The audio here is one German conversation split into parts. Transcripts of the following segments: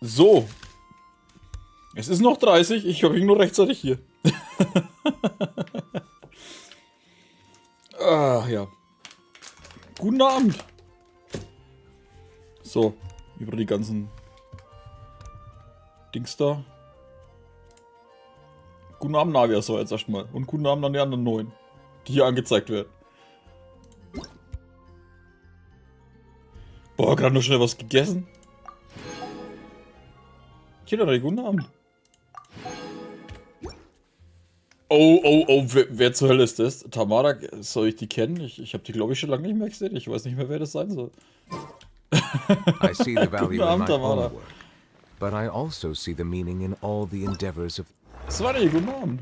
So. Es ist noch 30, ich bin nur rechtzeitig hier. Ah, ja. Guten Abend. So, über die ganzen Dings da. Guten Abend, Navia, so jetzt erstmal. Und guten Abend an die anderen 9, die hier angezeigt werden. Boah, gerade noch schnell was gegessen. Kinder, guten Abend. Oh, wer zur Hölle ist das? Tamara, soll ich die kennen? Ich habe die, glaube ich, schon lange nicht mehr gesehen. Ich weiß nicht mehr, wer das sein soll. I see the value Guten Abend, in my own Tamara. work, but I also see the meaning in all the endeavors of Svani, guten Abend.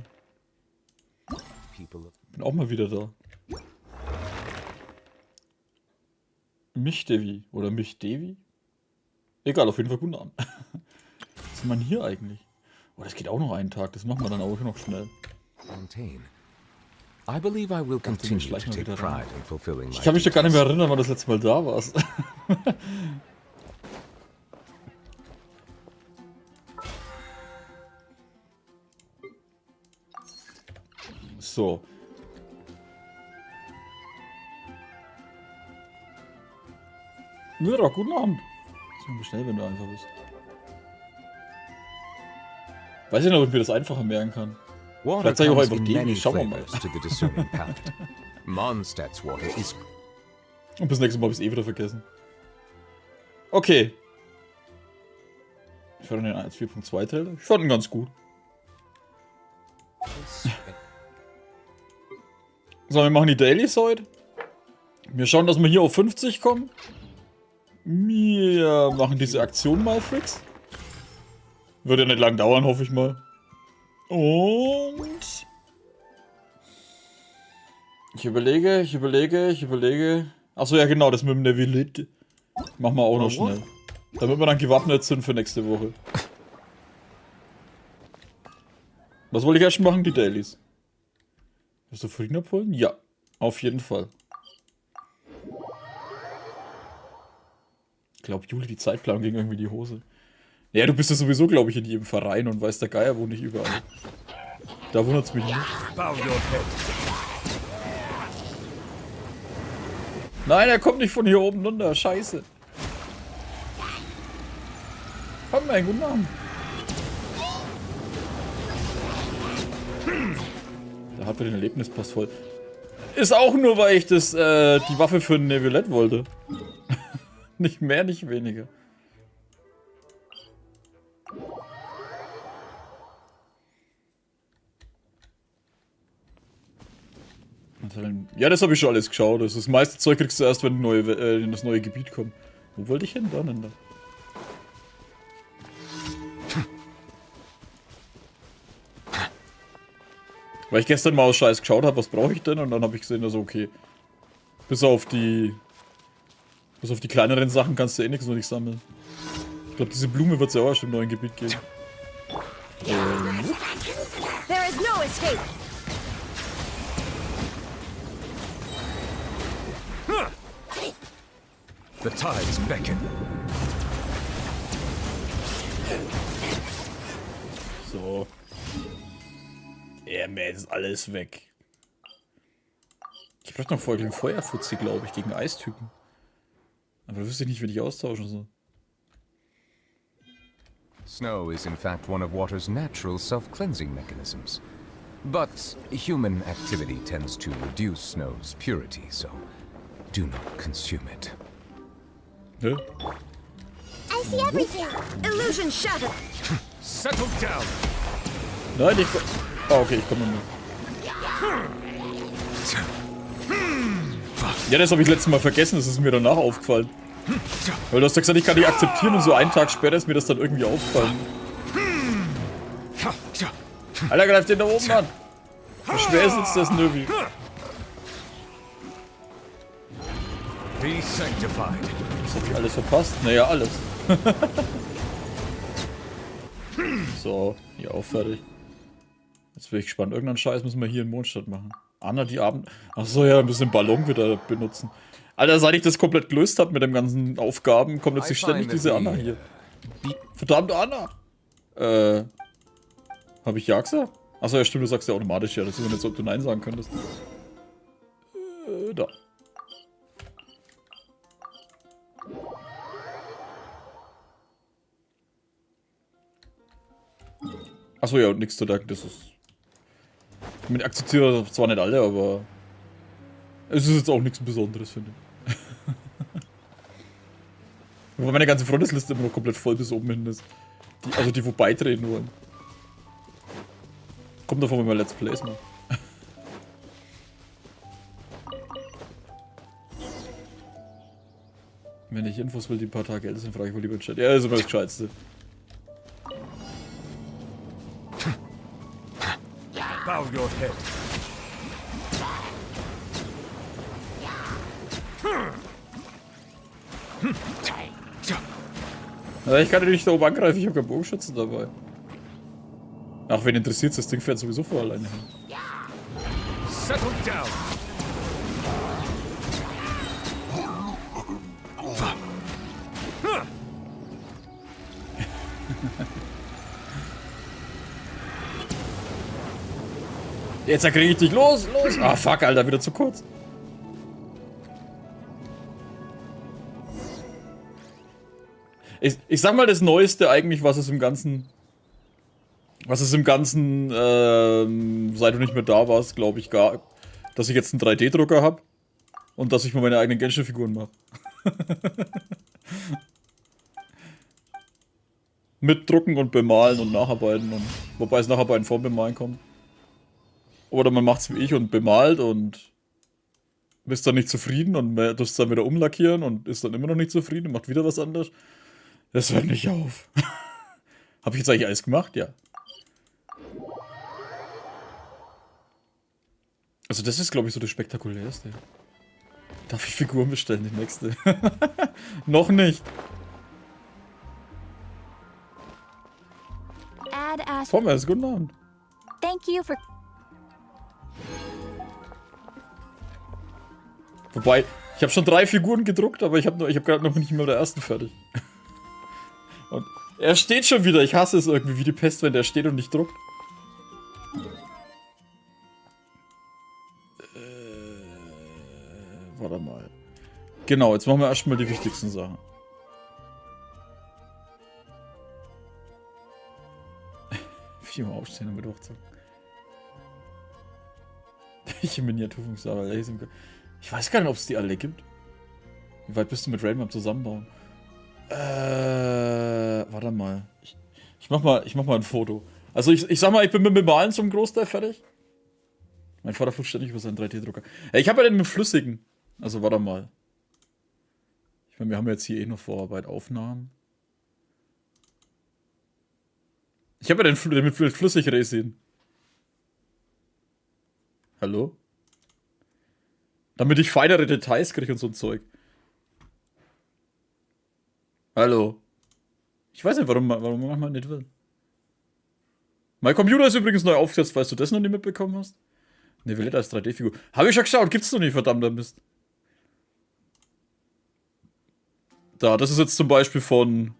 people. Bin auch mal wieder da. Mich Devi oder mich Devi? Egal, auf jeden Fall guten Abend. Was ist man hier eigentlich? Oh, das geht auch noch einen Tag. Das machen wir dann auch noch schnell. Maintain. I believe I will continue to schleichen wir take wieder rein. pride in fulfilling my Ich kann mich doch gar nicht mehr duties. erinnern, wann das letzte Mal da warst. So. Ja, guten Abend. Das ist schnell, wenn du einfach bist. Weiß ich noch, ob ich mir das einfacher merken kann. Water Vielleicht sag ich auch comes einfach in die, many schauen wir mal. flavors to the discerning palate. Mondstadt's water is Und bis nächstes Mal habe ich es wieder vergessen. Okay. Ich fand den 1.4.2 Trailer. Ich fand ihn ganz gut. So, wir machen die Dailies heute. Wir schauen, dass wir hier auf 50 kommen. Wir machen diese Aktion mal fix. Wird ja nicht lang dauern, hoffe ich mal. Und... Ich überlege. Achso, ja genau, das mit dem Neuvillette machen wir auch noch schnell. Damit wir dann gewappnet sind für nächste Woche. Was wollte ich erst machen? Die Dailies. Hast du Frieden abholen? Ja, auf jeden Fall. Ich glaube, Juli, die Zeitplanung ging irgendwie in die Hose. Ja, du bist ja sowieso, glaube ich, in jedem Verein und weißt der Geier wo nicht überall. Da wundert's mich nicht. Nein, er kommt nicht von hier oben runter. Scheiße. Komm, einen guten Abend. Da hat wir den Erlebnispass voll. Ist auch nur, weil ich das, die Waffe für Neuvillette wollte. Nicht mehr, nicht weniger. Ja, das habe ich schon alles geschaut. Das meiste Zeug kriegst du erst, wenn in das neue Gebiet kommt. Wo wollte ich hin? Da. Weil ich gestern mal aus Scheiß geschaut habe, was brauche ich denn? Und dann habe ich gesehen, also okay. Bis auf die kleineren Sachen kannst du eh nichts noch nicht sammeln. Ich glaube, diese Blume wird es ja auch erst im neuen Gebiet geben. There is no escape. the tides beckon. So. Ja, mehr ist alles weg. Ich brauche noch voll gegen Feuerfutzi, glaube ich, gegen Eistypen. Aber da wüsste ich nicht, wie ich austauschen soll. Snow is in fact one of water's natural self-cleansing mechanisms. But human activity tends to reduce snow's purity, so do not consume it. Hä? I see everything. Illusion shattered. Settle down! Nein, ich... Oh, okay, ich komme mit. Ja, das habe ich letztes Mal vergessen, das ist mir danach aufgefallen. Weil du hast ja gesagt, ich kann die akzeptieren und so einen Tag später ist mir das dann irgendwie aufgefallen. Alter, greift den da oben an! Wie schwer ist jetzt das Növi? Be sanctified. Das hab ich alles verpasst? Naja, alles. So, hier auch fertig. Jetzt bin ich gespannt. Irgendeinen Scheiß müssen wir hier in Mondstadt machen. Anna, die Abend... Achso, ja, ein bisschen Ballon wieder benutzen. Alter, seit ich das komplett gelöst habe mit den ganzen Aufgaben, kommt jetzt ständig diese Anna hier. Verdammt, Anna! Hab ich ja gesagt? Achso, ja stimmt, du sagst ja automatisch ja. Das ist ja nicht so, ob du Nein sagen könntest. Da. Achso, ja, nichts zu danken, das ist... Ich meine, akzeptiere zwar nicht alle, aber... Es ist jetzt auch nichts Besonderes, finde ich. Wobei meine ganze Freundesliste immer noch komplett voll bis oben hin ist. Also die, wo beitreten wollen. Kommt davon, wenn wir Let's Plays machen. Wenn ich Infos will, die ein paar Tage älter sind, frage ich wohl lieber im Chat. Ja, das ist immer das Gescheitste. Bow your head. Ja, ich kann ja nicht da oben angreifen, ich habe keinen Bogenschützen dabei. Ach, wen interessiert das Ding fährt sowieso vor alleine hin. Settle down. Jetzt kriege ich dich, los, los! Ah, fuck, Alter, wieder zu kurz. Ich sag mal das Neueste eigentlich, was es im Ganzen, seit du nicht mehr da warst, glaube ich, gab, dass ich jetzt einen 3D-Drucker habe und dass ich mal meine eigenen Genshin-Figuren mache. Mit Drucken und Bemalen und Nacharbeiten, und wobei es Nacharbeiten vor Bemalen kommt. Oder man macht's wie ich und bemalt und ist dann nicht zufrieden und tust es dann wieder umlackieren und ist dann immer noch nicht zufrieden und macht wieder was anderes. Das hört nicht auf. Habe ich jetzt eigentlich alles gemacht? Ja. Also das ist, glaube ich, so das Spektakulärste. Darf ich Figuren bestellen, die nächste? Noch nicht. Add as. Thomas, guten Abend. Thank you for. Wobei, ich habe schon 3 Figuren gedruckt, aber ich habe gerade noch nicht mal der ersten fertig. Und er steht schon wieder. Ich hasse es irgendwie wie die Pest, wenn der steht und nicht druckt. Warte mal. Genau, jetzt machen wir erstmal die wichtigsten Sachen. Wie immer aufstehen und mit hochzocken. Welche Miniaturfunktion? Ich weiß gar nicht, ob es die alle gibt. Wie weit bist du mit Rain beim Zusammenbauen? Warte mal. Ich mach mal ein Foto. Also ich sag mal, ich bin mit dem Malen zum Großteil fertig. Mein Vater flucht ständig über seinen 3D-Drucker. Ich habe ja den mit flüssigen. Also warte mal. Ich meine, wir haben jetzt hier eh noch Vorarbeit, Aufnahmen. Ich habe ja den mit Flüssigresin. Hallo? Damit ich feinere Details kriege und so ein Zeug. Hallo? Ich weiß nicht, warum man manchmal nicht will. Mein Computer ist übrigens neu aufgesetzt, falls du das noch nicht mitbekommen hast. Neuvillette als 3D-Figur. Habe ich schon geschaut, gibt's noch nicht, verdammter Mist. Da, das ist jetzt zum Beispiel von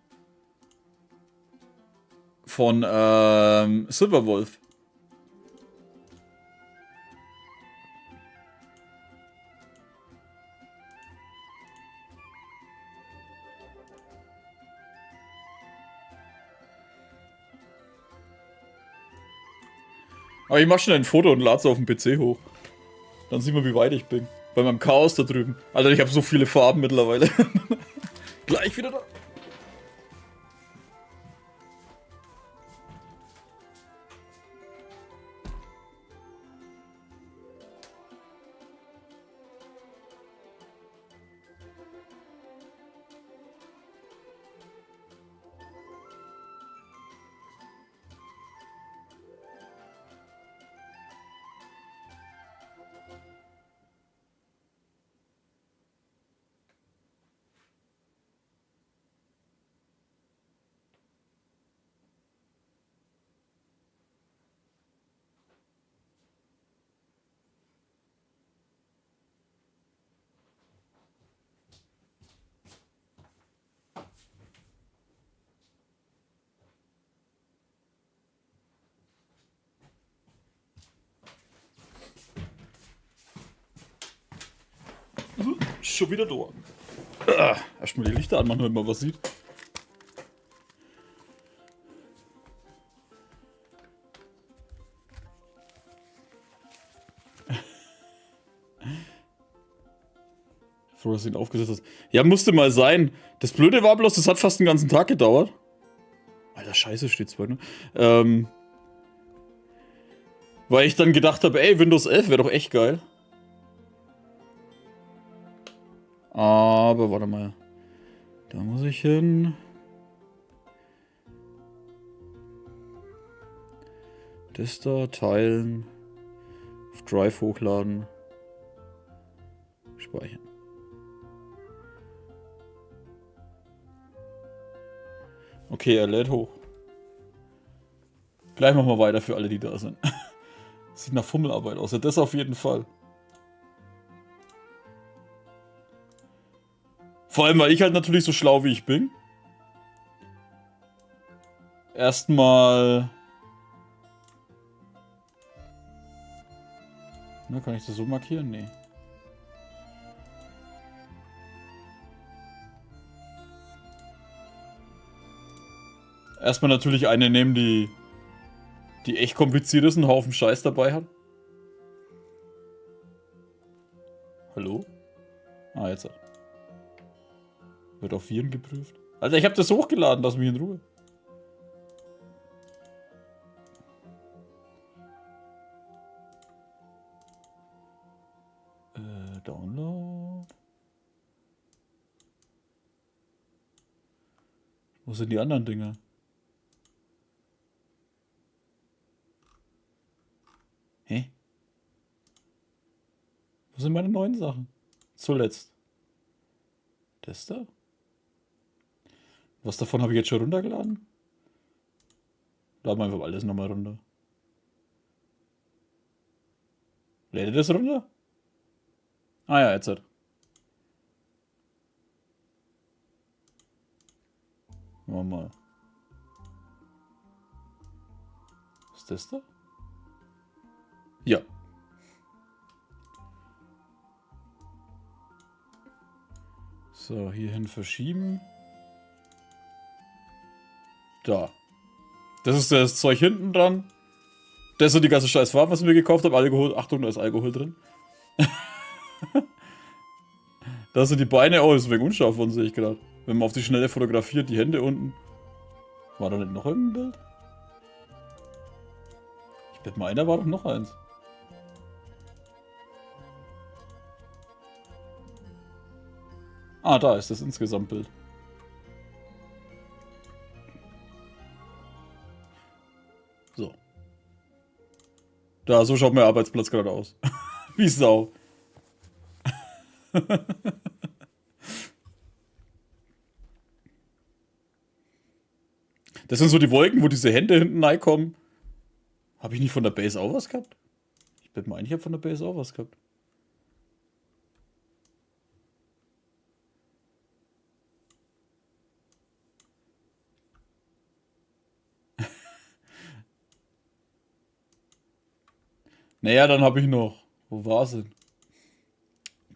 Silverwolf. Aber ich mach schnell ein Foto und lad's auf dem PC hoch. Dann sieht man, wie weit ich bin. Bei meinem Chaos da drüben. Alter, ich habe so viele Farben mittlerweile. Gleich wieder da. Schon wieder da. Erstmal die Lichter anmachen, wenn man was sieht. Froh, dass du ihn aufgesetzt hast. Ja, musste mal sein. Das Blöde war bloß, das hat fast den ganzen Tag gedauert. Alter, scheiße steht Zeug, ne? Weil ich dann gedacht habe, ey, Windows 11 wäre doch echt geil. Aber, warte mal. Da muss ich hin. Das da, teilen. Auf Drive hochladen. Speichern. Okay, er lädt hoch. Gleich machen wir weiter für alle, die da sind. Sieht nach Fummelarbeit aus. Ja, das auf jeden Fall. Vor allem, weil ich halt natürlich so schlau wie ich bin. Erstmal... Na, kann ich das so markieren? Nee. Erstmal natürlich eine nehmen, die echt kompliziert ist und einen Haufen Scheiß dabei hat. Hallo? Ah, jetzt. Wird auf Viren geprüft. Alter, ich hab das hochgeladen, lass mich in Ruhe. Download. Wo sind die anderen Dinge? Hä? Wo sind meine neuen Sachen? Zuletzt. Das da? Was davon habe ich jetzt schon runtergeladen? Laden wir einfach alles nochmal runter. Lädt das runter? Ah ja, jetzt hat. Machen wir mal. Was ist das da? Ja. So, hierhin verschieben. Da. Das ist das Zeug hinten dran. Das sind die ganze scheiß Farben, was ich mir gekauft habe. Alkohol. Achtung, da ist Alkohol drin. Da sind die Beine. Oh, das ist wegen unscharf von, sehe ich gerade. Wenn man auf die Schnelle fotografiert, die Hände unten. War da nicht noch irgendein Bild? Ich bet mal, einer war doch noch eins. Ah, da ist das Insgesamtbild. So. Da, so schaut mein Arbeitsplatz gerade aus. Wie Sau. Das sind so die Wolken, wo diese Hände hinten reinkommen. Habe ich nicht von der Base auch was gehabt? Ich bin mal ein, ich habe von der Base auch was gehabt. Naja, dann habe ich noch. Wo war sie?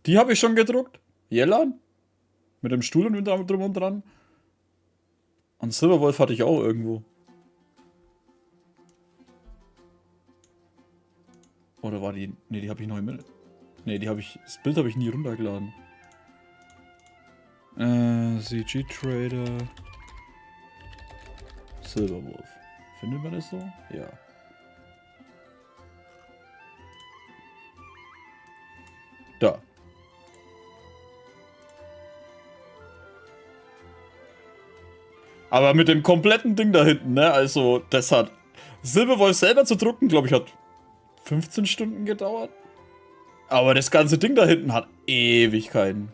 Die habe ich schon gedruckt. Jellan. Mit dem Stuhl und drum und dran. Und Silverwolf hatte ich auch irgendwo. Oder war die... Ne, die habe ich noch im... Ne, die habe ich... Das Bild habe ich nie runtergeladen. CG Trader. Silverwolf. Findet man das so? Ja. Da. Aber mit dem kompletten Ding da hinten, ne? Also, das hat... Silverwolf selber zu drucken, glaube ich, hat 15 Stunden gedauert. Aber das ganze Ding da hinten hat Ewigkeiten.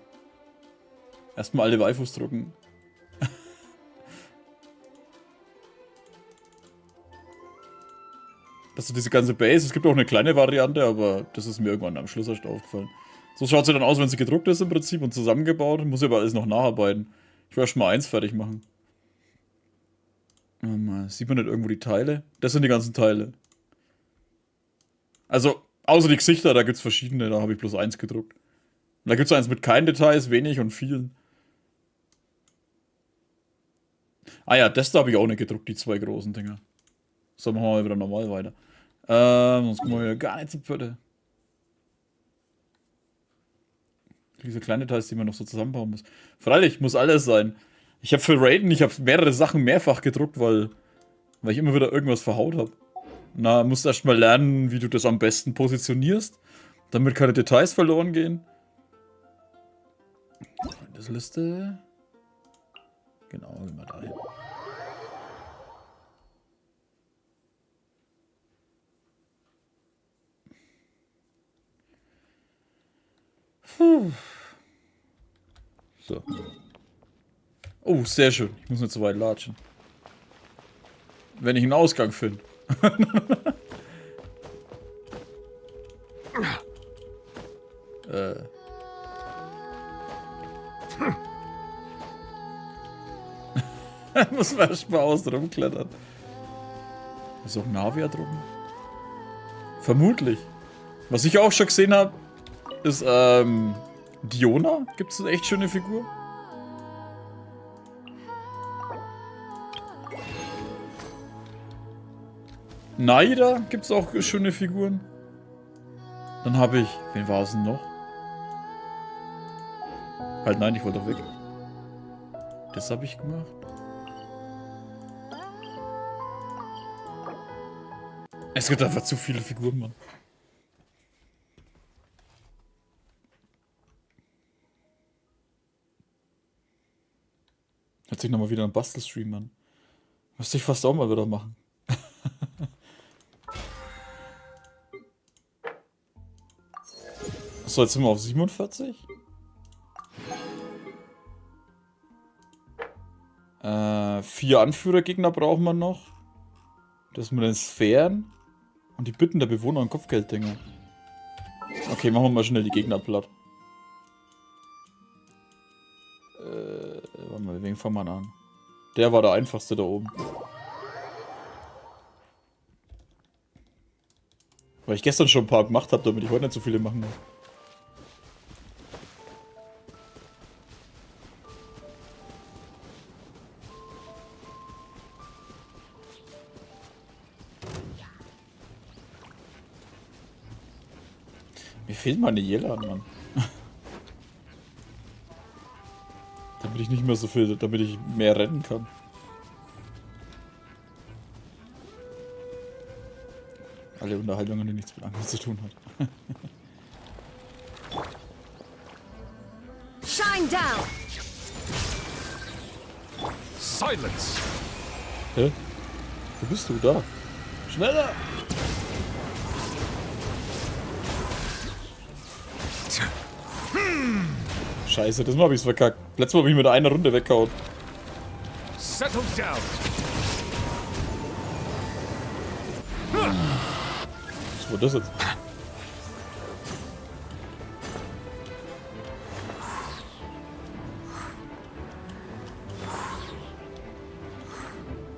Erstmal alle Waifus drucken. Das ist diese ganze Base. Es gibt auch eine kleine Variante, aber das ist mir irgendwann am Schluss erst aufgefallen. So schaut sie dann aus, wenn sie gedruckt ist im Prinzip und zusammengebaut. Muss ich aber alles noch nacharbeiten. Ich will erst mal eins fertig machen. Mal, sieht man nicht irgendwo die Teile? Das sind die ganzen Teile. Also, außer die Gesichter, da gibt es verschiedene, da habe ich bloß eins gedruckt. da gibt es eins mit keinen Details, wenig und vielen. Ah ja, das da habe ich auch nicht gedruckt, die 2 großen Dinger. So, machen wir mal wieder normal weiter. Sonst kommen wir wieder gar nicht zu Pötte. Diese kleinen Details, die man noch so zusammenbauen muss. Freilich, muss alles sein. Ich habe für Raiden, ich habe mehrere Sachen mehrfach gedruckt, weil ich immer wieder irgendwas verhaut habe. Na, musst erst mal lernen, wie du das am besten positionierst, damit keine Details verloren gehen. Das Liste. Genau, gehen wir da hin. So. Oh, sehr schön. Ich muss nicht so weit latschen. Wenn ich einen Ausgang finde. Muss man erst mal außen rumklettern. Ist auch ein Navia drum? Vermutlich. Was ich auch schon gesehen habe, ist, Diona. Gibt es eine echt schöne Figur? Naida gibt es auch schöne Figuren. Dann habe ich... Wen war es denn noch? Halt nein, ich wollte doch weg. Das habe ich gemacht. Es gibt einfach zu viele Figuren, Mann. Hat sich nochmal wieder ein Bastelstream, Mann. Müsste ich fast auch mal wieder machen. So, jetzt sind wir auf 47. 4 Anführergegner brauchen wir noch. Das mit den Sphären. Und die Bitten der Bewohner und Kopfgelddinger. Okay, machen wir mal schnell die Gegner platt. Warte mal, wen fangen wir an? Der war der einfachste da oben. Weil ich gestern schon ein paar gemacht habe, damit ich heute nicht so viele machen muss. Mir fehlt meine Jella, Mann. Damit ich nicht mehr so viel, damit ich mehr rennen kann. Alle Unterhaltungen, die nichts mit Angst zu tun hat. Shine down. Silence! Hä? Wo bist du? Da. Schneller! Scheiße, das Mal hab ich's verkackt. Letztes Mal hab ich mit einer Runde weggehauen. Settle down! Was war das jetzt?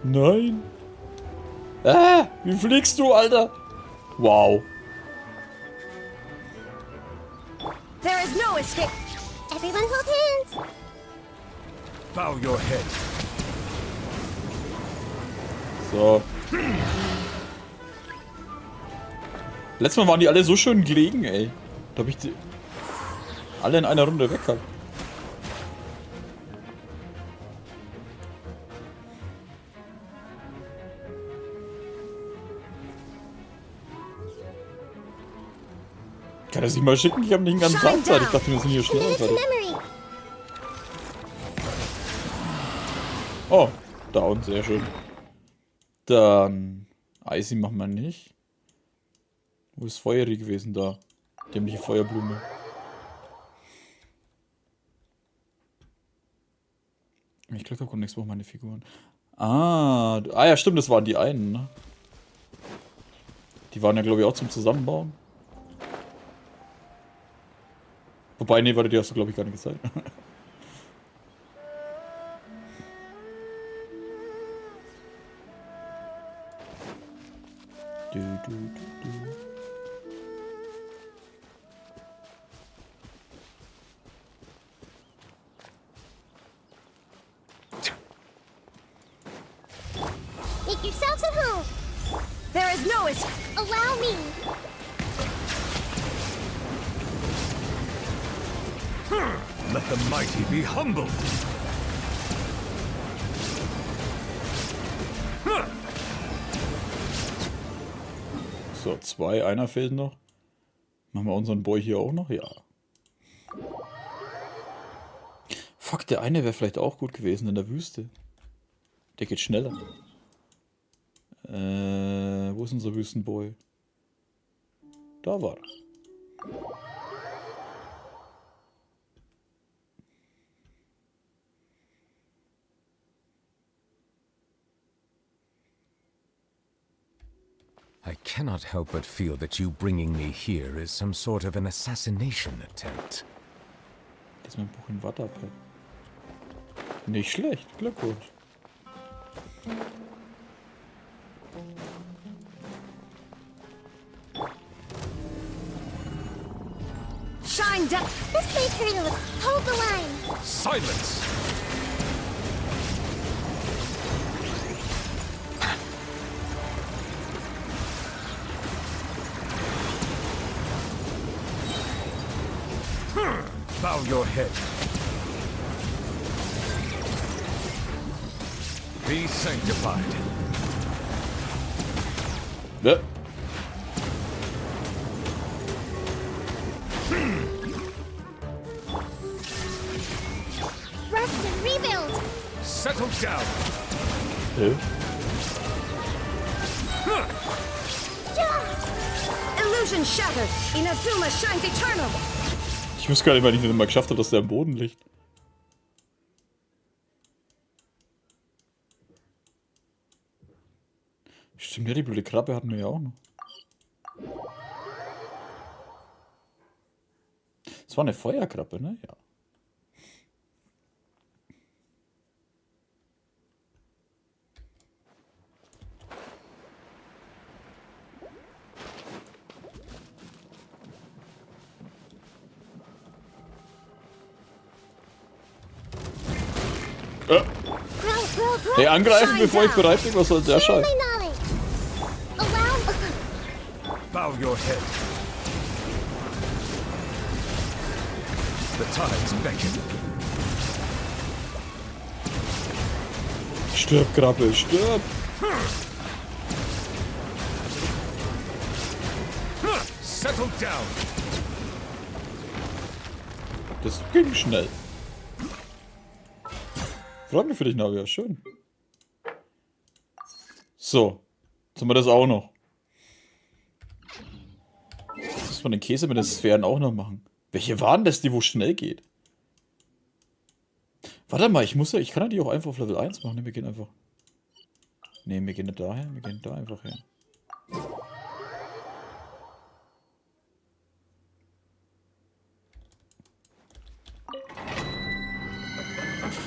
Nein! Ah! Wie fliegst du, Alter? Wow. There is no escape. Everyone hold hands. Bow your head. So. Letztes Mal waren die alle so schön gelegen, ey. Da hab ich die alle in einer Runde weggehabt. Kann er sich mal schicken? Ich habe nicht den ganzen Tag Zeit. Ich dachte, wir sind hier schneller fertig. Memory. Oh, down, sehr schön. Dann Icy machen wir nicht. Wo ist Feueri gewesen da? Dämliche Feuerblume. Ich glaube, da kommt nächstes Mal meine Figuren. Ah, ja, stimmt, das waren die einen, ne? Die waren ja, glaube ich, auch zum Zusammenbauen. Wobei, nee, warte, die hast du, glaube ich, gar nicht gezeigt. no escape. Allow me. Let the mighty be humbled. So, 2, einer fehlt noch. Machen wir unseren Boy hier auch noch? Ja. Fuck, der eine wäre vielleicht auch gut gewesen in der Wüste. Der geht schneller. Wo ist unser Wüstenboy? Da war er. I cannot help but feel that you bringing me here is some sort of an assassination attempt. Das ist mein Buch in Watte. Nicht schlecht, Glückwunsch. Shine down. This may hurt a little. Hold the line. Silence! Bow your head. Be sanctified. Ja. Rest and rebuild. Settle down. Illusion shattered. Inazuma shines eternal. Ich wusste gar nicht, weil ich den mal geschafft habe, dass der am Boden liegt. Stimmt, ja, die blöde Krabbe hatten wir ja auch noch. Das war eine Feuerkrabbe, ne? Ja. Hey, angreifen, bevor ich bereit bin, was soll der Scheiß? Bow your head. The tides beckon. Stirb, Krabbe, stirb! Settle down. Das ging schnell. Freut mich für dich, Navia, schön. So, jetzt haben wir das auch noch. Das muss man den Käse mit den Sphären auch noch machen. Welche waren das, die wo schnell geht? Warte mal, ich kann ja die auch einfach auf Level 1 machen. Ne, wir gehen einfach. Ne, wir gehen nicht daher, wir gehen da einfach her.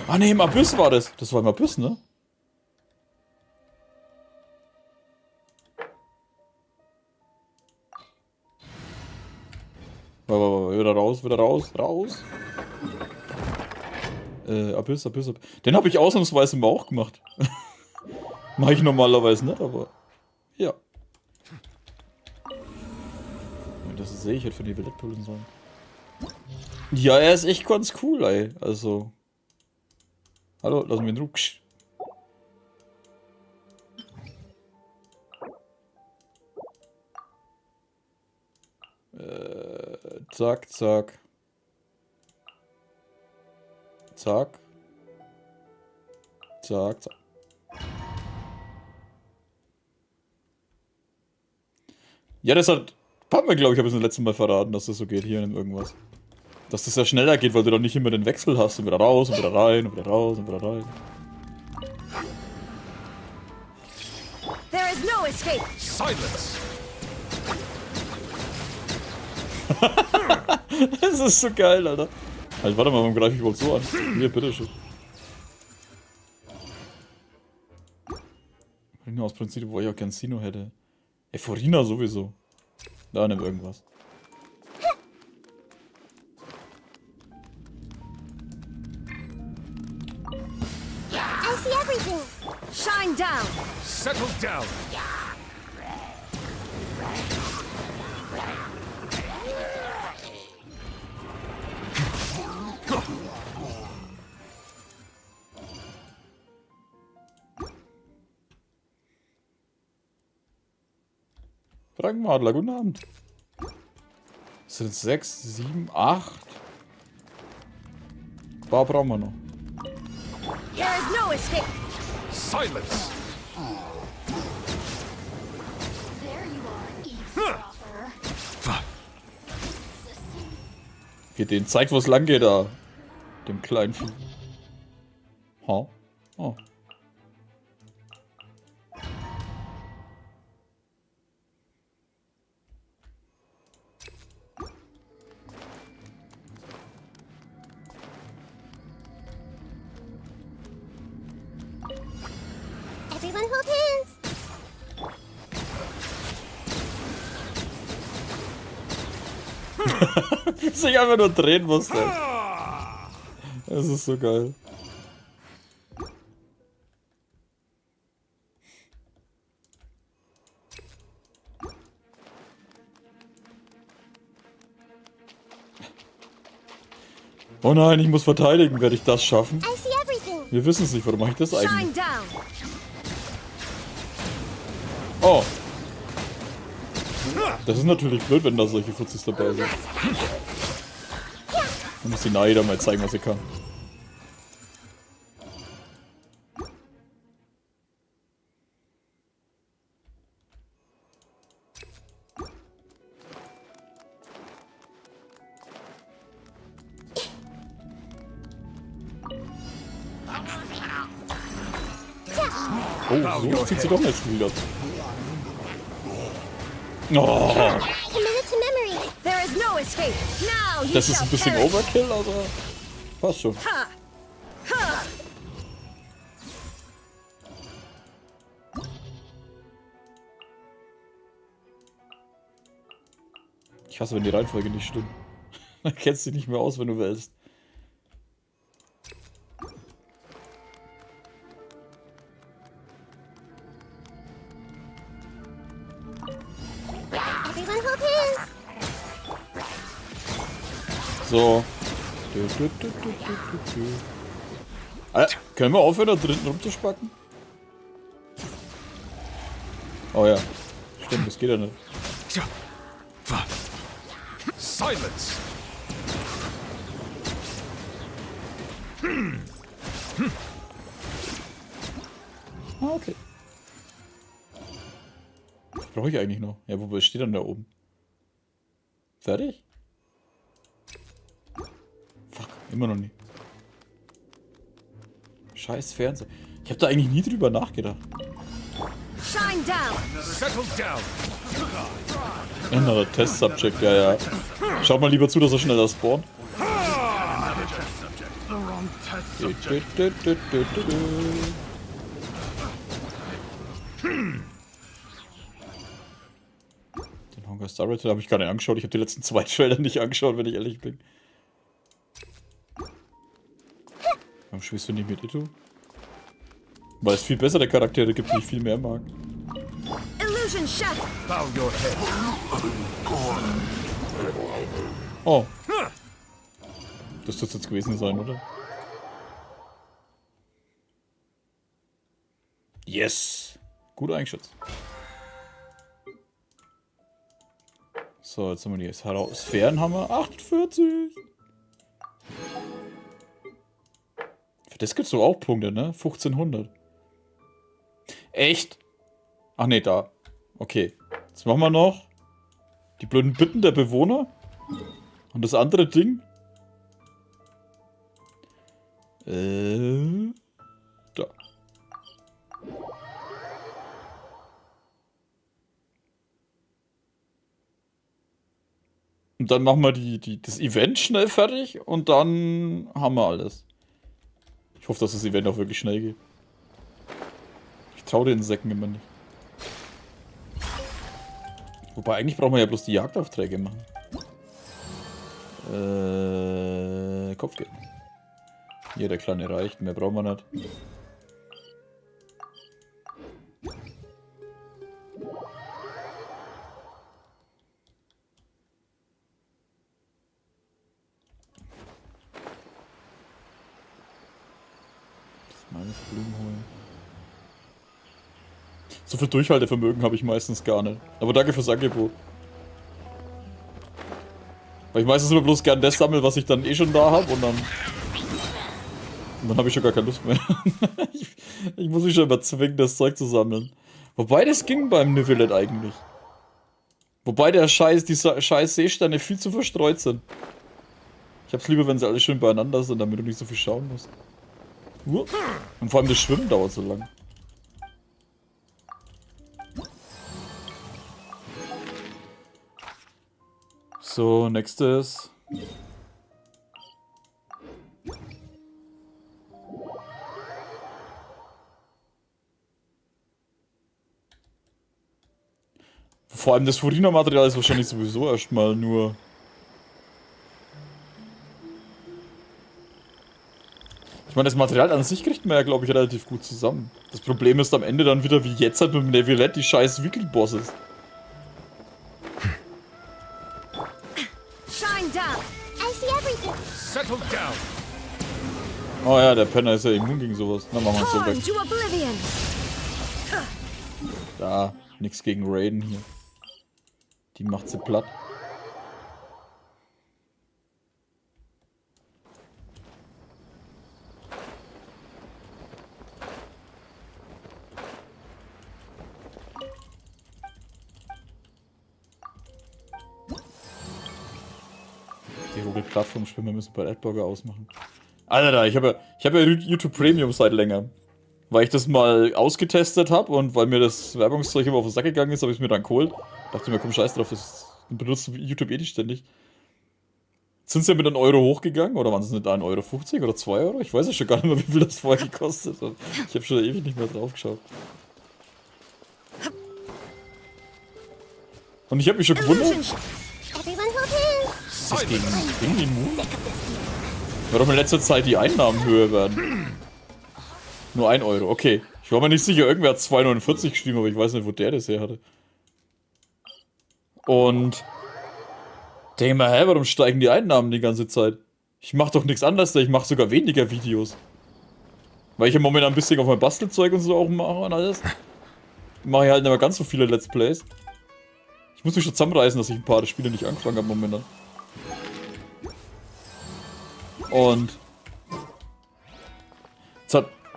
Ah ne, im Abyss war das. Das war im Abyss, ne? Wieder raus, raus. Abyss. Den habe ich ausnahmsweise im Bauch gemacht. Mache ich normalerweise nicht, aber ja. Das sehe ich halt von Neuvillette pullen sollen. Ja, er ist echt ganz cool, ey. Also. Hallo, lass mich in Ruhe. Zack, zack. Zack. Zack, zack. Ja, das hat Papa, glaube ich, habe es das letzte Mal verraten, dass das so geht hier in irgendwas. Dass das ja schneller geht, weil du doch nicht immer den Wechsel hast und wieder raus und wieder rein und wieder raus und wieder rein. There is no escape. Silence. Das ist so geil, Alter. Halt, warte mal, warum greife ich überhaupt so an? Hier, bitteschön. Nur aus Prinzip, wo ich auch gern Sino hätte. Ephorina sowieso. Da nimm irgendwas. I see everything. Shine down. Settle down. Frankenadler, guten Abend. Das sind 6, 7, 8. Bar brauchen wir noch. There is no escape. Silence! There you are, eavesdropper. Geht den, zeigt, wo es lang geht, da. Dem kleinen Vieh. Ha? Oh. Everyone hold hands. Sich einfach nur drehen muss. Das ist so geil. Oh nein, ich muss verteidigen. Werde ich das schaffen? I see everything. Wir wissen es nicht. Warum mache ich das Shine eigentlich? down. Oh. Das ist natürlich blöd, wenn da solche Futzis dabei sind. Dann muss die Naida mal zeigen, was sie kann. Oh, so zieht sie doch nicht viel ab. Oh, Commit it to memory. There is no escape. Now you das ist shall ein bisschen perish. Overkill, aber passt schon. Ha! Ha! Ich hasse, wenn die Reihenfolge nicht stimmt. Dann kennst du dich nicht mehr aus, wenn du wählst. Everyone hold hands. So. Können wir aufhören, da drinnen rumzuspacken? Oh ja. Stimmt, das geht ja nicht. Silence! Ah, okay. Was brauche ich eigentlich noch? Ja, wobei steht dann da oben? Fertig? Fuck, immer noch nicht. Scheiß Fernseher. Ich habe da eigentlich nie drüber nachgedacht. Shine down. Settle down! Anderer Test-Subject, ja, ja. Schaut mal lieber zu, dass er schneller spawnt. Den Hunger Star Rated habe ich gar nicht angeschaut. Ich habe die letzten 2 Trailer nicht angeschaut, wenn ich ehrlich bin. Warum spielst du nicht mit Ito? Weil es viel bessere Charaktere gibt, die ich viel mehr mag. Illusion shattered. Bow your head. Oh. Das dürfte jetzt gewesen sein, oder? Yes! Gut eingeschätzt. So, jetzt haben wir die heraus. Sphärenhammer 48. Für das gibt's doch auch Punkte, ne? 1500. Echt? Ach ne, da. Okay. Jetzt machen wir noch die blöden Bitten der Bewohner. Und das andere Ding. Da. Und dann machen wir das Event schnell fertig und dann haben wir alles. Ich hoffe, dass das Event auch wirklich schnell geht. Ich traue den Säcken immer nicht. Wobei, eigentlich brauchen wir ja bloß die Jagdaufträge machen. Kopfgeld. Hier, der Kleine reicht. Mehr brauchen wir nicht. Blumenhol. So viel Durchhaltevermögen habe ich meistens gar nicht. Aber danke fürs Angebot. Weil ich meistens immer bloß gern das sammle, was ich dann eh schon da habe und dann habe ich schon gar keine Lust mehr. ich muss mich schon immer zwingen, das Zeug zu sammeln. Wobei das ging beim Neuvillette eigentlich. Wobei die scheiß Seesterne viel zu verstreut sind. Ich hab's lieber, wenn sie alle schön beieinander sind, damit du nicht so viel schauen musst. Und vor allem das Schwimmen dauert so lang. So, nächstes. Vor allem das Furina-Material ist wahrscheinlich sowieso erstmal nur... Ich meine, das Material an sich kriegt man ja, glaube ich, relativ gut zusammen. Das Problem ist am Ende dann wieder, wie jetzt halt mit dem Neuvillette, die scheiß Weekly-Bosses. Settle down. Oh ja, der Penner ist ja immun gegen sowas. Na, machen wir uns so weg. Da, nix gegen Raiden hier. Die macht sie platt. Die Google-Plattform-Schwimmer müssen bei Adblocker ausmachen. Alter, ich hab ja YouTube Premium seit länger. Weil ich das mal ausgetestet habe und weil mir das Werbungszeug immer auf den Sack gegangen ist, habe ich es mir dann geholt. Dachte mir, komm, scheiß drauf, das benutzt YouTube eh nicht ständig. Sind sie ja mit einem Euro hochgegangen? Oder waren es nicht 1,50 € oder 2 Euro? Ich weiß ja schon gar nicht mehr, wie viel das vorher gekostet hat. Ich habe schon ewig nicht mehr drauf geschaut. Und ich habe mich schon gewundert. Ist das gegen immun? Warum in letzter Zeit die Einnahmen höher werden? Nur 1 Euro, okay. Ich war mir nicht sicher, irgendwer hat 2,49 geschrieben, aber ich weiß nicht, wo der das her hatte. Und denke mal, hä, warum steigen die Einnahmen die ganze Zeit? Ich mache doch nichts anderes, ich mache sogar weniger Videos. Weil ich im Moment ein bisschen auf mein Bastelzeug und so auch mache und alles. Mache ich halt nicht mehr ganz so viele Let's Plays. Ich muss mich schon zusammenreißen, dass ich ein paar Spiele nicht angefangen habe momentan. Und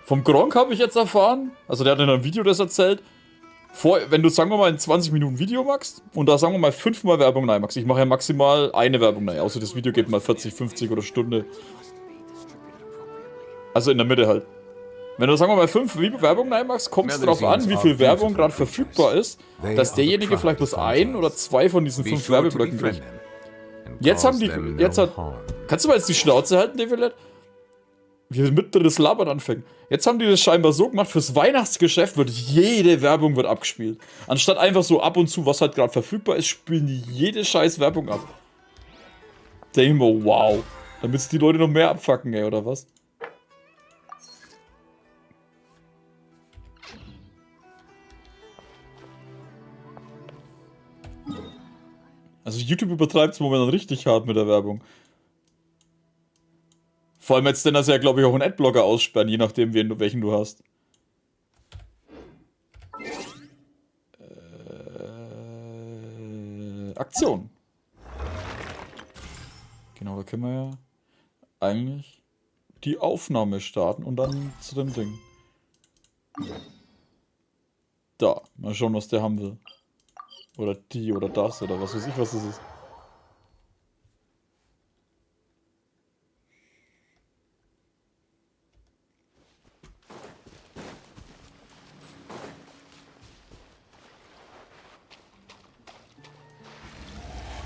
vom Gronk habe ich jetzt erfahren, also der hat in einem Video das erzählt, wenn du, sagen wir mal, ein 20 Minuten Video machst und da, sagen wir mal, 5-mal Werbung rein machst, ich mache ja maximal eine Werbung rein, außer das Video geht mal 40, 50 oder Stunde. Also in der Mitte halt. Wenn du, sagen wir mal, 5 Werbung rein machst, kommt es darauf an, wie viel Werbung gerade verfügbar ist, dass derjenige vielleicht bloß 1 oder 2 von diesen 5 Werbeblöcken kriegt. Jetzt haben die, kannst du mal jetzt die Schnauze halten, Neuvillette? Wie mitten das Labern anfängt. Jetzt haben die das scheinbar so gemacht, fürs Weihnachtsgeschäft wird jede Werbung wird abgespielt. Anstatt einfach so ab und zu, was halt gerade verfügbar ist, spielen die jede scheiß Werbung ab. Denke ich mir, wow. Damit es die Leute noch mehr abfacken, ey, oder was? Also YouTube übertreibt es momentan richtig hart mit der Werbung. Vor allem jetzt, denn das ja, glaube ich, auch einen Adblocker aussperren, je nachdem, welchen du hast. Aktion. Genau, da können wir ja eigentlich die Aufnahme starten und dann zu dem Ding. Da, mal schauen, was der haben will. Oder die oder das oder was weiß ich, was das ist.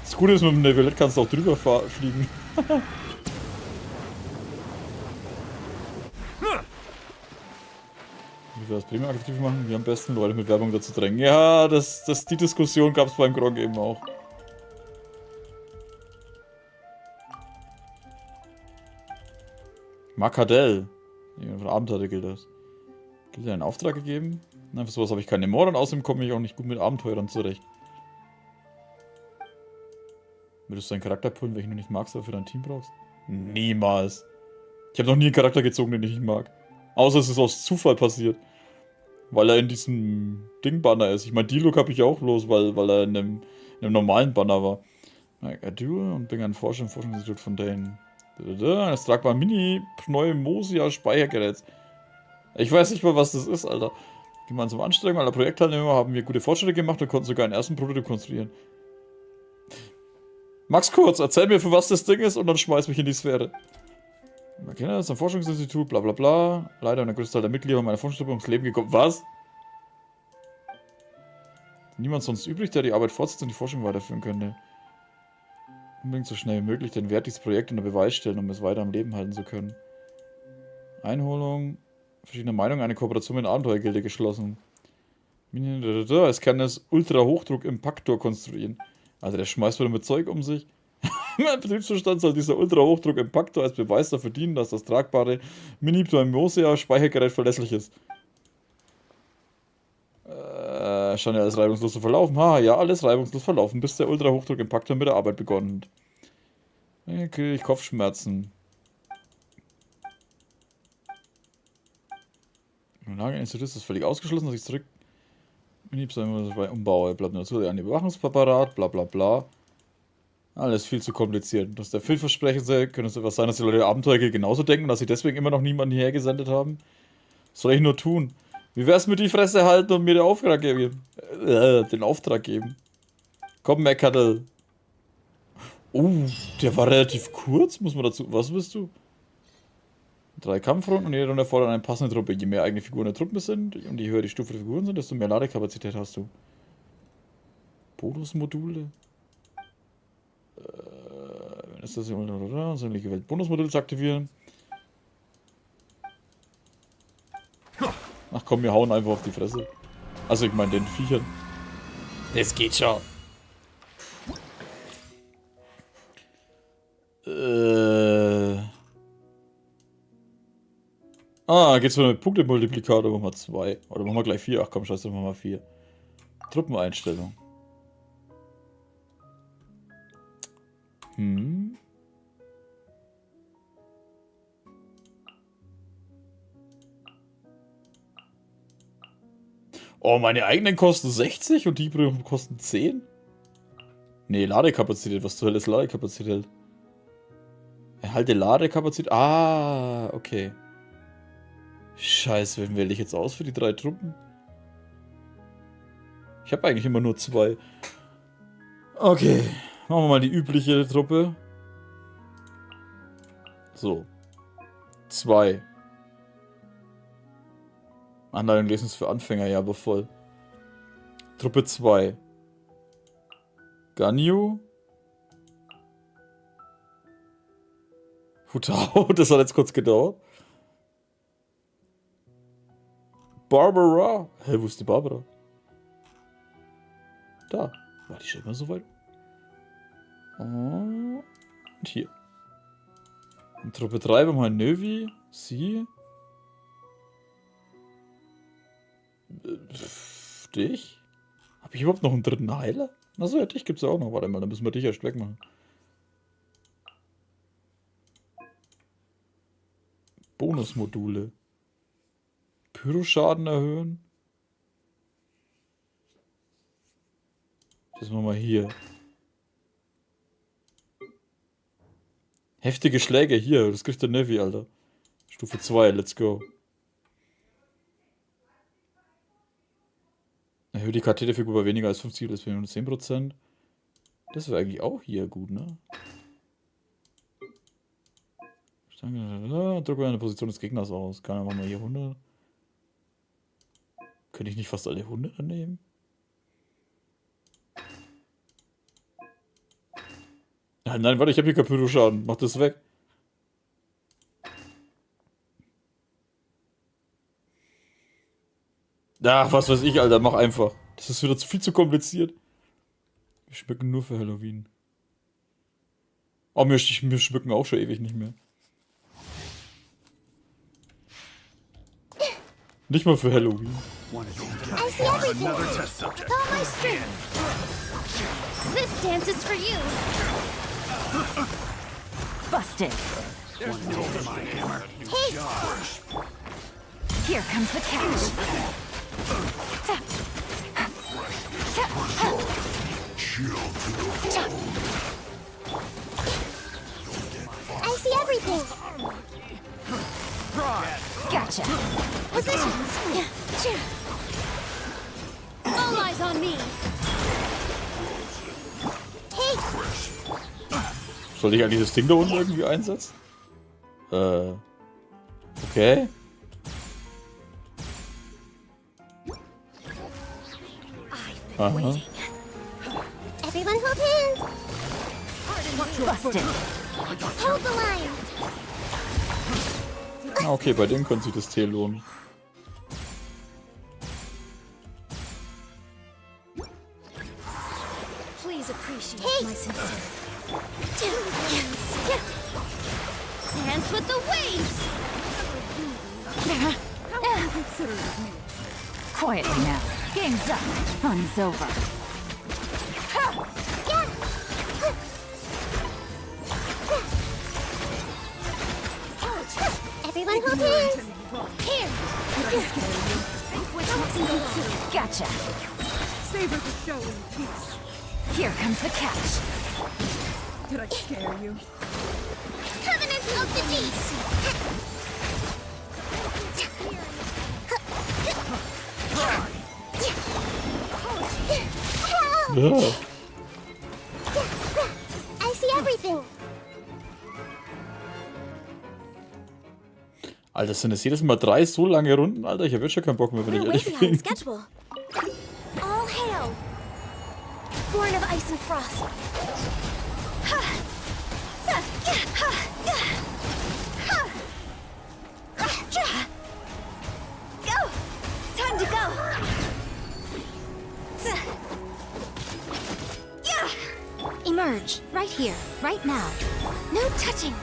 Das Gute ist, mit dem Neuvillette kannst du auch drüber fliegen. Wie wir das Premium aktiv machen, wie am besten Leute mit Werbung dazu drängen. Ja, die Diskussion gab es beim Gronk eben auch. Makadell. Ja, von Abenteuer gilt das. Gilt dir einen Auftrag gegeben? Nein, für sowas habe ich keine Mord und außerdem komme ich auch nicht gut mit Abenteuern zurecht. Würdest du einen Charakter pullen, welchen du nicht magst, aber für dein Team brauchst? Niemals. Ich habe noch nie einen Charakter gezogen, den ich nicht mag. Außer es ist aus Zufall passiert. Weil er in diesem Ding-Banner ist. Ich meine, die Look habe ich auch los, weil er in einem normalen Banner war. Und bin ein Forschungsinstitut von denen. Das tragbar Mini-Pneumosia-Speichergerät. Ich weiß nicht mal, was das ist, Alter. Gemeinsame Anstrengung aller Projektteilnehmer haben wir gute Fortschritte gemacht und konnten sogar einen ersten Prototyp konstruieren. Max kurz, erzähl mir, für was das Ding ist und dann schmeiß mich in die Sphäre. Okay, das ist ein Forschungsinstitut, bla bla bla. Leider ein größter Teil der Mitglieder meiner Forschungsgruppe ums Leben gekommen. Was? Niemand sonst übrig, der die Arbeit fortsetzt und die Forschung weiterführen könnte. Unbedingt so schnell wie möglich den Wert dieses Projekts unter Beweis stellen, um es weiter am Leben halten zu können. Einholung. Verschiedene Meinungen, eine Kooperation mit der Abenteuergilde geschlossen. Es kann das Ultra-Hochdruck-Impaktor konstruieren. Also der schmeißt wieder mit Zeug um sich. Im Betriebszustand soll dieser Ultra-Hochdruck-Impaktor als Beweis dafür dienen, dass das tragbare Mini-Pneumosia-Speichergerät verlässlich ist. Scheint ja alles reibungslos zu verlaufen. Ja, alles reibungslos verlaufen, bis der Ultra-Hochdruck-Impaktor mit der Arbeit begonnen hat. Okay, ich Kopfschmerzen. Institut ist völlig ausgeschlossen, dass ich zurück bei Umbau. Bleibt nur dazu ein Überwachungsapparat, bla bla bla. Alles viel zu kompliziert. Dass der Vielversprechen sei, könnte es etwas sein, dass die Leute der Abenteuer genauso denken, dass sie deswegen immer noch niemanden hierher gesendet haben. Was soll ich nur tun? Wie wär's mit die Fresse halten und mir den Auftrag geben? Den Auftrag geben. Komm, Meckerl. Der war relativ kurz, muss man dazu. Was bist du? 3 Kampfrunden und jede Runde erfordert eine passende Truppe. Je mehr eigene Figuren in der Truppe sind und je höher die Stufe der Figuren sind, desto mehr Ladekapazität hast du. Bonusmodule? Ist das hier sämtliche Welt Bonusmodule zu aktivieren? Ach komm, wir hauen einfach auf die Fresse. Also ich meine den Viechern. Das geht schon. Geht's wieder mit Punktemultiplikator, machen wir 2. Oder machen wir gleich 4. Ach komm, scheiße, machen wir 4. Truppeneinstellung. Oh, meine eigenen kosten 60 und die kosten 10? Nee, Ladekapazität. Was zur Hölle ist Ladekapazität? Erhalte Ladekapazität. Okay. Scheiße, wen wähle ich jetzt aus für die 3 Truppen? Ich habe eigentlich immer nur 2. Okay. Machen wir mal die übliche Truppe. So. 2. Anleitung lesen ist für Anfänger, ja, aber voll. Truppe 2. Ganyu. Futao, das hat jetzt kurz gedauert. Barbara. Hä, wo ist die Barbara? Da. War die schon immer so weit? Und hier. Und Truppe 3, wir haben Neuvi. Sie. Dich? Hab ich überhaupt noch einen dritten Heiler? Achso, ja, dich gibt's ja auch noch. Warte mal, dann müssen wir dich erst wegmachen. Bonusmodule. Pyroschaden erhöhen. Das machen wir hier. Heftige Schläge hier. Das kriegt der Nevi, Alter. Stufe 2, let's go. Erhöht die KT-Figur bei weniger als 50 bis 10%. Das wäre eigentlich auch hier gut, ne? Drücke eine Position des Gegners aus. Kann einfach mal hier 100. Könnte ich nicht fast alle 100 nehmen? Nein, warte, ich habe hier Kapüro-Schaden. Mach das weg. Ach, was weiß ich, Alter. Mach einfach. Das ist wieder viel zu kompliziert. Wir schmücken nur für Halloween. Oh, wir schmücken auch schon ewig nicht mehr. Nicht mal für Halloween. I see everything. With all my strength. This dance is for you. Busted. Hey! Here comes the catch. I see everything. Gotcha. Positions. All eyes on me. Hey, Soll ich eigentlich das Ding da unten irgendwie einsetzen? Okay. Aha. everyone hold hands. Busted. Hold the line. Ah, okay, bei dem könnte sich das T lohnen. Please appreciate my sincerity. Dance with the waves. Quietly now. Game's up. Fun's over. Everyone hold hands. Here. Gotcha. Savor the show in peace. Here comes the catch. Did I scare you? Covenant of the deep. Ja. I see everything. Alter, sind das jedes Mal 3 so lange Runden? Alter, ich hab jetzt schon keinen Bock mehr, wenn ich We're ehrlich way behind bin. schedule. All hail. Born of ice and frost. Go! Time to go! Emerge. Right here. Right now. No touching.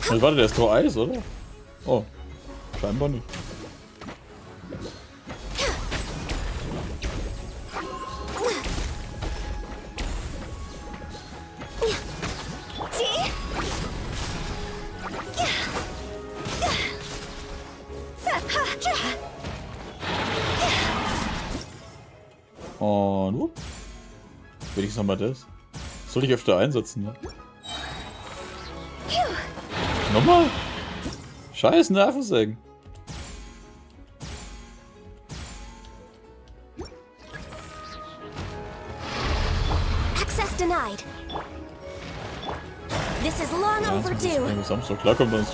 Also, warte, der ist doch Eis, oder? Oh, scheinbar nicht. Und wenigstens nochmal das. Soll ich öfter einsetzen, ne? Nochmal? Scheiß Nervensägen. Access denied. This is long overdue. Samstag, klar kommt dann zu.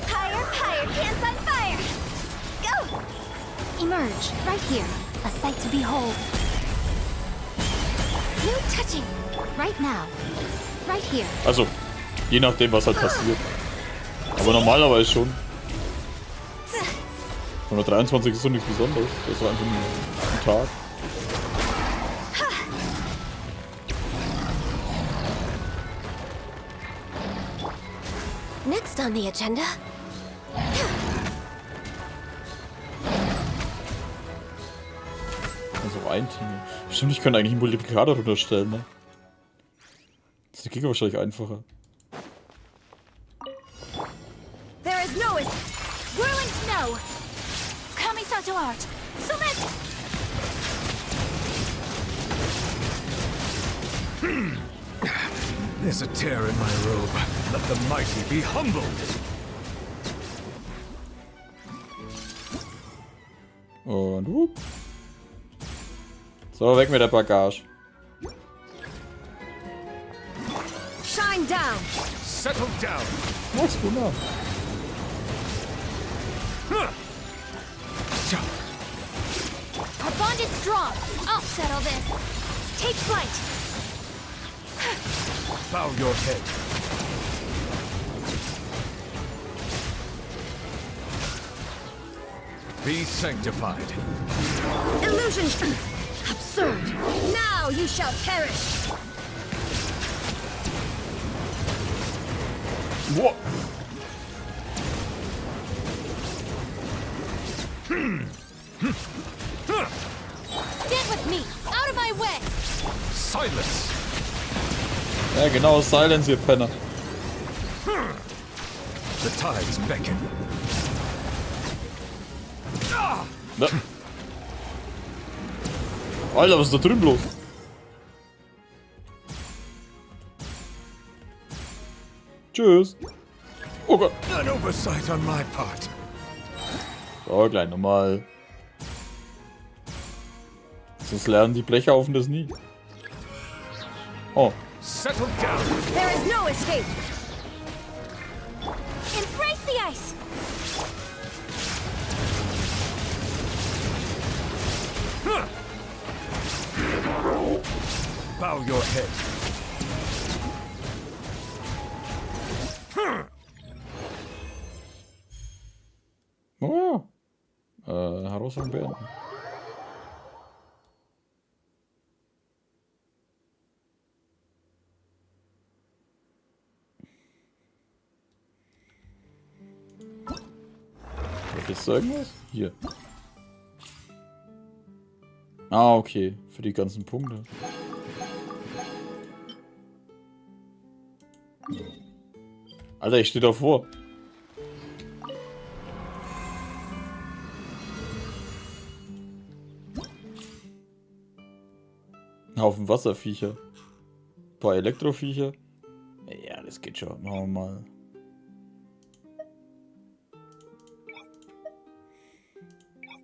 Higher, higher, pants on fire. Go! Emerge, right here. A sight to behold. No touching. Right now. Right here. Also, je nachdem, was halt passiert. Aber normalerweise schon. 123 ist so nichts Besonderes. Das war einfach nur ein Tag. Next on the agenda. Also auch ein Team. Stimmt, ich könnte eigentlich einen Multiplikator runterstellen, ne? Das ging wahrscheinlich einfacher. There is no whirling snow. Kamisato art. Submit. There's a tear in my robe. Let the mighty be humbled. Und so, weg mit der Bagage. Shine down. Settle down. Mach's gut, na. Our bond is strong. I'll settle this. Take flight. Bow your head. Be sanctified. Illusion. Absurd. Now you shall perish. What? Stand with me. Out of my way. Silence. Ja, genau, Silence, ihr Penner. The tides beckon. Ne. Alter, was ist da drüben los? Tschüss. Oh Gott. An oversight on my part. So, gleich nochmal. Sonst lernen die Blechhaufen das nie. Oh. Settle down. There is no escape. Embrace the ice. Bow your head. Oh. Herausforderung beenden. Ist da irgendwas? Hier. Ah, okay. Für die ganzen Punkte. Alter, ich stehe davor. Ein Haufen Wasserviecher. Ein paar Elektroviecher. Ja, das geht schon. Machen wir mal.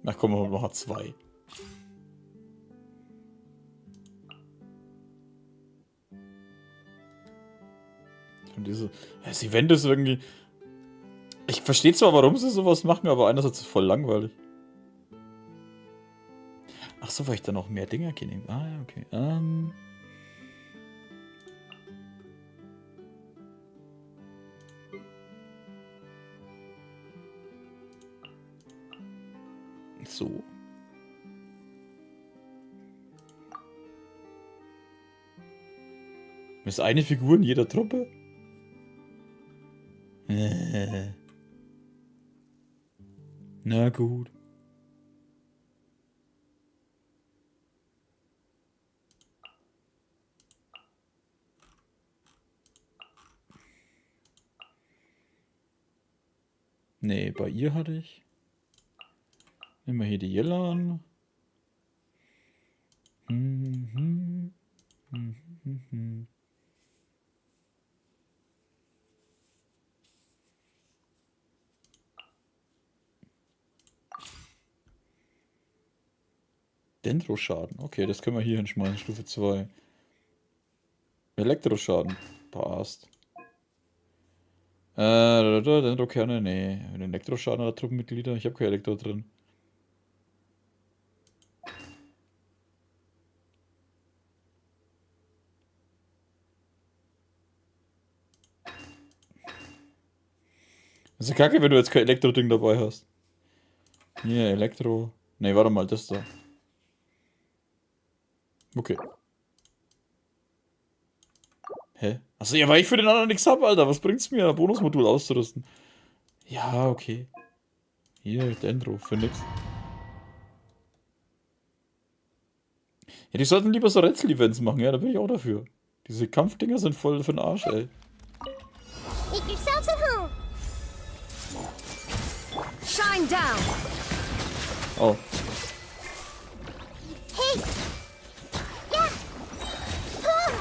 Ach komm, wir machen 2. Und diese. Das Event ist irgendwie. Ich verstehe zwar, warum sie sowas machen, aber einerseits ist es voll langweilig. Ach so, weil ich da noch mehr Dinger kenne. Ah, ja, okay. So. Ist eine Figur in jeder Truppe? Na gut. Nee, bei ihr hatte ich. Nehmen wir hier die Yella an. Dendroschaden. Okay, das können wir hier hinschmeißen. Stufe 2. Elektroschaden. Passt. Dendrokerne, nee. Elektroschaden oder Truppenmitglieder. Ich habe kein Elektro drin. Das ist ja kacke, wenn du jetzt kein Elektro-Ding dabei hast. Hier, Elektro. Ne, warte mal, das da. Okay. Hä? Achso, ja, weil ich für den anderen nichts hab, Alter. Was bringt's mir, ein Bonusmodul auszurüsten? Ja, okay. Hier, Dendro, für nix. Ja, die sollten lieber so Rätsel-Events machen, ja, da bin ich auch dafür. Diese Kampfdinger sind voll für den Arsch, ey. Make yourselves at home. Shine down. Oh. Hey. Yeah. Huh.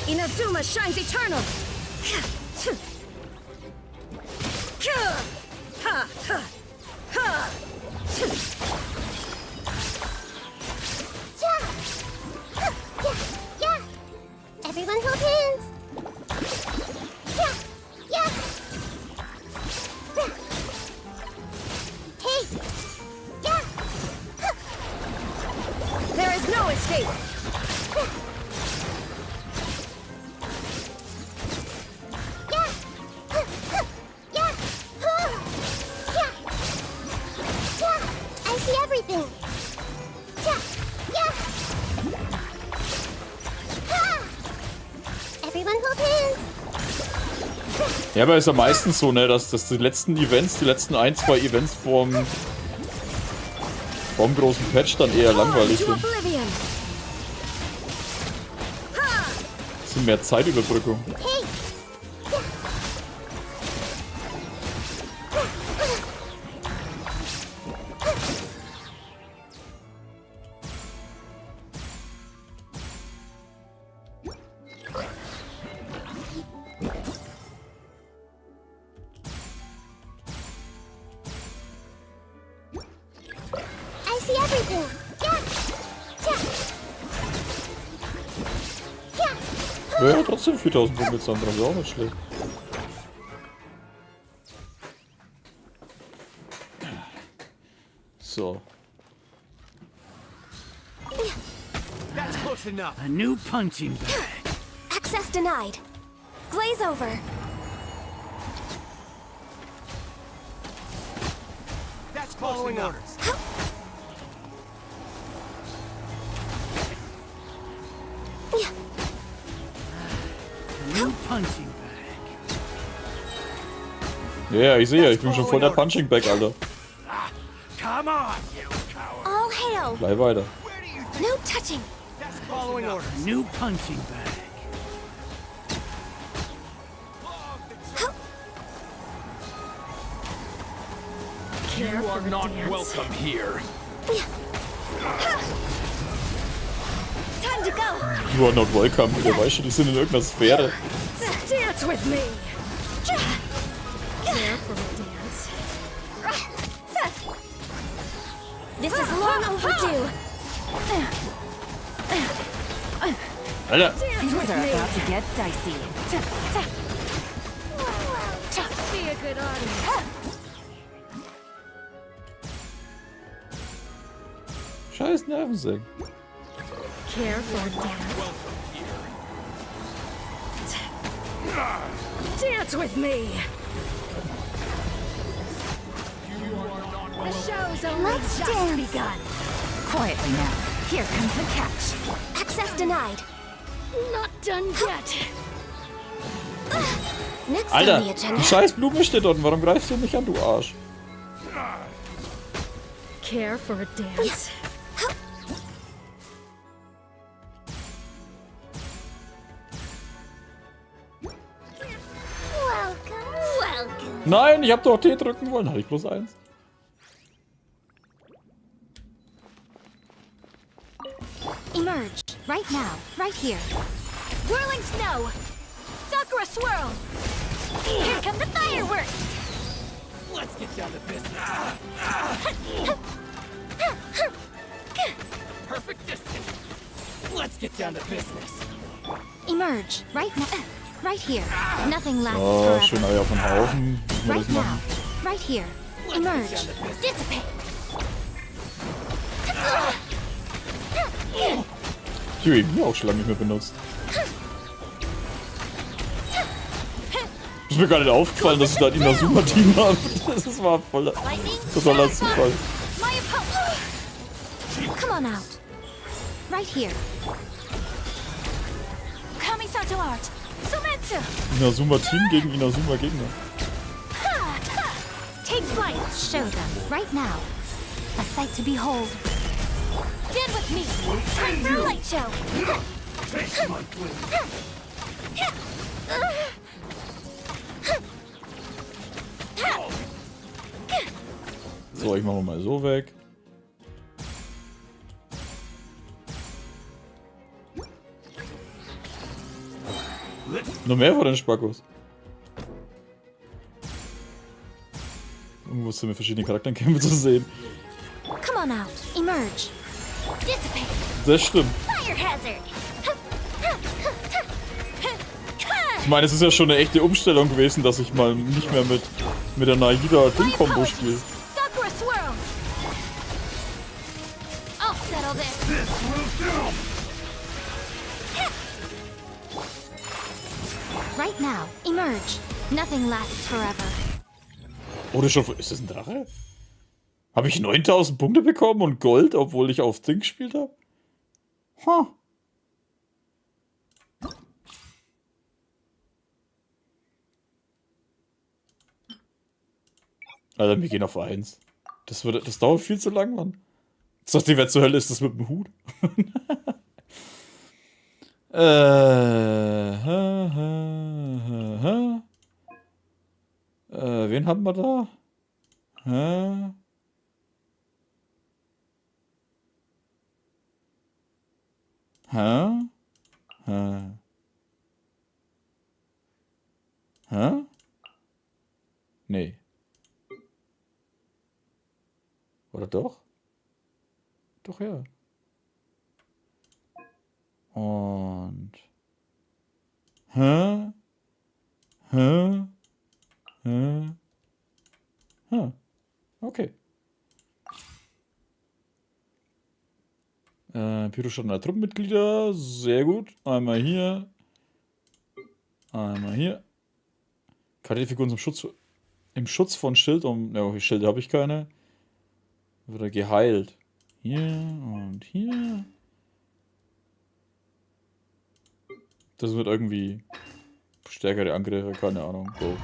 Inazuma shines eternal. Ha, ha, ha. Yeah. Huh. Yeah. Yeah. Everyone hold hands. Yeah. Yeah. Yeah. Hey. Yeah. Huh. There is no escape. Yeah. Huh. Huh. Yeah. Huh. Yeah. Yeah. I see everything. Yeah. Yeah. Ha. Everyone hold hands. Ja, aber ist ja meistens so, ne, dass die letzten Events, die letzten 1, 2 Events Vom großen Patch dann eher langweilig To sind. oblivion. Das sind mehr Zeitüberbrückung. Hey! I see everything. Yeah. Yeah. Ja, trotzdem 4000 Punkte, Sandra, das ist auch nicht schlecht. So. That's close enough. A new punching bag. Access denied. Glaze over. That's following orders. A new punching bag. Ja, ich sehe ja, ich bin schon voll der Punching Bag, Alter. Come on, you coward. All hail. Bleib weiter. No touching. That's following orders. A new punching bag. You are not welcome here. Time to go. You are not welcome. Der weiß schon, die sind in irgendeiner Sphäre. Dance with me. This is long overdue. Alter, Things are about to get dicey. Be a good audience. scheiß Nervensägen. Care for dance. Dance with me. The show's only Let's just dance. begun. Quietly now. Here comes the catch. Access denied. Not done yet. Next on Alter, the agenda. die scheiß Blume steht dort. Warum greifst du mich an, du Arsch? Care for a dance. Welcome, welcome. Nein, ich hab doch T drücken wollen. Hatte ich bloß eins. Emerge. Right now. Right here. Whirling snow. Sakura swirl. Here come the fireworks. Let's get down to business. Perfect distance. Let's get down to business. Emerge. Right now. Right here. Nothing lasts Oh, schön forever. Eier auf den Haufen. Müssen wir Right das now. machen. Right here. Emerge. Dissipate. Die habe ich auch schon lange nicht mehr benutzt. Ist mir gar nicht aufgefallen, dass ich da ein Inazuma-Team habe. Das war voll Lightning. totaler Zufall. My opponent. Come on out. Right here. Kamisato art. Sumetsu. Inazuma-Team gegen Inazuma-Gegner. Take flight. Show them. Right now. A sight to behold. Stand with me. Time for a light show. So, ich mache mal so weg. Noch mehr von den Spackos. Irgendwo sind wir verschiedene Charakterkämpfe zu sehen. Come on out. Emerge. Dissipate. Das stimmt. Fire hazard. Ich meine, es ist ja schon eine echte Umstellung gewesen, dass ich mal nicht mehr mit der Naida-Ding-Kombo spiele. Sakura swirl. I'll settle this. Right now. Emerge. Nothing lasts forever. Oder schon. Ist das ein Drache? Habe ich 9000 Punkte bekommen und Gold, obwohl ich auf Ding gespielt habe? Huh. Alter, wir gehen auf 1. Das dauert viel zu lang, Mann. Sagt ihr, wer zur Hölle ist das mit dem Hut? Wen haben wir da? Hä? Hä? Hä? Hä? Nee. Oder doch? Doch, ja. Und... Hä? Hä? Hä? Hä? Okay. Pyrostand aller Truppenmitglieder. Sehr gut. Einmal hier. Einmal hier. Charakterfiguren zum Schutz... Im Schutz von Schild. Ja, Schilde habe ich keine. Wird er geheilt. Hier und hier. Das wird irgendwie stärkere Angriffe, keine Ahnung. Go.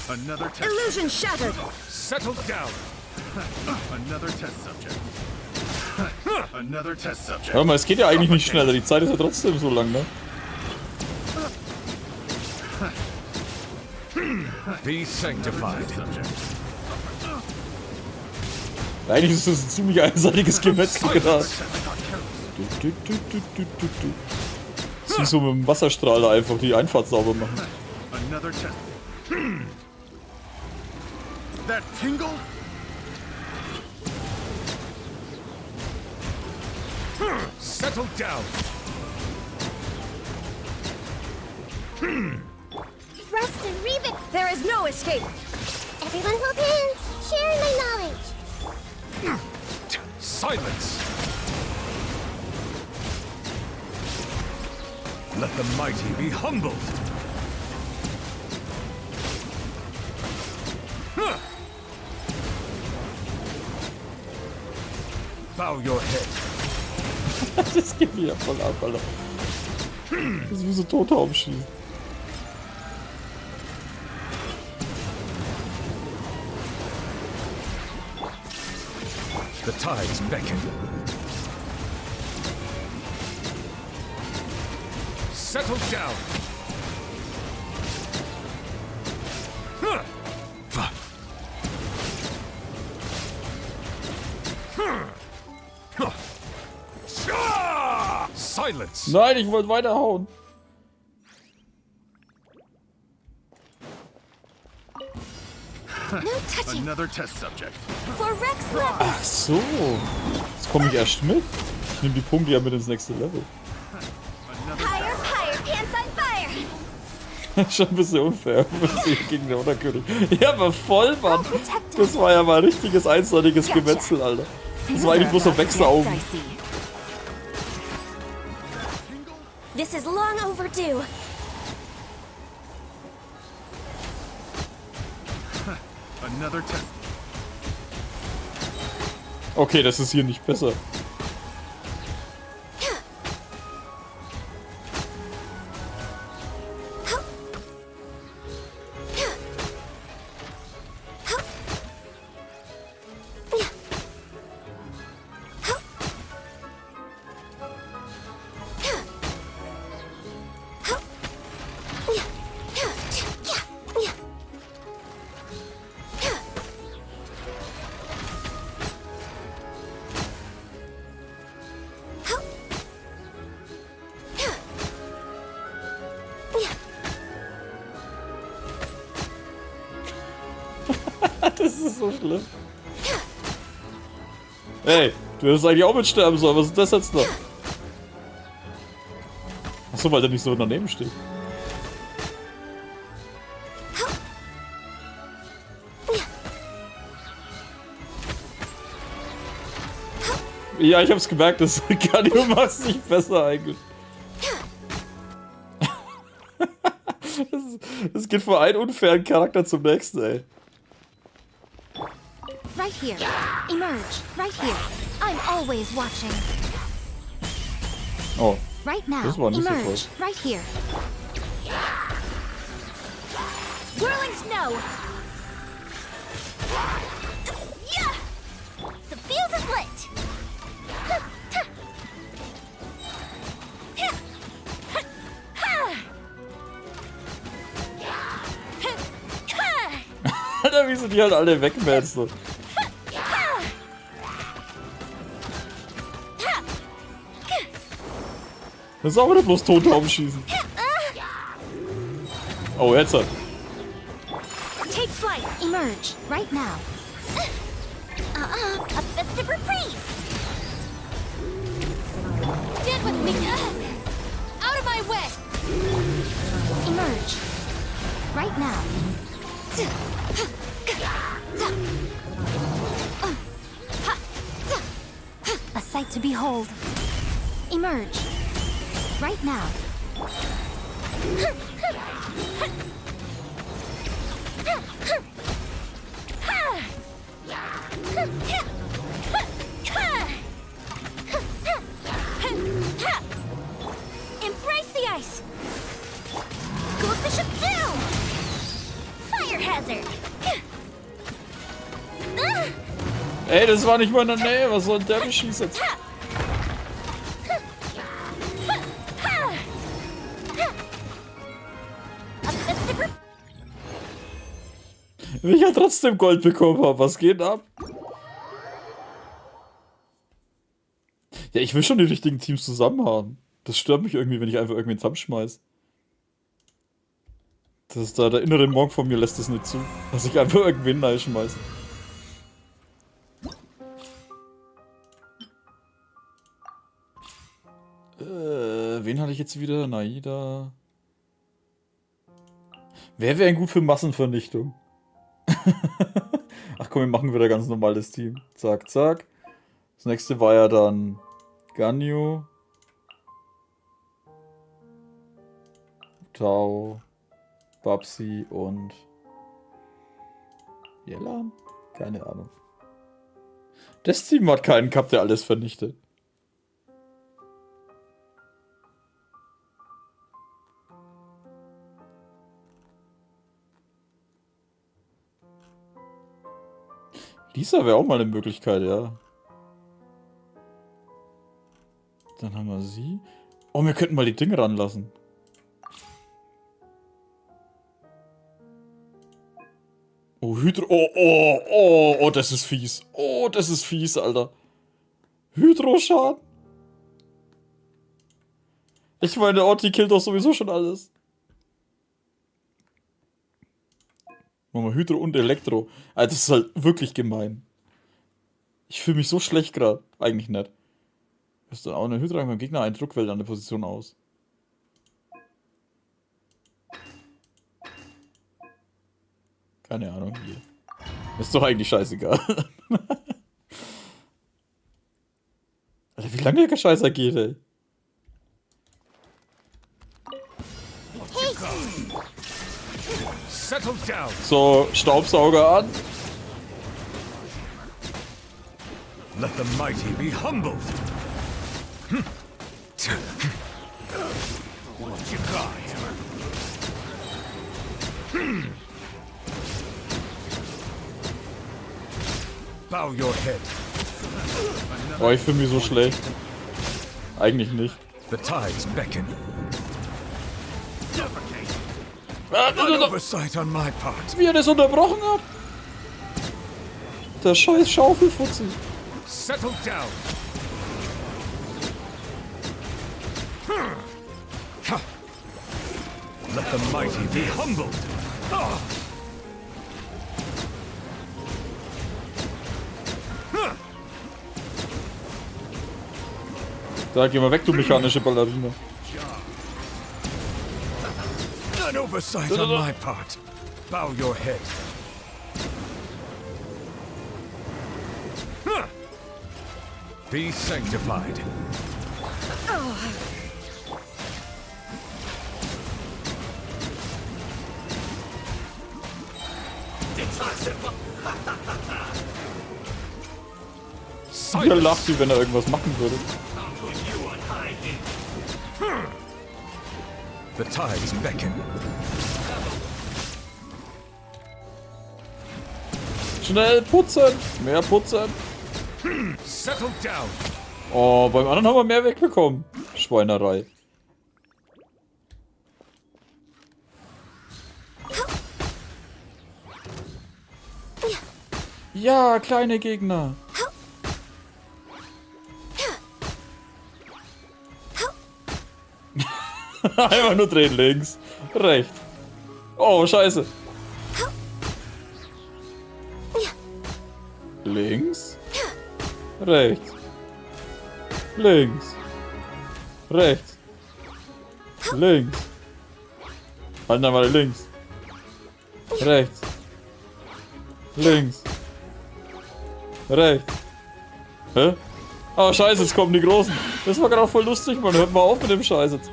Another test. Illusion shattered. Settle down. Another test subject. Another test subject. Hör mal, es geht ja eigentlich nicht schneller. Die Zeit ist ja trotzdem so lang, ne? Be sanctified. Eigentlich ist das ein ziemlich einseitiges Gemetzel gerade. Sie so mit dem Wasserstrahler einfach die Einfahrt sauber machen. Another test. That tingle? Settle down. Rest and Reba. There is no escape. Everyone hold hands. Share my knowledge. Silence. Let the mighty be humbled. Bow your head. Das geht wieder voll ab, Alter. Das ist wie so Tothauben schießen. The tides beckon. Settle down. Silence. Nein, ich wollte weiterhauen. No touching. Another test subject. For Rex Love. Ach so. Jetzt komme ich erst mit. Ich nehme die Punkte ja mit ins nächste Level. Higher, higher, pants on fire. Schon ein bisschen unfair gegen den Unterkönig. Ja, aber voll, Mann. Das war ja mal ein richtiges, einseitiges Gemetzel, Alter. Das war eigentlich bloß so Wechselaugen. This is long overdue. Another test. Okay, das ist hier nicht besser. Das ist so schlimm. Ey, du hättest eigentlich auch mitsterben sollen. Was ist das jetzt noch? Achso, weil der nicht so daneben steht. Ja, ich hab's gemerkt, das kann du machst nicht besser eigentlich. Das geht von einem unfairen Charakter zum nächsten, ey. Right here. Emerge. Right here. I'm always watching. Oh, Right now. das war nicht so Emerge. toll. Right here. Whirling snow. Yeah. The fuse is lit. Alter, wie sind die halt alle wegmätzen? Das ist auch wieder bloß Tontauben schießen. Oh, jetzt hat. Take flight. Emerge right now. A festive reprise. Stand with me. Out of my way. Emerge right now. A sight to behold. Emerge right now. Embrace the ice. Go the ship down. Fire hazard. Ey, das war nicht mal in der Nähe. Was soll denn der beschießen jetzt? Wie ich ja trotzdem Gold bekommen habe. Was geht ab? Ja, ich will schon die richtigen Teams zusammen haben. Das stört mich irgendwie, wenn ich einfach irgendwen zusammenschmeiß. Das ist da, der innere Monk von mir lässt das nicht zu. Dass ich einfach irgendwen reinschmeiße. Wen hatte ich jetzt wieder? Naida. Wer wäre gut für Massenvernichtung? Ach komm, wir machen wieder ganz normales Team. Zack, zack. Das nächste war ja dann Ganyu. Tao. Babsi und Yelan? Keine Ahnung. Das Team hat keinen gehabt, der alles vernichtet. Lisa wäre auch mal eine Möglichkeit, ja. Dann haben wir sie. Oh, wir könnten mal die Dinge ranlassen. Oh, oh, das ist fies. Oh, das ist fies, Alter. Hydroschaden. Ich meine, Otti killt doch sowieso schon alles. Machen wir Hydro und Elektro. Alter, das ist halt wirklich gemein. Ich fühle mich so schlecht gerade. Eigentlich nicht. Ist dann auch eine Hydra beim Gegner einen Druckwelle an der Position aus. Keine Ahnung, hier. Ist doch eigentlich scheißegal. Alter, wie lange der Scheißer geht, ey. So, Staubsauger an. Let the mighty be humbled. What you got? Bow your head. Oh, ich fühle mich so schlecht. Eigentlich nicht. The tides beckon. An oversight on my part. Wie er das unterbrochen hat. Der scheiß Schaufelfutzi. Settle down. Let the mighty be humbled. Da, geh mal weg, du mechanische Ballerina. An oversight on my part. Bow your head. Be sanctified. Er lacht, wie wenn er irgendwas machen würde. The tides beckon. Schnell putzen. Mehr putzen. Settle down. Oh, beim anderen haben wir mehr wegbekommen. Schweinerei. Ja, kleine Gegner. Einfach nur drehen, links, rechts. Oh, scheiße. Links, rechts, links, rechts, links. Halt mal links, rechts, links, rechts. Hä? Ah, scheiße, jetzt kommen die Großen. Das war gerade voll lustig, man. Hört mal auf mit dem Scheiß jetzt.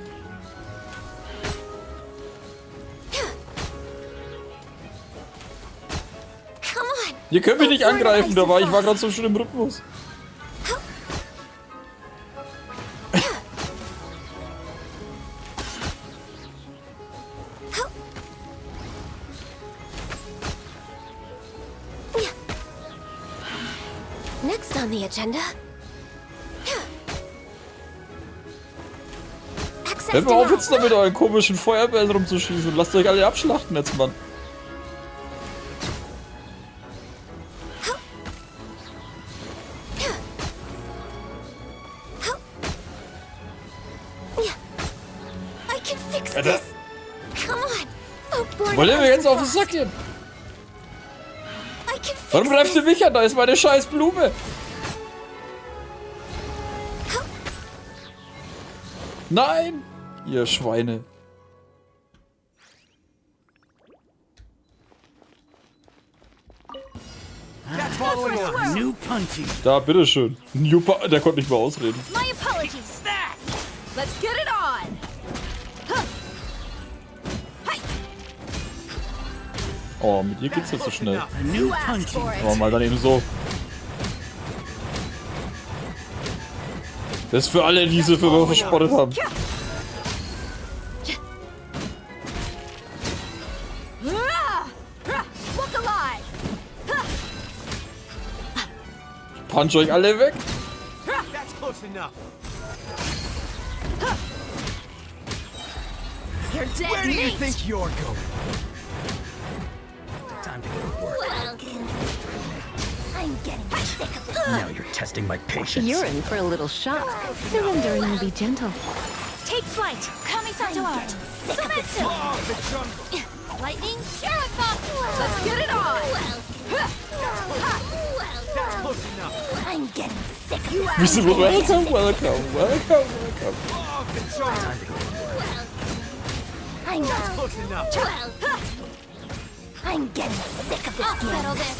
Ihr könnt mich nicht angreifen, ich war gerade so schön im Rhythmus. Next on the agenda. Hört mal auf jetzt da mit euren komischen Feuerbällen rumzuschießen und lasst euch alle abschlachten jetzt, Mann. Alter. Wollt ihr mir jetzt auf den Sack gehen? Warum greift ihr mich an? Da ist meine scheiß Blume. Nein! Ihr Schweine. Da, bitteschön. Der konnte nicht mehr ausreden. My apologies. Let's get it on. Oh, mit ihr geht's jetzt so schnell. You asked for it. Aber mal dann eben so. Das ist für alle, die sie für verspottet haben. Look alive. Punch euch alle weg. That's close enough. You're dead Where do you meat. think you're going? Time to go to work. I'm getting sick of this. Now you're testing my patience. You're in for a little shock. Surrendering will be gentle. Take flight. Kami-santo art. Sumetsu. Oh, the jungle. Lightning. Sheriff. Let's get it on. That's close enough. I'm getting sick of You this. Wir asked sind welcome, welcome, welcome, welcome. Oh, the jungle. Time to go to work. I'm Close enough. I'm getting sick of this. I'll settle this.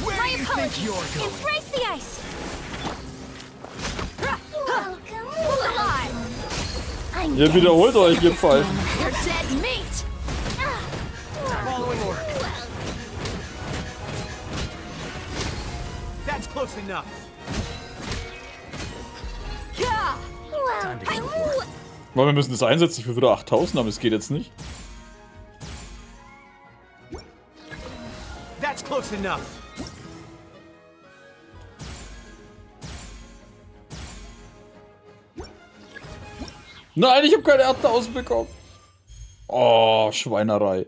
Where My do you think apologies. you're going? Embrace the ice. Welcome. I'm Ihr wiederholt euch, ihr Pfeifen. You're dead meat. Following order. That's close enough. Yeah. Time to go to work. Weil wir müssen das einsetzen. Ich will wieder 8000, aber es geht jetzt nicht. That's close enough. Nein, ich habe keine 8000 bekommen. Oh, Schweinerei.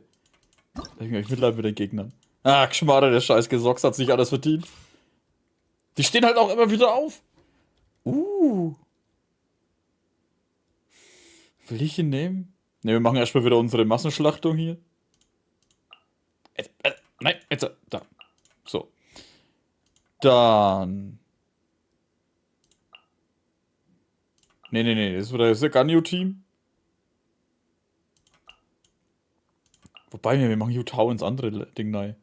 Ich hab Mitleid mit den Gegnern. Ah, Geschmarre, der scheiß Gesocks hat sich alles verdient. Die stehen halt auch immer wieder auf. Will ich ihn nehmen? Ne, wir machen erstmal wieder unsere Massenschlachtung hier. Nein, jetzt, da. So. Dann. Nee, das ist wieder das Ganyu-Team. Wobei, wir machen Jutau ins andere Ding rein.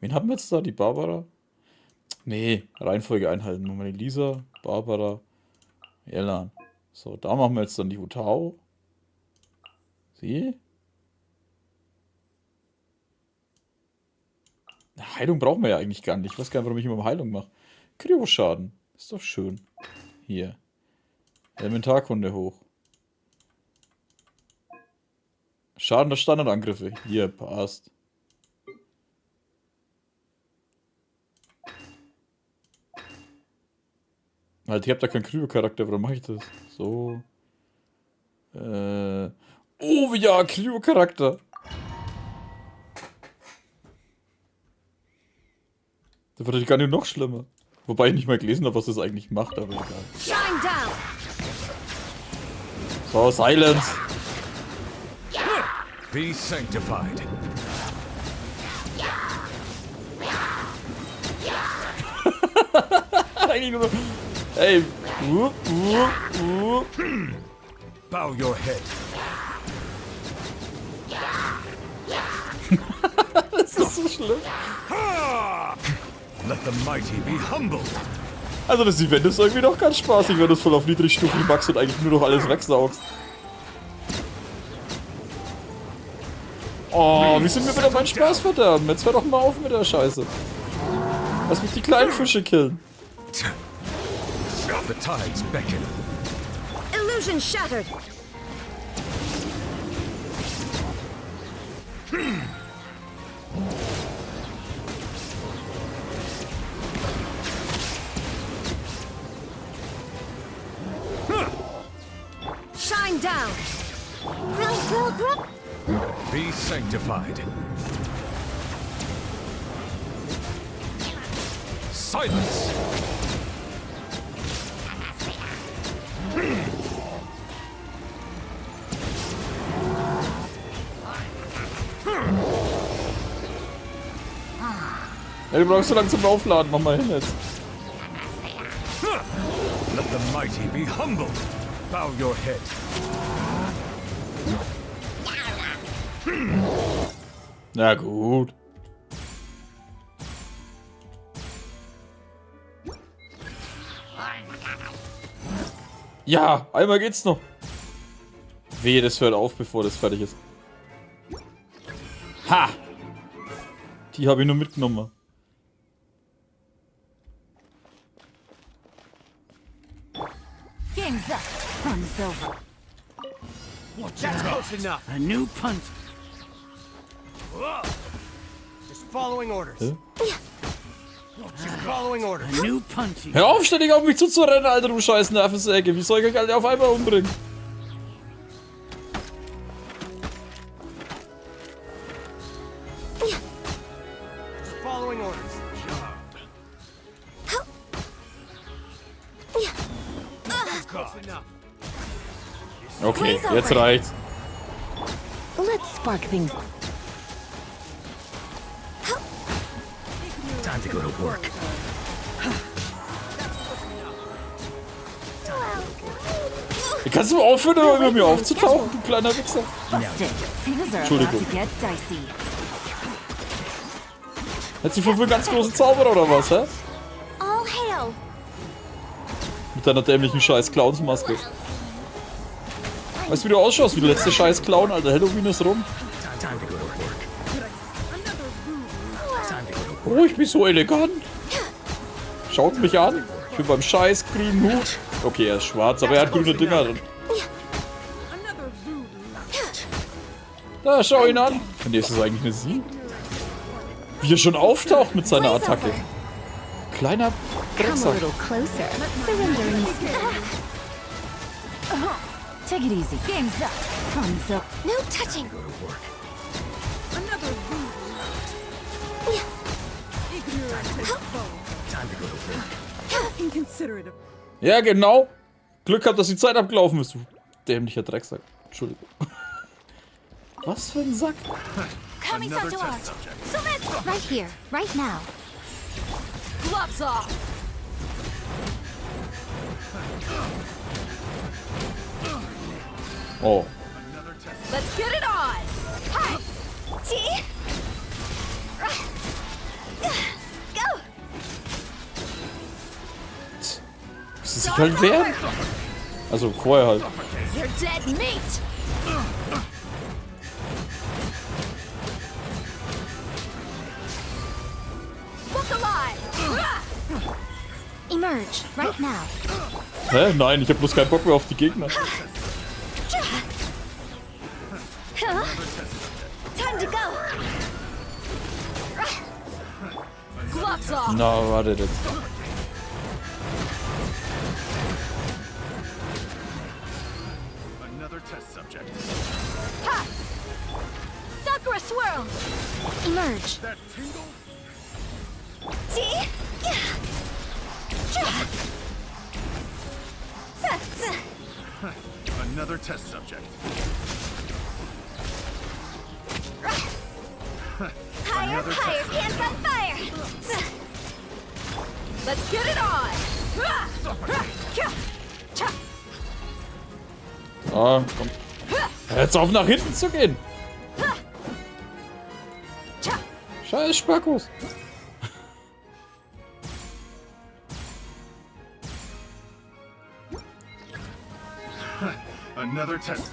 Wen haben wir jetzt da? Die Barbara? Nee, Reihenfolge einhalten. Machen wir die Lisa, Barbara, Elan. So, da machen wir jetzt dann die Jutau. Sie? Heilung brauchen wir ja eigentlich gar nicht. Ich weiß gar nicht, warum ich immer Heilung mache. Kryoschaden. Ist doch schön. Hier. Elementarkunde hoch. Schaden der Standardangriffe. Hier, passt. Halt, ich hab da keinen Kryo-Charakter, warum mache ich das? So. Oh ja, Kryo-Charakter. Da wird gar nicht noch schlimmer. Wobei ich nicht mal gelesen habe, was das eigentlich macht, aber egal. Shine down. So, Silence. Be sanctified. Eigentlich nur so, ey. Bow your head. Das ist so schlimm. Let the mighty be humbled. Also das Event ist irgendwie doch ganz spaßig, wenn du es voll auf Niedrigstufe magst und eigentlich nur noch alles wegsaugst. Oh, wie sind wir wieder meinen Spaß verderben? Jetzt hör doch mal auf mit der Scheiße. Lass mich die kleinen Fische killen. The tides beckon. Illusion shattered. Shine down. Be sanctified. Silence. Ja, du brauchst so lange zum Aufladen, mach mal hin jetzt. Let the mighty be humbled. Bow your head. Na gut. Ja, einmal geht's noch. Wehe, das hört auf, bevor das fertig ist. Ha! Die habe ich nur mitgenommen. Game's up. Fun's over. That's close enough. A new punt. Just following orders. Hä? Just following orders. A new punty. Hör auf, ständig auf mich zuzurennen, Alter, du scheiß Nervensäge. Wie soll ich euch alle auf einmal umbringen? Just following orders. That's close enough. Okay, jetzt reicht's. Let's spark things. Time to go to work. Kannst du aufhören, über mir aufzutauchen, du kleiner Wichser? Busted. Things are about Entschuldigung. to get dicey. Hat sie für einen ganz großen Zauberer oder was, hä? All hail. Mit deiner dämlichen scheiß Clownsmaske. Weißt du, wie du ausschaust? Wie der letzte scheiß Clown, Alter. Halloween ist rum. Time to go to work. Oh, ich bin so elegant. Schaut mich an. Ich bin beim scheiß grünen Hut. Okay, er ist schwarz, aber er hat grüne Dinger drin. Da, schau ihn an. Und ist das eigentlich eine Sie? Wie er schon auftaucht mit seiner Attacke. Kleiner Come a Drecksack. little closer. Surrendering. Take it easy. Game's up. Fun's up. No touching. Ja, genau. Glück gehabt, dass die Zeit abgelaufen ist, du dämlicher Drecksack. Entschuldigung. Was für ein Sack. Coming to art. Right here, right now. Gloves off. Oh. Let's get it on. Hi. See? Go. Das ist halt wert. Also vorher halt. You're dead meat. Look alive. Emerge, right now. Hä? Nein, ich hab bloß keinen Bock mehr auf die Gegner. Time to go. Gloves off. Na, warte jetzt. test subject. Ha! Sakura swirl! Emerge. That tingle? See? Another test subject. Higher, higher, pants on fire! Let's get it on! Ah, komm. Jetzt auf nach hinten zu gehen. Scheiß Spackos. Another test.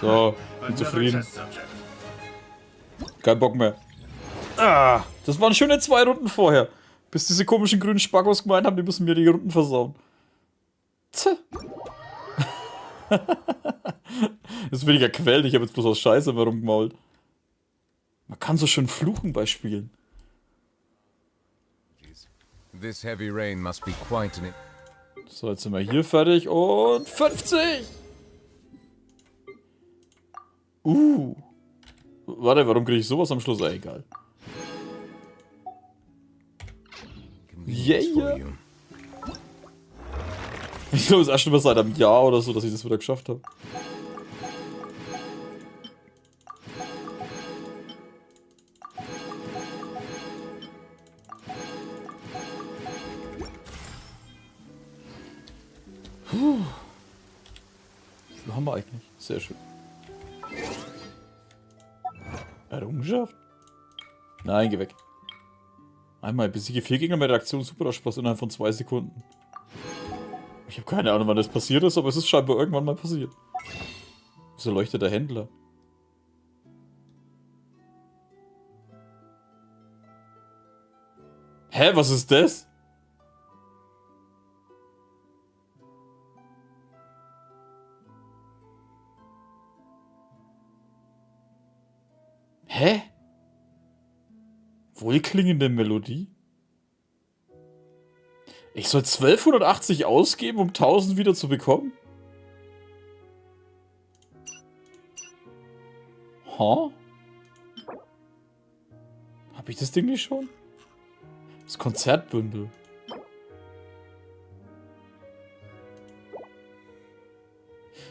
So, bin Another zufrieden. test subject. Kein Bock mehr. Ah, das waren schöne 2 Runden vorher. Bis diese komischen grünen Spackos gemeint haben, die müssen mir die Runden versauen. Tch. Das ist weniger quält, ich habe jetzt bloß aus Scheiße immer rumgemault. Man kann so schön fluchen bei Spielen. This heavy rain must be quite an... So, jetzt sind wir hier fertig und 50! Warte, warum kriege ich sowas am Schluss? Egal. convenience for Yeah. you. Ich glaube, es ist erst schon mal seit einem Jahr oder so, dass ich das wieder geschafft habe. Puh. Wie viel haben wir eigentlich? Sehr schön. Errungenschaft? Nein, geh weg. Einmal besiege 4 Gegner mit Reaktion Superausspruch innerhalb von 2 Sekunden. Ich habe keine Ahnung, wann das passiert ist, aber es ist scheinbar irgendwann mal passiert. Wieso leuchtet der Händler? Hä, was ist das? Hä? Wohlklingende Melodie? Ich soll 1280 ausgeben, um 1000 wieder zu bekommen? Hä? Hab ich das Ding nicht schon? Das Konzertbündel.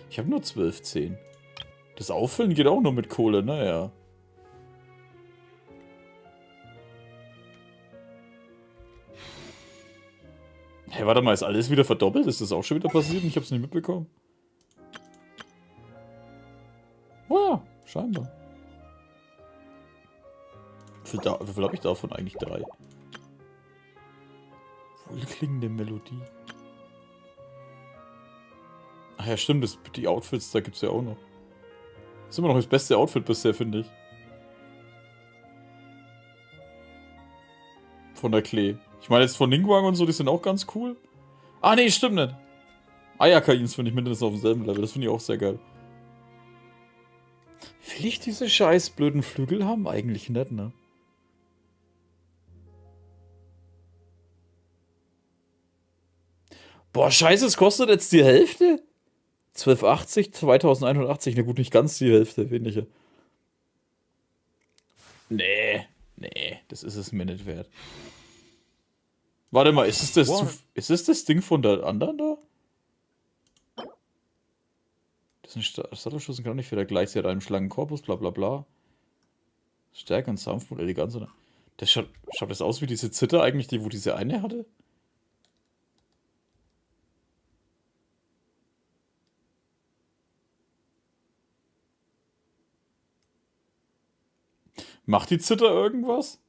Ich habe nur 1210. Das Auffüllen geht auch nur mit Kohle, naja. Hey, warte mal, ist alles wieder verdoppelt? Ist das auch schon wieder passiert und ich hab's nicht mitbekommen? Oh ja, scheinbar. Wie viel habe ich davon eigentlich? 3. Wohlklingende Melodie. Ach ja, stimmt, die Outfits, da gibt's ja auch noch. Ist immer noch das beste Outfit bisher, finde ich. Von der Klee. Ich meine jetzt von Ningguang und so, die sind auch ganz cool. Ah, nee, stimmt nicht. Eierkains finde ich mindestens auf demselben Level. Das finde ich auch sehr geil. Will ich diese scheiß blöden Flügel haben? Eigentlich nicht, ne? Boah, scheiße, es kostet jetzt die Hälfte? 1280, 2180. Na gut, nicht ganz die Hälfte, weniger. Nee, das ist es mir nicht wert. Warte mal, ist es das Ding von der anderen da? Das ist ein Sattelschutz kann nicht für der gleichzeitig einem schlanken Korpus, bla bla bla. Stärke und Sanftmut, Eleganz. Das schaut das aus wie diese Zither eigentlich, wo diese eine hatte? Macht die Zither irgendwas?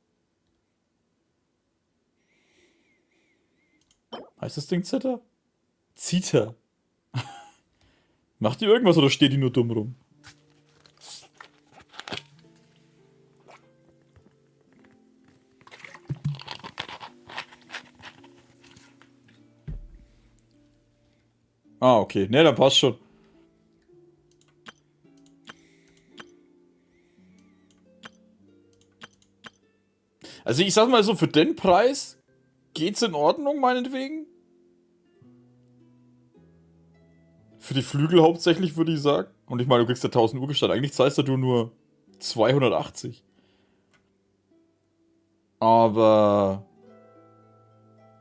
Heißt das Ding Zither? Zither. Macht die irgendwas oder steht die nur dumm rum? Ah, okay. Ne, dann passt schon. Also ich sag mal so, für den Preis geht's in Ordnung, meinetwegen? Für die Flügel hauptsächlich, würde ich sagen. Und ich meine, du kriegst ja 1000 Urgestein. Eigentlich zahlst du nur 280. Aber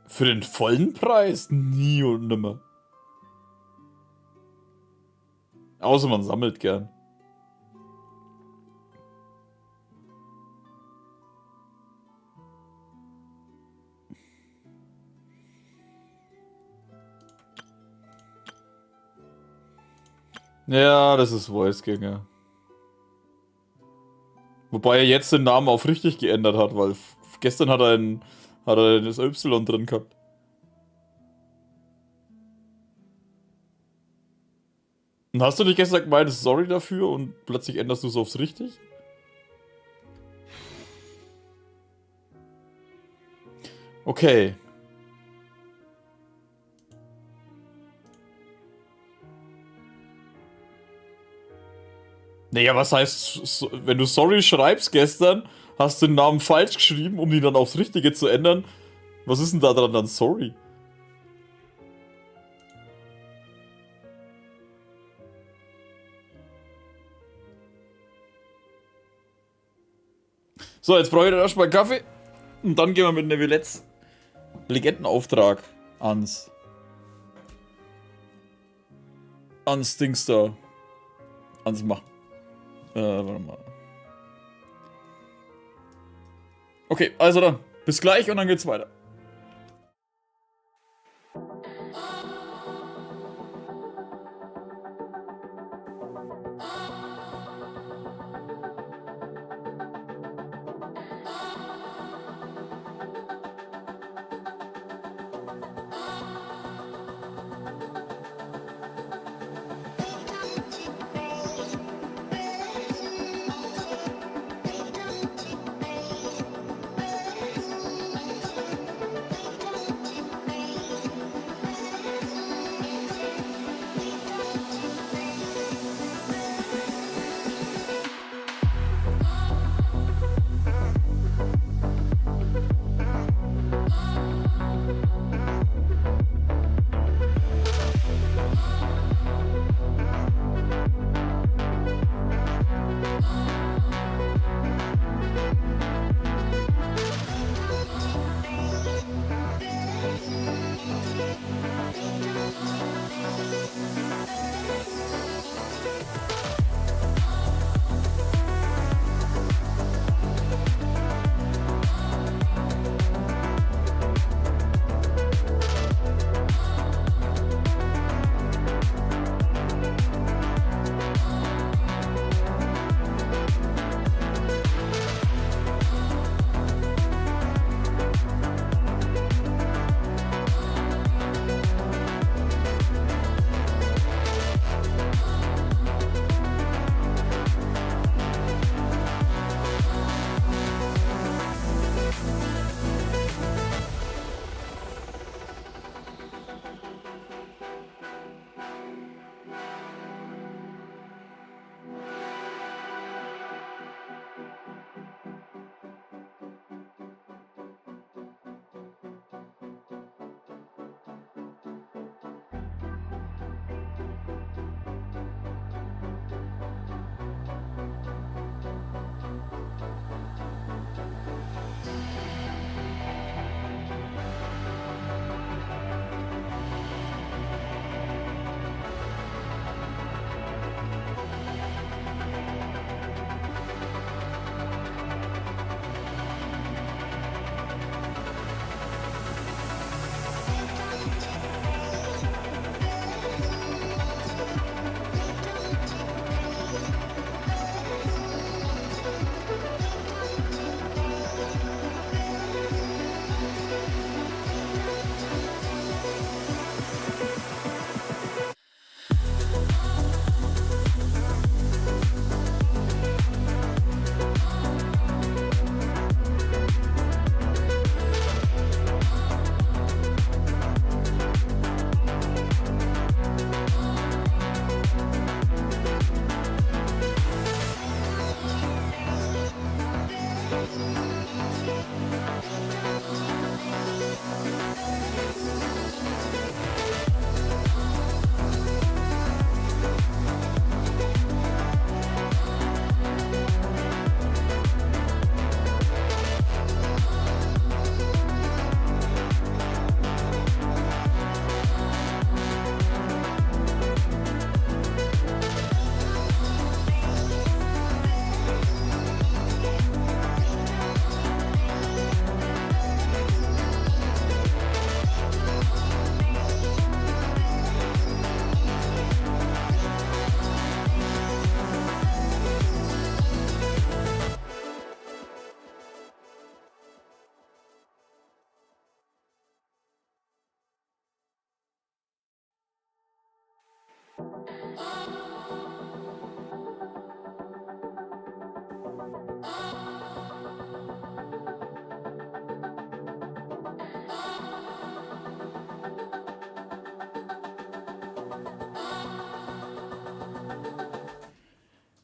für den vollen Preis nie und nimmer. Außer man sammelt gern. Ja, das ist Voice-Gänger. Wobei er jetzt den Namen auf richtig geändert hat, weil gestern hat er das Y drin gehabt. Und hast du nicht gestern gemeint, sorry dafür und plötzlich änderst du es aufs richtig? Okay. Naja, was heißt, wenn du sorry schreibst gestern, hast du den Namen falsch geschrieben, um ihn dann aufs Richtige zu ändern. Was ist denn da dran dann sorry? So, jetzt brauche ich dann erstmal einen Kaffee. Und dann gehen wir mit Neuvillette's Legendenauftrag ans Dings da. Ans Machen. Warte mal. Okay, also dann. Bis gleich und dann geht's weiter.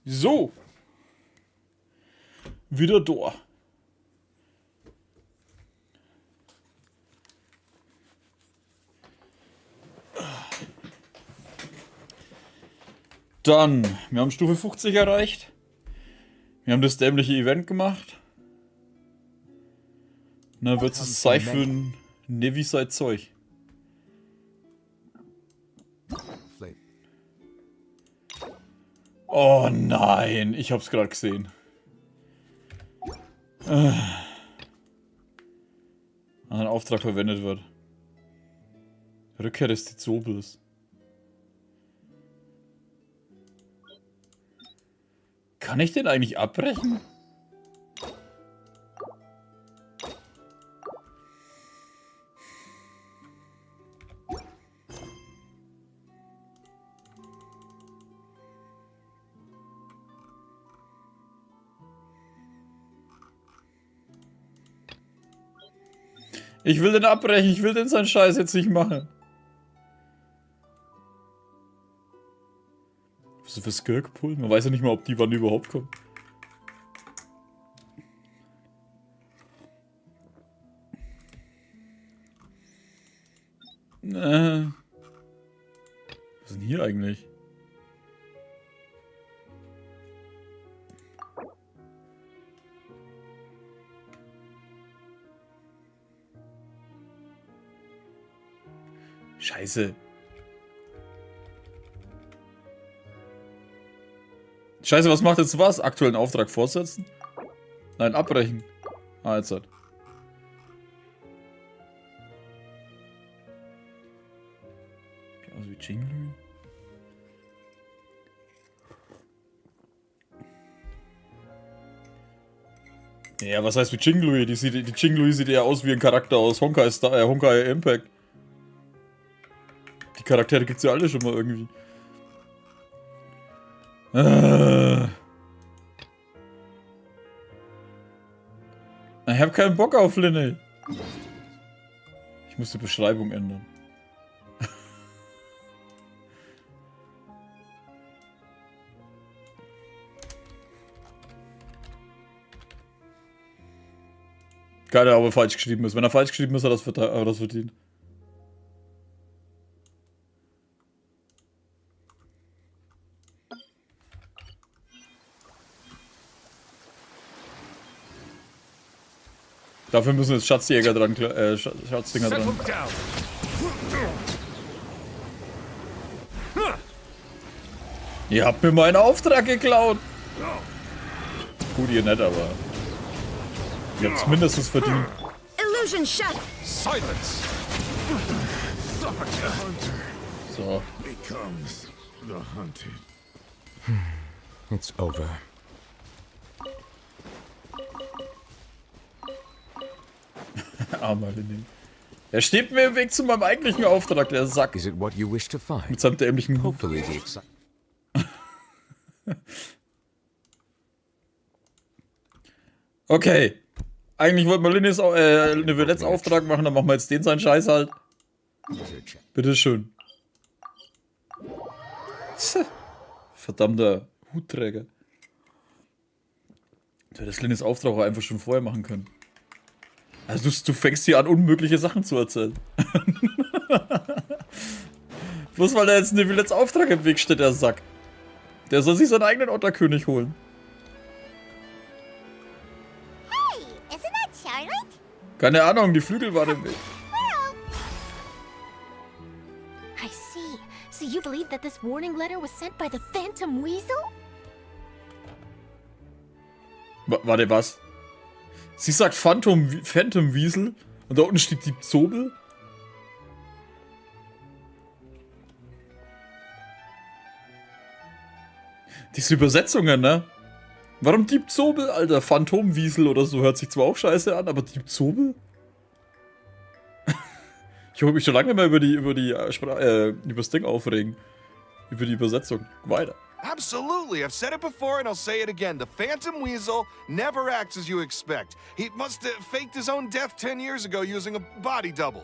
So. Wieder da. Dann, wir haben Stufe 50 erreicht. Wir haben das dämliche Event gemacht. Na, wird es Zeit für ein Neuvillette Zeug. Oh nein, ich hab's gerade gesehen. Ein Auftrag verwendet wird. Rückkehr des Zobels. Kann ich den eigentlich abbrechen? Ich will den abbrechen, ich will den seinen Scheiß jetzt nicht machen. Was ist für Skirk-Pullen? Man weiß ja nicht mal, ob die wann überhaupt kommen. Was ist denn hier eigentlich? Scheiße. Scheiße, was macht jetzt was? Aktuellen Auftrag fortsetzen? Nein, abbrechen. Ah, jetzt halt. Also wie Jingle. Ja, was heißt wie Jingle? Die Jingle sieht eher aus wie ein Charakter aus Honkai Impact. Die Charaktere gibt's ja alle schon mal irgendwie. Ich hab keinen Bock auf Linne. Ich muss die Beschreibung ändern. Geil, aber falsch geschrieben ist. Wenn er falsch geschrieben ist, hat er das verdient. Dafür müssen jetzt Schatzjäger dran, Schatzdinger dran. Ihr habt mir meinen Auftrag geklaut. Gut, ihr nicht, aber ihr habt's mindestens verdient. Illusion shut. Silence! So. Becomes the hunted. It's over. Armer Linne. Er steht mir im Weg zu meinem eigentlichen Auftrag, der Sack. Is it what you wish to find? Mit seinem dämlichen Hut. Hopefully the excitement. Okay. Eigentlich wollten wir Neuvillette's Auftrag machen, dann machen wir jetzt den seinen Scheiß halt. Bitteschön. Verdammter Hutträger. Du hättest Linnes Auftrag auch einfach schon vorher machen können. Also du fängst hier an, unmögliche Sachen zu erzählen. Bloß weil er jetzt Neuvillette's Auftrag im Weg steht, der Sack. Der soll sich seinen eigenen Otterkönig holen. Hey, isn't that Charlotte? Keine Ahnung, die Flügel waren im Weg. I see. So you believe that this warning letter was sent by the Phantom Weasel? Warte, was? Sie sagt Phantom Weasel und da unten steht die Zobel? Diese Übersetzungen, ne? Warum Dieb Zobel, Alter? Phantomwiesel oder so hört sich zwar auch scheiße an, aber Dieb Zobel? Ich wollte mich schon lange mal über das Ding aufregen. über die Übersetzung weiter. Absolutely. I've said it before and I'll say it again. The Phantom Weasel never acts as you expect. He must have faked his own death 10 years ago using a body double.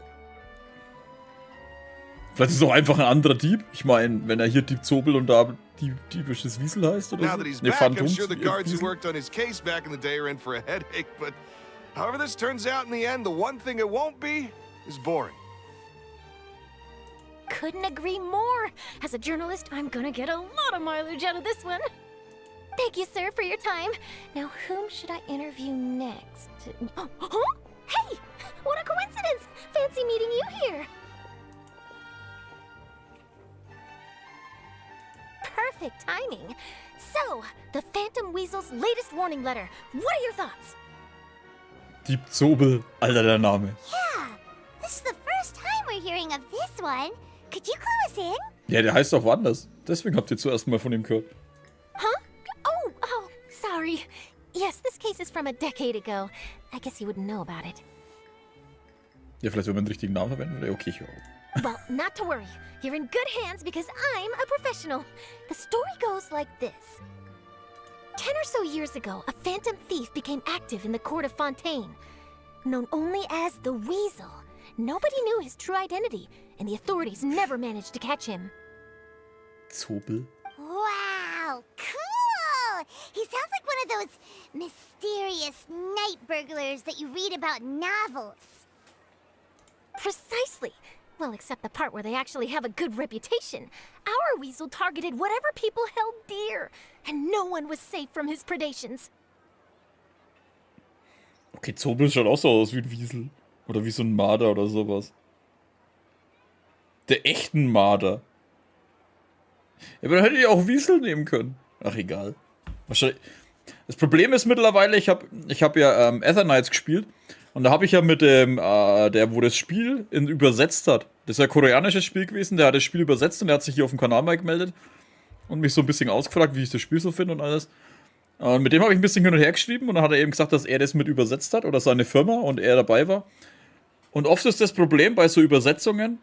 Vielleicht ist es auch einfach ein anderer Dieb. Ich meine, wenn er hier Dieb Zobel und da Diebisches Wiesel heißt oder Now so. that he's Ne, back, I'm Phantom sure the guards who Wiesel. worked on his case back in the day are in for a headache, but however this turns out in the end, the one thing it won't be is boring. Couldn't agree more. As a journalist, I'm gonna get a lot of mileage out of this one. Thank you, sir, for your time. Now, whom should I interview next? Huh? Hey! What a coincidence! Fancy meeting you here. Perfect timing. So, the Phantom Weasel's latest warning letter. What are your thoughts? Dieb Zobel. Alter, der Name. Yeah, this is the first time we're hearing of this one. Could you clue us in? Ja, der heißt auch woanders. Deswegen habt ihr zuerst mal von ihm gehört. Huh? Oh, sorry. Yes, this case is from a decade ago. I guess you wouldn't know about it. Ja, vielleicht wenn man den richtigen Namen verwenden würde. Okay, ich höre auf. Well, not to worry. You're in good hands because I'm a professional. The story goes like this. 10 or so years ago, a phantom thief became active in the court of Fontaine. Known only as the Weasel, nobody knew his true identity, and the authorities never managed to catch him. Zobel? Wow, cool! He sounds like one of those mysterious night burglars that you read about in novels. Precisely. Well, except the part where they actually have a good reputation. Our Weasel targeted whatever people held dear, and no one was safe from his predations. Okay, Zobel schaut auch so aus wie ein Wiesel. Oder wie so ein Marder oder sowas. Der echten Marder. Ja, aber dann hättet ihr auch Wiesel nehmen können. Ach, egal. Wahrscheinlich. Das Problem ist mittlerweile, ich hab ja Athenites gespielt. Und da habe ich ja mit dem, der wo das Spiel übersetzt hat. Das ist ja ein koreanisches Spiel gewesen. Der hat das Spiel übersetzt und der hat sich hier auf dem Kanal mal gemeldet. Und mich so ein bisschen ausgefragt, wie ich das Spiel so finde und alles. Und mit dem habe ich ein bisschen hin und her geschrieben. Und dann hat er eben gesagt, dass er das mit übersetzt hat. Oder seine Firma und er dabei war. Und oft ist das Problem bei so Übersetzungen,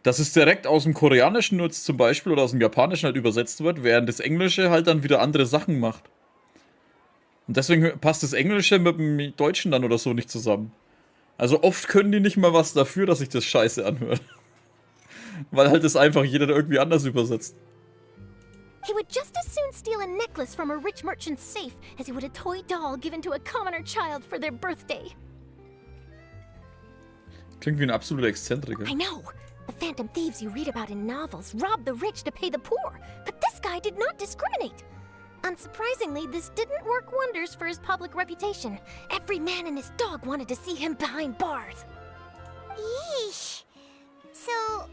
dass es direkt aus dem Koreanischen nur zum Beispiel oder aus dem Japanischen halt übersetzt wird, während das Englische halt dann wieder andere Sachen macht. Und deswegen passt das Englische mit dem Deutschen dann oder so nicht zusammen. Also oft können die nicht mal was dafür, dass sich das scheiße anhört. Weil halt das einfach jeder irgendwie anders übersetzt. He would just as soon steal a necklace from a rich merchant's safe as he would a toy doll given to a commoner child for their birthday. Klingt wie ein absoluter Exzentriker. I know. The phantom thieves you read about in novels rob the rich to pay the poor. But this guy did not discriminate. Unsurprisingly, this didn't work wonders for his public reputation. Every man and his dog wanted to see him behind bars. Yeesh. So,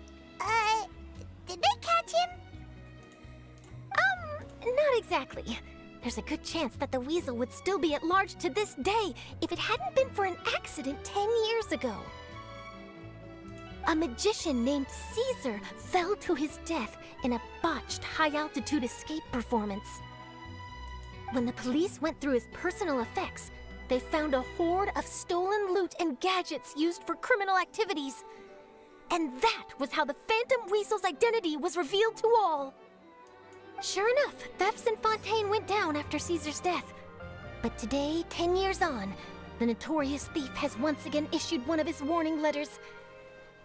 did they catch him? Not exactly. There's a good chance that the Weasel would still be at large to this day if it hadn't been for an accident 10 years ago. A magician named Caesar fell to his death in a botched high-altitude escape performance. When the police went through his personal effects, they found a hoard of stolen loot and gadgets used for criminal activities. And that was how the Phantom Weasel's identity was revealed to all. Sure enough, thefts in Fontaine went down after Caesar's death. But today, 10 years on, the notorious thief has once again issued one of his warning letters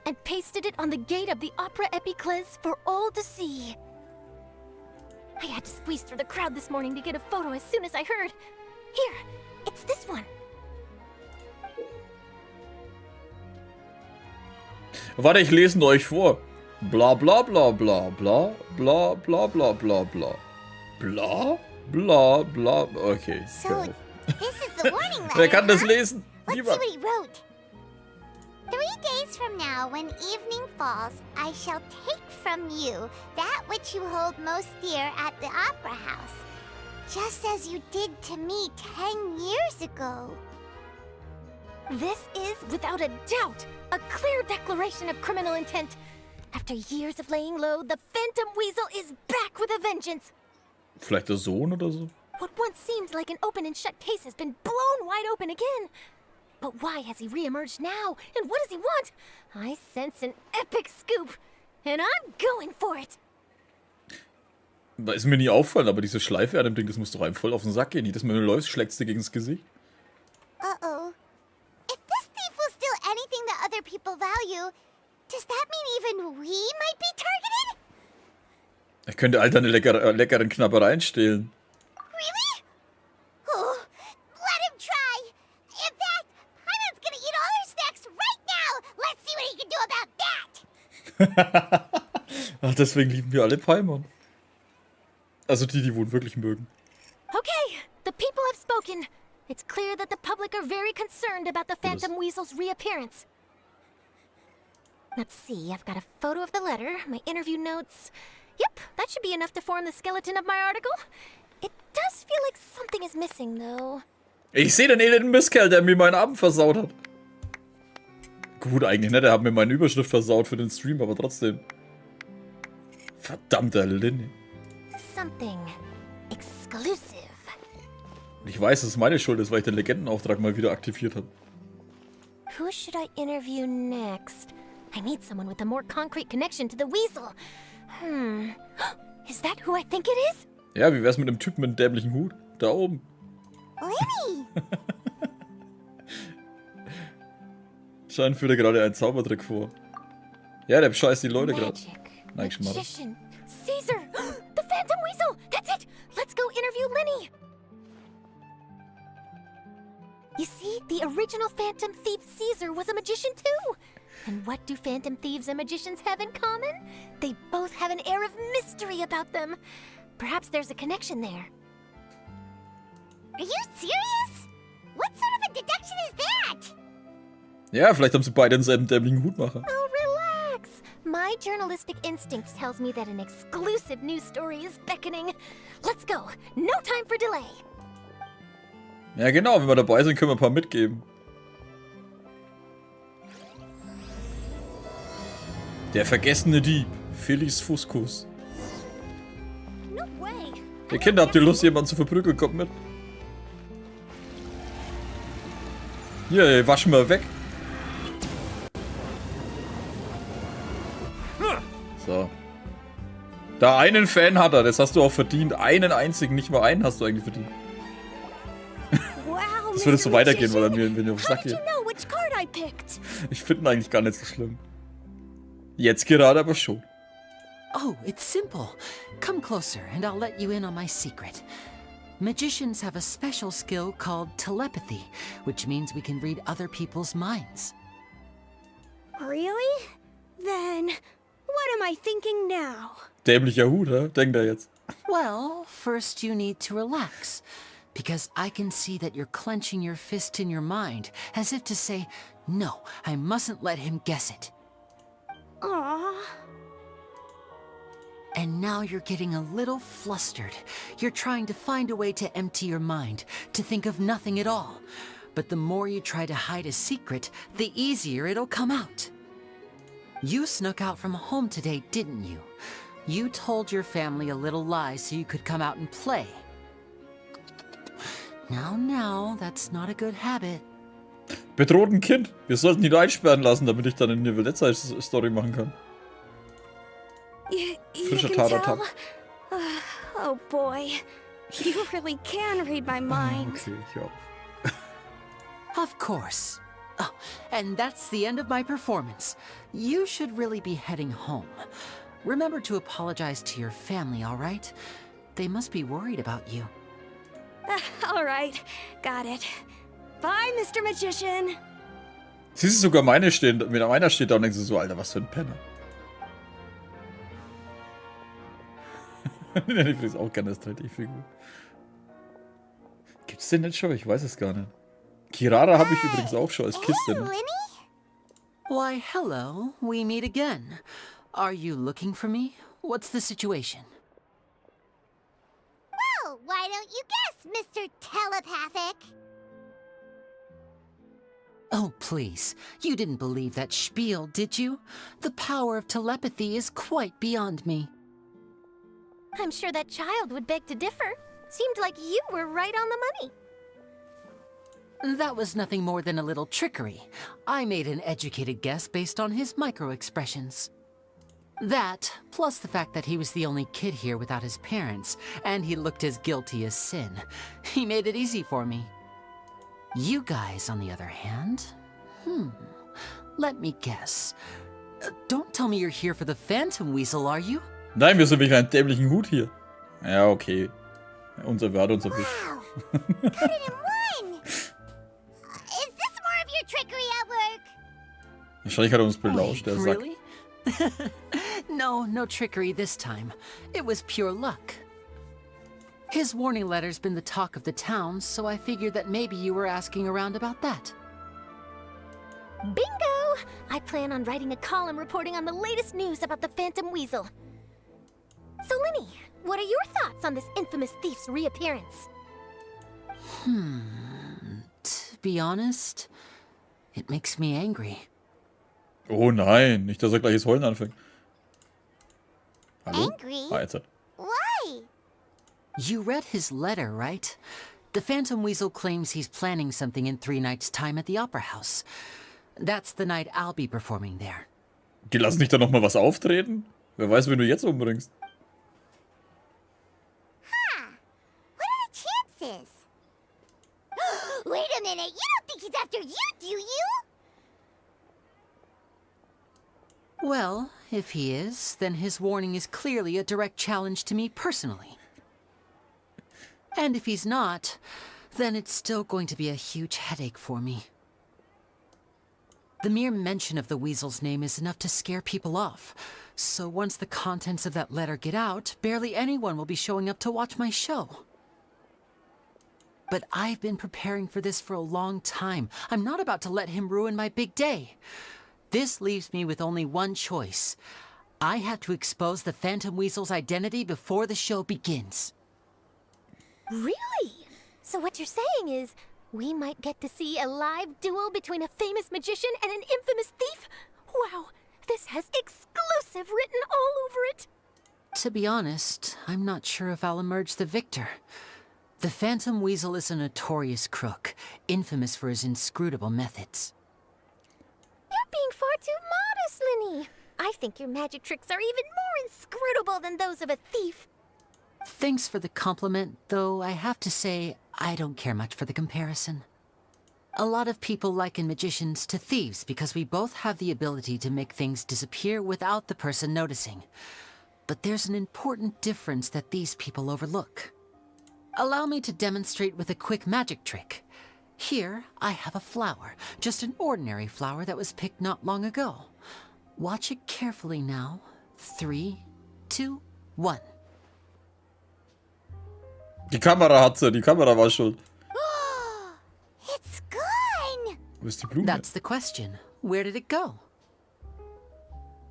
and pasted it on the gate of the Opera Epiclese for all to see. I had to squeeze through the crowd this morning to get a photo as soon as I heard. Here, it's this one. Warte, ich lese ihn euch vor. Bla bla bla bla bla bla bla bla bla bla. Bla bla bla. Okay. So, this is the warning letter. Wer kann das huh? lesen? Let's see Niemand. what he wrote. 3 days from now, when evening falls, I shall take from you that which you hold most dear at the Opera House, just as you did to me 10 years ago. This is, without a doubt, a clear declaration of criminal intent. After years of laying low, the Phantom Weasel is back with a vengeance. Vielleicht der Sohn oder so? What once seemed like an open and shut case has been blown wide open again. But why has he reemerged now? And what does he want? I sense an epic scoop, and I'm going for it. Ist mir nie auffallen, aber diese Schleife an dem Ding, das muss doch einem voll auf den Sack gehen. Jedes Mal, wenn du läufst, schlägst du gegen das Gesicht. Uh-oh. If this thief will steal anything that other people value, does that mean even we might be targeted? Er könnte all deine leckeren Knabbereien stehlen. Really? Oh, let him try. In fact, Paimon's gonna eat all her snacks right now. Let's see what he can do about that. Ach, deswegen lieben wir alle Paimon. Also die wohl wirklich mögen. Okay, the people have spoken. It's clear that the public are very concerned about the Phantom Weasel's reappearance. Let's see, I've got a photo of the letter, my interview notes. Yep, that should be enough to form the skeleton of my article. It does feel like something is missing, though. Ich sehe den elenden Mistkerl, der mir meinen Abend versaut hat. Gut, eigentlich nicht, der hat mir meine Überschrift versaut für den Stream, aber trotzdem. Verdammter Linne. Something exclusive. Und ich weiß, dass es meine Schuld ist, weil ich den Legendenauftrag mal wieder aktiviert habe. Who should I interview next? I need someone with a more concrete connection to the Weasel. Is that who I think it is? Ja, wie wär's mit dem Typen mit dem dämlichen Hut? Da oben. Lenny! Scheint führt er gerade einen Zaubertrick vor. Ja, der bescheißt die Leute gerade. Nein, Schmarrn. Magician. Caesar! The Phantom Weasel! That's it! Let's go interview Lenny! You see, the original Phantom Thief Caesar was a magician too! And what do Phantom Thieves and magicians have in common? They both have an air of mystery about them. Perhaps there's a connection there. Are you serious? What sort of a deduction is that? Ja, vielleicht haben sie beide denselben dämlichen Hutmacher. Oh, relax! My journalistic instinct tells me that an exclusive news story is beckoning. Let's go! No time for delay! Ja genau, wenn wir dabei sind, können wir ein paar mitgeben. Der vergessene Dieb, Felix Fuskus. No way! Ihr Kinder, habt ihr Lust, jemanden zu verprügeln? Kommt mit. Hier, waschen wir weg. So. Da einen Fan hat er, das hast du auch verdient. Einen einzigen, nicht mal einen hast du eigentlich verdient. Wow, Das würde so weitergehen, weil er mir, wenn ihr auf den Sack How did geht. you know which card I picked? Ich finde ihn eigentlich gar nicht so schlimm. Jetzt gerade aber schon. Oh, it's simple. Come closer and I'll let you in on my secret. Magicians have a special skill called telepathy, which means we can read other people's minds. Really? Then, what am I thinking now? Dämlicher Hut, hä? Denkt er jetzt. Well, first you need to relax, because I can see that you're clenching your fist in your mind, as if to say, no, I mustn't let him guess it. Aww. And now you're getting a little flustered. You're trying to find a way to empty your mind, to think of nothing at all. But the more you try to hide a secret, the easier it'll come out. You snuck out from home today, didn't you? You told your family a little lie so you could come out and play. Now, that's not a good habit. Bedroht ein Kind. Wir sollten ihn einsperren lassen, damit ich dann eine Neuvillette-Story machen kann. You Frischer can Taratak. tell? Oh boy. You really can read my mind. Okay, ich auch. Of course. Oh, and that's the end of my performance. You should really be heading home. Remember to apologize to your family, all right? They must be worried about you. All right. Got it. Bye, Mr. Magician. Siehst du, sogar meine stehen, wenn einer steht da und denkst du so, Alter, was für ein Penner. Ich finde es auch gerne als 3D-Figur. Gibt's den nicht schon? Ich weiß es gar nicht. Kirara habe ich übrigens auch schon als Kiste. Ne? Why, hello. We meet again. Are you looking for me? What's the situation? Well, why don't you guess, Mr. Telepathic? Oh, please. You didn't believe that spiel, did you? The power of telepathy is quite beyond me. I'm sure that child would beg to differ. Seemed like you were right on the money. That was nothing more than a little trickery. I made an educated guess based on his micro-expressions. That, plus the fact that he was the only kid here without his parents, and he looked as guilty as sin. He made it easy for me. You guys, on the other hand, let me guess. Don't tell me you're here for the Phantom Weasel, are you? Nein, wir sind wegen einem dämlichen Hut hier. Ja, okay. Unser Wert, unser Wisch. Wow! Cut it in one! Is this more of your trickery at work? Wahrscheinlich hat er uns belauscht, der Sack. Really? No trickery this time. It was pure luck. His warning letter's been the talk of the town, so I figured that maybe you were asking around about that. Bingo! I plan on writing a column reporting on the latest news about the Phantom Weasel. So, Linny, what are your thoughts on this infamous thief's reappearance? To be honest, it makes me angry. Oh nein, nicht, dass er gleich das Heulen anfängt. Hallo? Angry? Ah, jetzt. Why? You read his letter, right? The Phantom Weasel claims he's planning something in 3 nights' time at the Opera House. That's the night I'll be performing there. Die lassen dich da nochmal was auftreten? Wer weiß, wen du jetzt umbringst. What are the chances? Wait a minute, you don't think he's after you, do you? Well, if he is, then his warning is clearly a direct challenge to me personally. And if he's not, then it's still going to be a huge headache for me. The mere mention of the Weasel's name is enough to scare people off. So once the contents of that letter get out, barely anyone will be showing up to watch my show. But I've been preparing for this for a long time. I'm not about to let him ruin my big day. This leaves me with only one choice. I have to expose the Phantom Weasel's identity before the show begins. Really? So what you're saying is, we might get to see a live duel between a famous magician and an infamous thief? Wow, this has exclusive written all over it. To be honest, I'm not sure if I'll emerge the victor. The Phantom Weasel is a notorious crook, infamous for his inscrutable methods. You're being far too modest, Linny. I think your magic tricks are even more inscrutable than those of a thief. Thanks for the compliment, though I have to say, I don't care much for the comparison. A lot of people liken magicians to thieves because we both have the ability to make things disappear without the person noticing. But there's an important difference that these people overlook. Allow me to demonstrate with a quick magic trick. Here, I have a flower, just an ordinary flower that was picked not long ago. Watch it carefully now. 3, 2, 1. Die Kamera hat sie, die Kamera war schuld. It's gone! Wo ist die Blume? That's the question. Where did it go?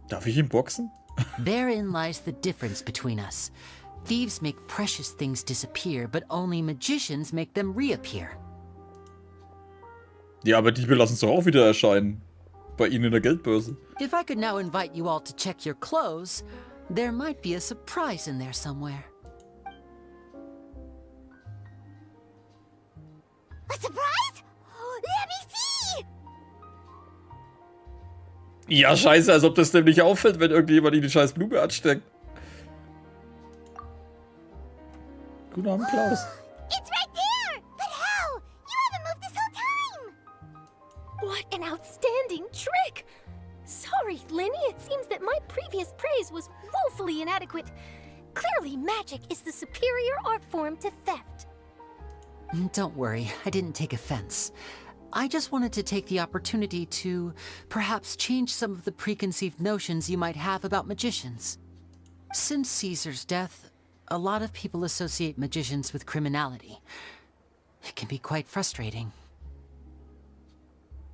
Darf ich ihn boxen? Therein lies the difference between us. Thieves make precious things disappear, but only magicians make them reappear. Ja, aber Diebe lassen es doch auch wieder erscheinen. Bei ihnen in der Geldbörse. If I could now invite you all to check your clothes, there might be a surprise in there somewhere. A surprise? Let me see! Ja, scheiße, als ob das dem nicht auffällt, wenn irgendjemand in die scheiß Blume ansteckt. Guten Abend, Klaus. It's right there! But how? You haven't moved this whole time! What an outstanding trick! Sorry, Linny, it seems that my previous praise was woefully inadequate. Clearly, magic is the superior art form to theft. Don't worry, I didn't take offense. I just wanted to take the opportunity to perhaps change some of the preconceived notions you might have about magicians. Since Caesar's death, a lot of people associate magicians with criminality. It can be quite frustrating.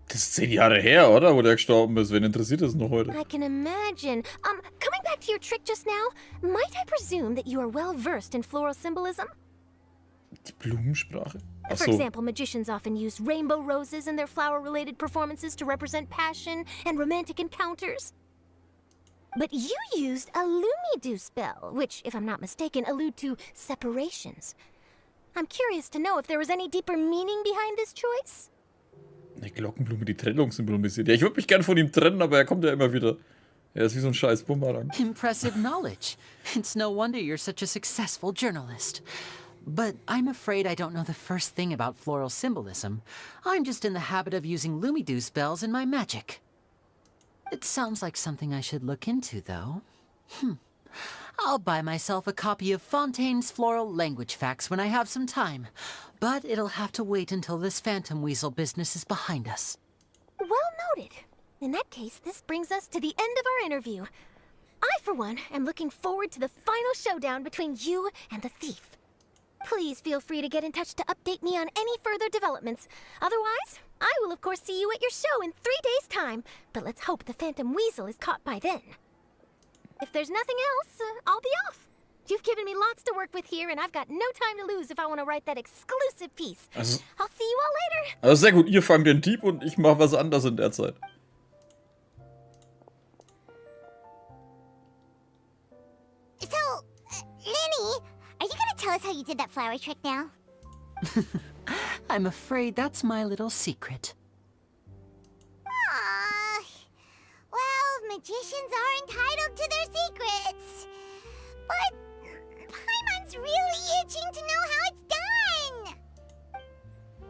Das ist 10 Jahre her, oder? Wo der gestorben ist. Wen interessiert das noch heute? I can imagine. Coming back to your trick just now, might I presume that you are well versed in floral symbolism? Die Blumensprache? Ach For so. example, magicians often use rainbow roses in their flower-related performances to represent passion and romantic encounters. But you used a Lumidu spell, which, if I'm not mistaken, allude to separations. I'm curious to know if there was any deeper meaning behind this choice? Eine Glockenblume, die Trennung symbolisiert. Ja, ich würde mich gern von ihm trennen, aber er kommt ja immer wieder. Er ist wie so ein scheiß Bumerang. Impressive knowledge. It's no wonder you're such a successful journalist. But I'm afraid I don't know the first thing about floral symbolism. I'm just in the habit of using Lumidu spells in my magic. It sounds like something I should look into, though. I'll buy myself a copy of Fontaine's Floral Language Facts when I have some time. But it'll have to wait until this phantom weasel business is behind us. Well noted. In that case, this brings us to the end of our interview. I, for one, am looking forward to the final showdown between you and the thief. Please feel free to get in touch to update me on any further developments. Otherwise, I will of course see you at your show in 3 days' time. But let's hope the Phantom Weasel is caught by then. If there's nothing else, I'll be off. You've given me lots to work with here, and I've got no time to lose if I want to write that exclusive piece. I'll see you all later. Also sehr gut, ihr fangt den Dieb und ich mache was anderes in der Zeit. So, Lenny, are you gonna tell us how you did that flower trick now? I'm afraid that's my little secret. Aww. Well, magicians are entitled to their secrets. But Paimon's really itching to know how it's done.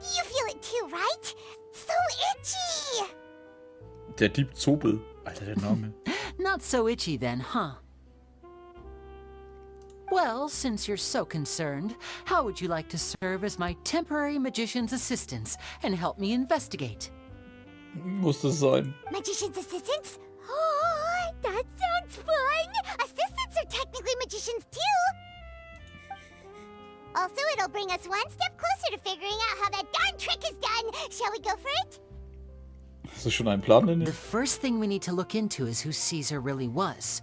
You feel it too, right? So itchy. Der Dieb Zobel. Alter, der Name. Not so itchy then, huh? Well, since you're so concerned, how would you like to serve as my temporary magician's assistants and help me investigate? Muss das sein. Magician's assistants? Oh, that sounds fun! Assistants are technically magicians too! Also, it'll bring us one step closer to figuring out how that darn trick is done! Shall we go for it? Hast du schon einen Plan, Lenny? The first thing we need to look into is who Caesar really was.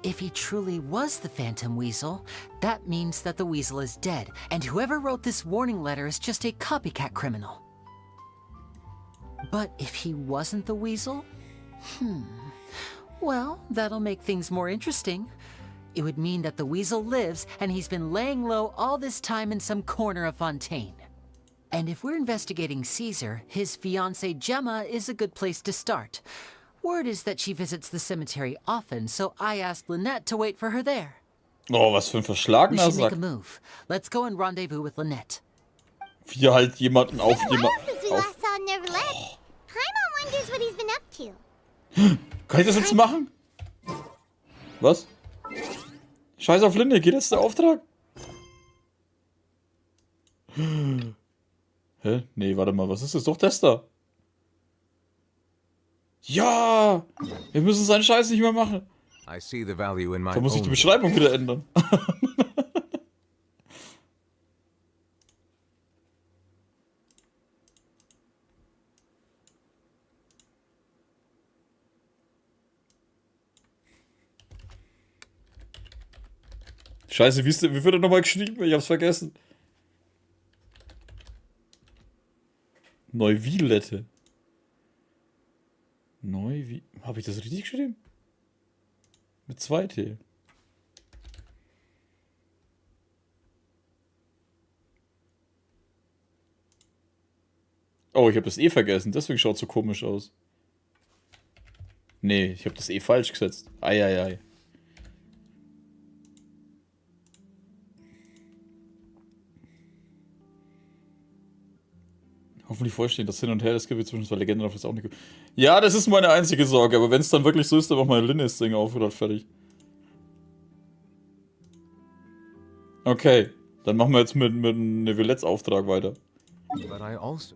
If he truly was the Phantom Weasel, that means that the Weasel is dead, and whoever wrote this warning letter is just a copycat criminal. But if he wasn't the Weasel? Well, that'll make things more interesting. It would mean that the Weasel lives, and he's been laying low all this time in some corner of Fontaine. And if we're investigating Caesar, his fiancée Gemma is a good place to start. Word is that she visits the cemetery often, so I asked Lynette to wait for her there. Oh, was für ein We verschlagener should make a Sack. move. Let's go and rendezvous with Lynette. Wie halt jemanden auf Been a while jemanden since we auf. last saw Neuvillette. Paimon wonders what he's been up to. Kann ich das jetzt machen? Was? Scheiß auf Linde, geht jetzt der Auftrag? Hä? Nee, warte mal, was ist das? Doch das da. Ja! Wir müssen seinen Scheiß nicht mehr machen. I see the value in my Da muss ich die own. Beschreibung wieder ändern. Scheiße, wie wird er nochmal geschrieben? Ich hab's vergessen. Neuvillette. Habe ich das richtig geschrieben? Mit 2 T. Oh, ich habe das E vergessen. Deswegen schaut es so komisch aus. Nee, ich habe das E falsch gesetzt. Eieiei. Hoffentlich vollstehen, das Hin und Her, das gibt es zwischen zwei Legenden auf das auch nicht gut. Ja, das ist meine einzige Sorge, aber wenn es dann wirklich so ist, dann mach mal Linnes Ding auf oder fertig. Okay, dann machen wir jetzt mit Neuvillette's Auftrag weiter. But I also.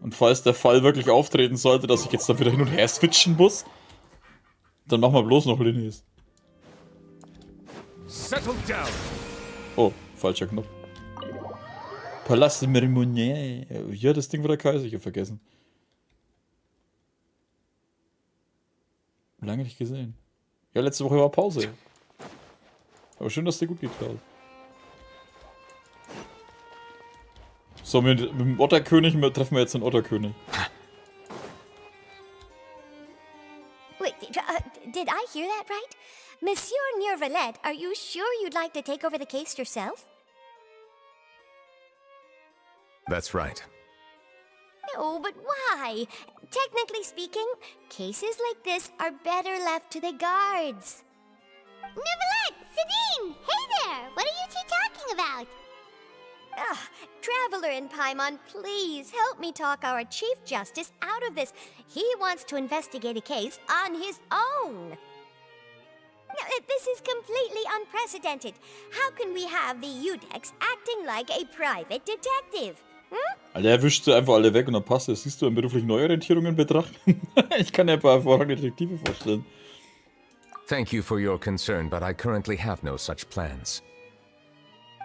Und falls der Fall wirklich auftreten sollte, dass ich jetzt dann wieder hin und her switchen muss, dann machen wir bloß noch Linnes. Settle down. Oh, falscher Knopf. Palast de Mermonier. Ja, das Ding war der Kaiser, ich hab vergessen. Lange nicht gesehen. Ja, letzte Woche war Pause. Aber schön, dass der gut geht gerade. So, mit dem Otterkönig treffen wir jetzt den Otterkönig. Wait, did I hear that right? Monsieur Neuvillette, are you sure you'd like to take over the case yourself? That's right. No, but why? Technically speaking, cases like this are better left to the guards. Neuvillette! Sidine! Hey there! What are you two talking about? Traveler in Paimon, please help me talk our Chief Justice out of this. He wants to investigate a case on his own. Now, this is completely unprecedented. How can we have the Udex acting like a private detective? Alter, er wischt sie einfach alle weg und dann passt es. Siehst du, in beruflichen Neuorientierungen betrachten? Ich kann ja ein paar hervorragende Detektive vorstellen. Thank you for your concern, but I currently have no such plans.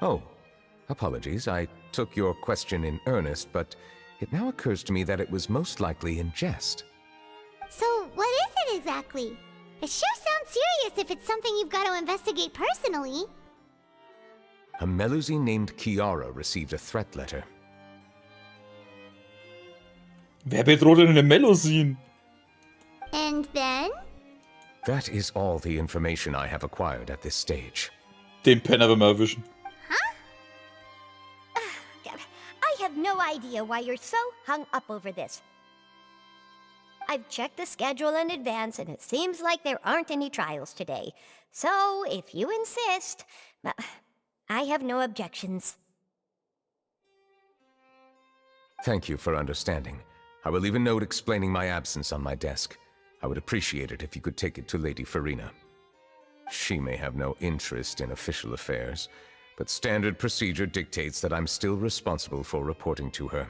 Oh, apologies. I took your question in earnest, but it now occurs to me that it was most likely in jest. So, what is it exactly? It sure sounds serious if it's something you've got to investigate personally. A Melusine named Kiara received a threat letter. Wer bedroht denn eine Melusine? And then? That is all the information I have acquired at this stage. Den Penner werden wir erwischen. I have no idea why you're so hung up over this. I've checked the schedule in advance, and it seems like there aren't any trials today. So, if you insist, I have no objections. Thank you for understanding. I will leave a note explaining my absence on my desk. I would appreciate it if you could take it to Lady Farina. She may have no interest in official affairs, but standard procedure dictates that I'm still responsible for reporting to her.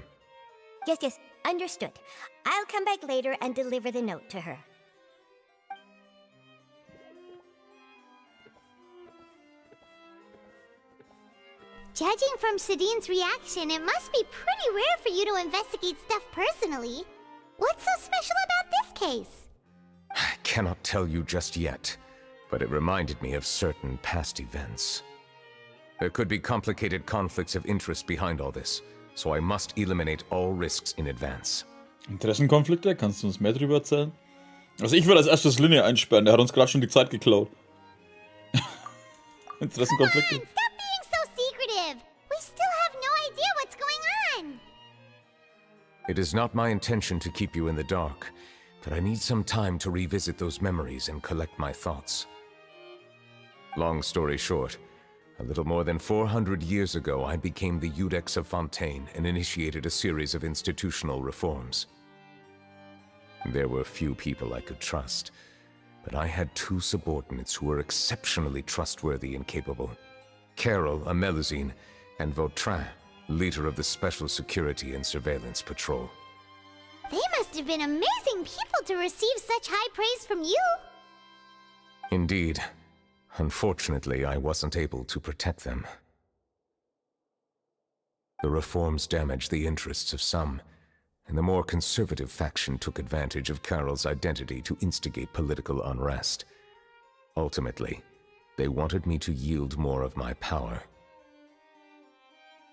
Yes, understood. I'll come back later and deliver the note to her. Judging from Sidine's reaction, it must be pretty rare for you to investigate stuff personally. What's so special about this case? I cannot tell you just yet, but it reminded me of certain past events. There could be complicated conflicts of interest behind all this, so I must eliminate all risks in advance. Interessenkonflikte? Kannst du uns mehr drüber erzählen? Also ich würde als erstes Linie einsperren, der hat uns gerade schon die Zeit geklaut. Interessenkonflikte? Come on, stop being so secretive! We still have no idea what's going on! It is not my intention to keep you in the dark, but I need some time to revisit those memories and collect my thoughts. Long story short, a little more than 400 years ago, I became the Udex of Fontaine and initiated a series of institutional reforms. There were few people I could trust, but I had two subordinates who were exceptionally trustworthy and capable. Carol, a Melusine, and Vautrin, leader of the Special Security and Surveillance Patrol. They must have been amazing people to receive such high praise from you! Indeed. Unfortunately, I wasn't able to protect them. The reforms damaged the interests of some, and the more conservative faction took advantage of Carol's identity to instigate political unrest. Ultimately, they wanted me to yield more of my power.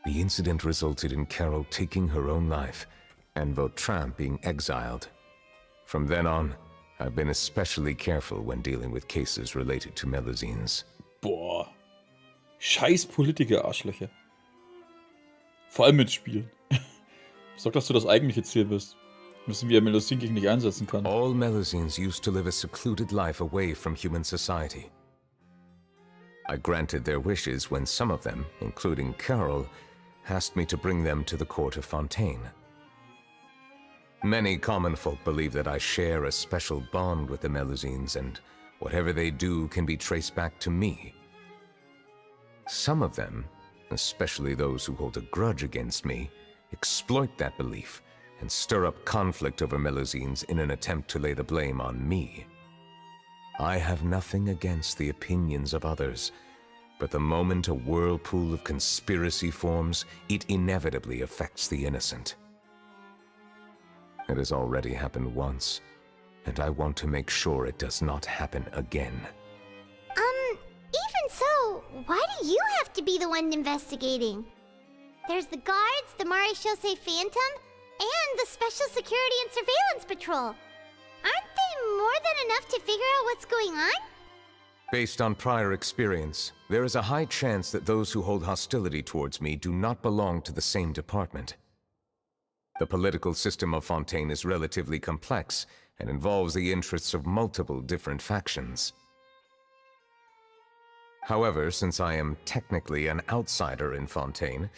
The incident resulted in Carol taking her own life, and Vautrin being exiled. From then on, I've been especially careful when dealing with cases related to Melusines. Boah. Scheiß Politiker-Arschlöcher. Vor allem mit Spielen. Sag, dass du das eigentliche Ziel bist. Wissen, wie er Melusine gegen dich einsetzen kann. All Melusines used to live a secluded life away from human society. I granted their wishes when some of them, including Carol, asked me to bring them to the court of Fontaine. Many common folk believe that I share a special bond with the Melusines, and whatever they do can be traced back to me. Some of them, especially those who hold a grudge against me, exploit that belief and stir up conflict over Melusines in an attempt to lay the blame on me. I have nothing against the opinions of others, but the moment a whirlpool of conspiracy forms, it inevitably affects the innocent. It has already happened once, and I want to make sure it does not happen again. Even so, why do you have to be the one investigating? There's the guards, the Maréchaussée Phantom, and the Special Security and Surveillance Patrol. Aren't they more than enough to figure out what's going on? Based on prior experience, there is a high chance that those who hold hostility towards me do not belong to the same department. The political system of Fontaine is relatively complex and involves the interests of multiple different factions. However, since I am technically an outsider in Fontaine,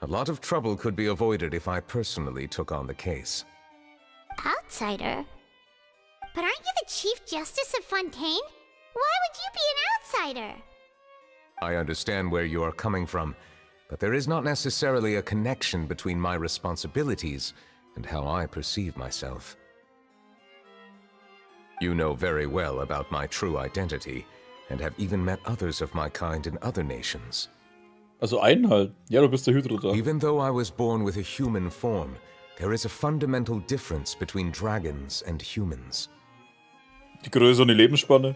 a lot of trouble could be avoided if I personally took on the case. Outsider? But aren't you the Chief Justice of Fontaine? Why would you be an outsider? I understand where you are coming from, but there is not necessarily a connection between my responsibilities and how I perceive myself. You know very well about my true identity, and have even met others of my kind in other nations. Also einen halt. Ja, du bist der Hydra. Even though I was born with a human form, there is a fundamental difference between dragons and humans. Die Größe und die Lebensspanne.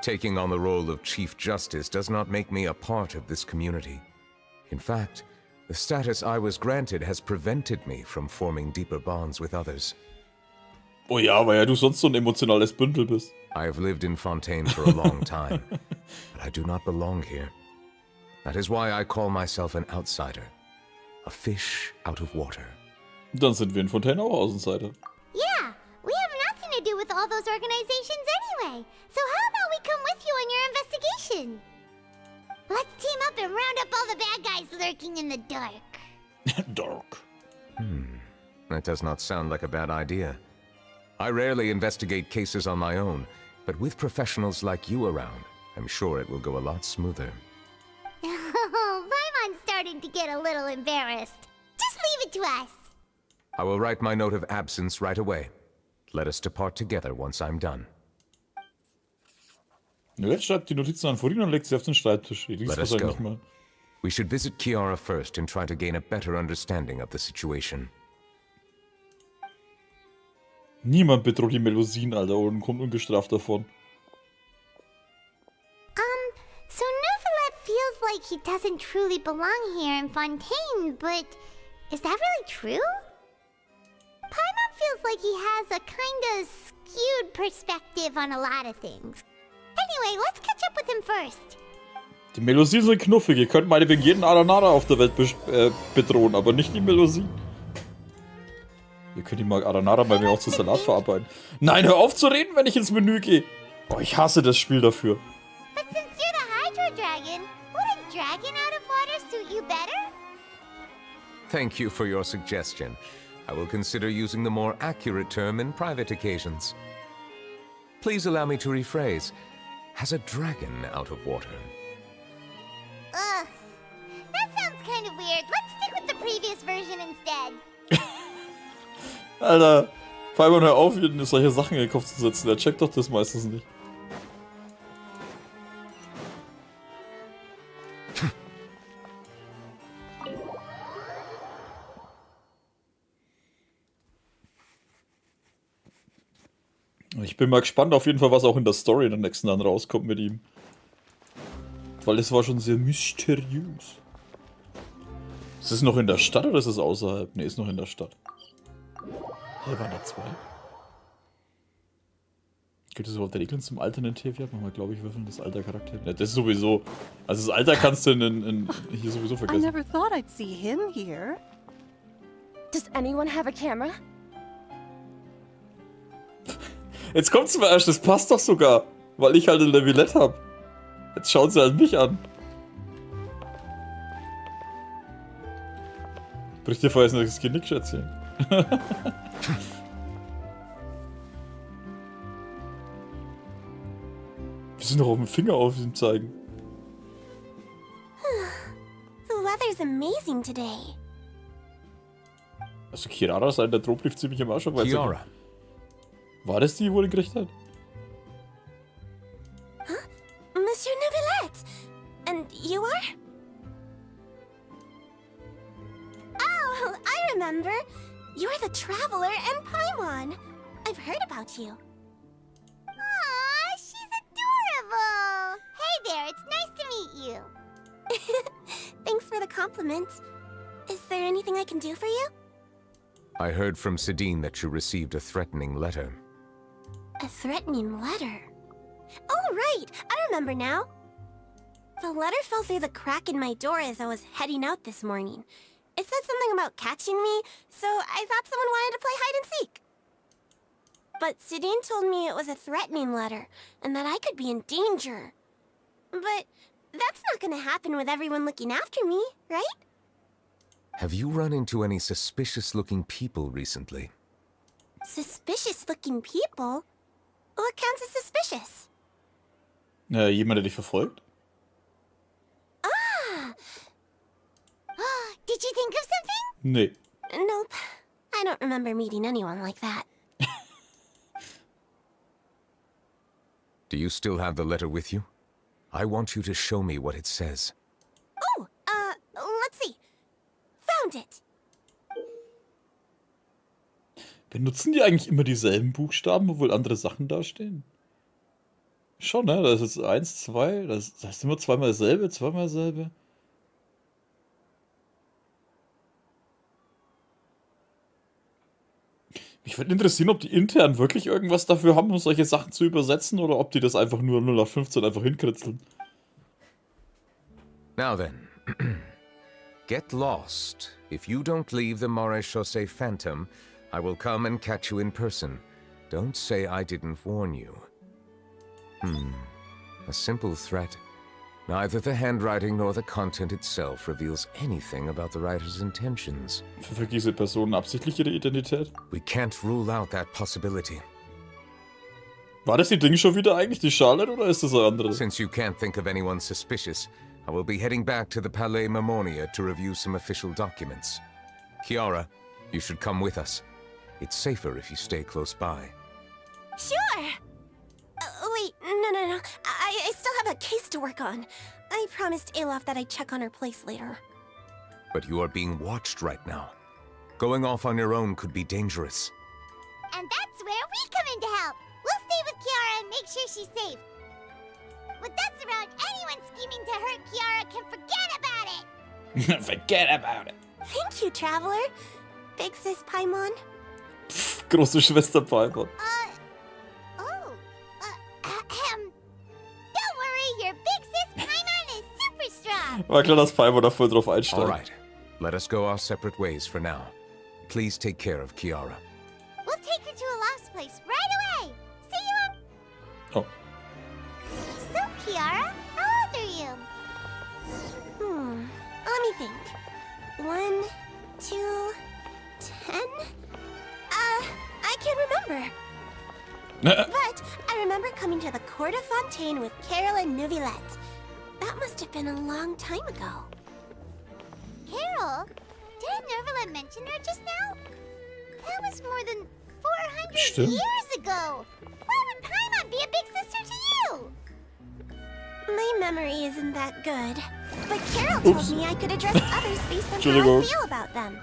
Taking on the role of Chief Justice does not make me a part of this community. In fact, the status I was granted has prevented me from forming deeper bonds with others. Oh ja, weil ja du sonst so ein emotionales Bündel bist. I have lived in Fontaine for a long time, but I do not belong here. That is why I call myself an outsider. A fish out of water. Dann sind wir in Fontaine auch Außenseiter. Yeah, we have nothing to do with all those organizations anyway. So how about we come with you on your investigation? Let's team up and round up all the bad guys lurking in the dark. Dark. That does not sound like a bad idea. I rarely investigate cases on my own, but with professionals like you around, I'm sure it will go a lot smoother. Oh, Paimon's starting to get a little embarrassed. Just leave it to us. I will write my note of absence right away. Let us depart together once I'm done. Jetzt schreibt die Notizen an Furin und legt sie auf den Schreibtisch. Ich lies Let us wahrscheinlich go. nicht mal. We should visit Kiara first and try to gain a better understanding of the situation. Niemand bedroht die Melusine, Alter, und kommt ungestraft davon. So Neuvillette feels like he doesn't truly belong here in Fontaine, but is that really true? Paimon feels like he has a kinda skewed perspective on a lot of things. Anyway, let's catch up with him first. Die Melusinen sind knuffig. Ihr könnt meinetwegen jeden Aranara auf der Welt bedrohen, aber nicht die Melusinen. Ihr könnt die mal Aranara bei mir auch zu Salat verarbeiten. Nein, hör auf zu reden, wenn ich ins Menü gehe. Boah, ich hasse das Spiel dafür. But since you're the Hydro Dragon, would a dragon out of water suit you better? Thank you for your suggestion. I will consider using the more accurate term in private occasions. Please allow me to rephrase. Has a dragon out of water? Ugh. That sounds kind of weird. Let's stick with the previous version instead. Alter, Paimon, hör auf, hier solche Sachen in den Kopf zu setzen. Der checkt doch das meistens nicht. Ich bin mal gespannt auf jeden Fall, was auch in der Story in der nächsten dann rauskommt mit ihm. Weil es war schon sehr mysteriös. Ist es noch in der Stadt oder ist es außerhalb? Ne, ist noch in der Stadt. Hier waren da zwei. Gibt es überhaupt Regeln zum Alternativ? Ja, machen wir, glaube ich, würfeln das Alter Charakter. Ne, das ist sowieso. Also das Alter kannst du hier sowieso I vergessen. never thought I'd see him here. Does anyone have a camera? Jetzt kommt's mir erst, das passt doch sogar. Weil ich halt eine Neuvillette hab. Jetzt schauen sie halt mich an. Bricht dir vorher das Genick, Schätzchen. Wir sind noch auf dem Finger auf ihm zeigen. The weather's amazing today. Also Kirara sein, der Drohbrief ziemlich im Arsch. Weil Kiara. War das die, wo den gekriegt hat? Monsieur Neuvillette! And you are? Oh, I remember. You're the Traveler and Paimon. I've heard about you. Aw, she's adorable. Hey there, it's nice to meet you. Thanks for the compliment. Is there anything I can do for you? I heard from Sidine that you received a threatening letter. A threatening letter? Oh, right! I remember now. The letter fell through the crack in my door as I was heading out this morning. It said something about catching me, so I thought someone wanted to play hide and seek. But Sidine told me it was a threatening letter, and that I could be in danger. But that's not gonna happen with everyone looking after me, right? Have you run into any suspicious-looking people recently? Suspicious-looking people? What counts as suspicious? Jemand, der dich verfolgt? Ah! Did you think of something? Nee. Nope. I don't remember meeting anyone like that. Do you still have the letter with you? I want you to show me what it says. Oh, let's see. Found it. Benutzen die eigentlich immer dieselben Buchstaben, obwohl andere Sachen dastehen? Schon, ne? Da ist jetzt 1, 2, das ist immer zweimal dasselbe, zweimal dasselbe. Mich würde interessieren, ob die intern wirklich irgendwas dafür haben, um solche Sachen zu übersetzen, oder ob die das einfach nur 0815 einfach hinkritzeln. Now then, get lost. If you don't leave the Maréchaussée Phantom, I will come and catch you in person. Don't say I didn't warn you. A simple threat. Neither the handwriting nor the content itself reveals anything about the writer's intentions. Verfolgt diese Person absichtlich ihre Identität? We can't rule out that possibility. War das die Ding schon wieder eigentlich, die Charlotte, oder ist das ein anderes? Since you can't think of anyone suspicious, I will be heading back to the Palais Mermonia to review some official documents. Kiara, you should come with us. It's safer if you stay close by. Sure. Wait, no. I still have a case to work on. I promised Alof that I'd check on her place later. But you are being watched right now. Going off on your own could be dangerous. And that's where we come in to help. We'll stay with Kiara and make sure she's safe. With us around, anyone scheming to hurt Kiara can forget about it. Forget about it. Thank you, Traveler. Big Sis Paimon. Pff, große Schwester Paimon. Don't worry, your big sis Paimon is super strong. War klar, dass Paimon da voll drauf einsteigt. Alright, let us go our separate ways for now. Please take care of Kiara. We'll take her to Olaf's place right away. See you. Oh. So, Kiara, how old are you? Let me think. 1, 2, 10? I can't remember. But I remember coming to the Court of Fontaine with Carol and Neuvillette. That must have been a long time ago. Carol? Didn't Neuvillette mention her just now? That was more than 400 Stimmt. years ago. Why would Paimon be a big sister to you? My memory isn't that good. But Carol told me I could address others based on how I Entschuldigung. feel about them.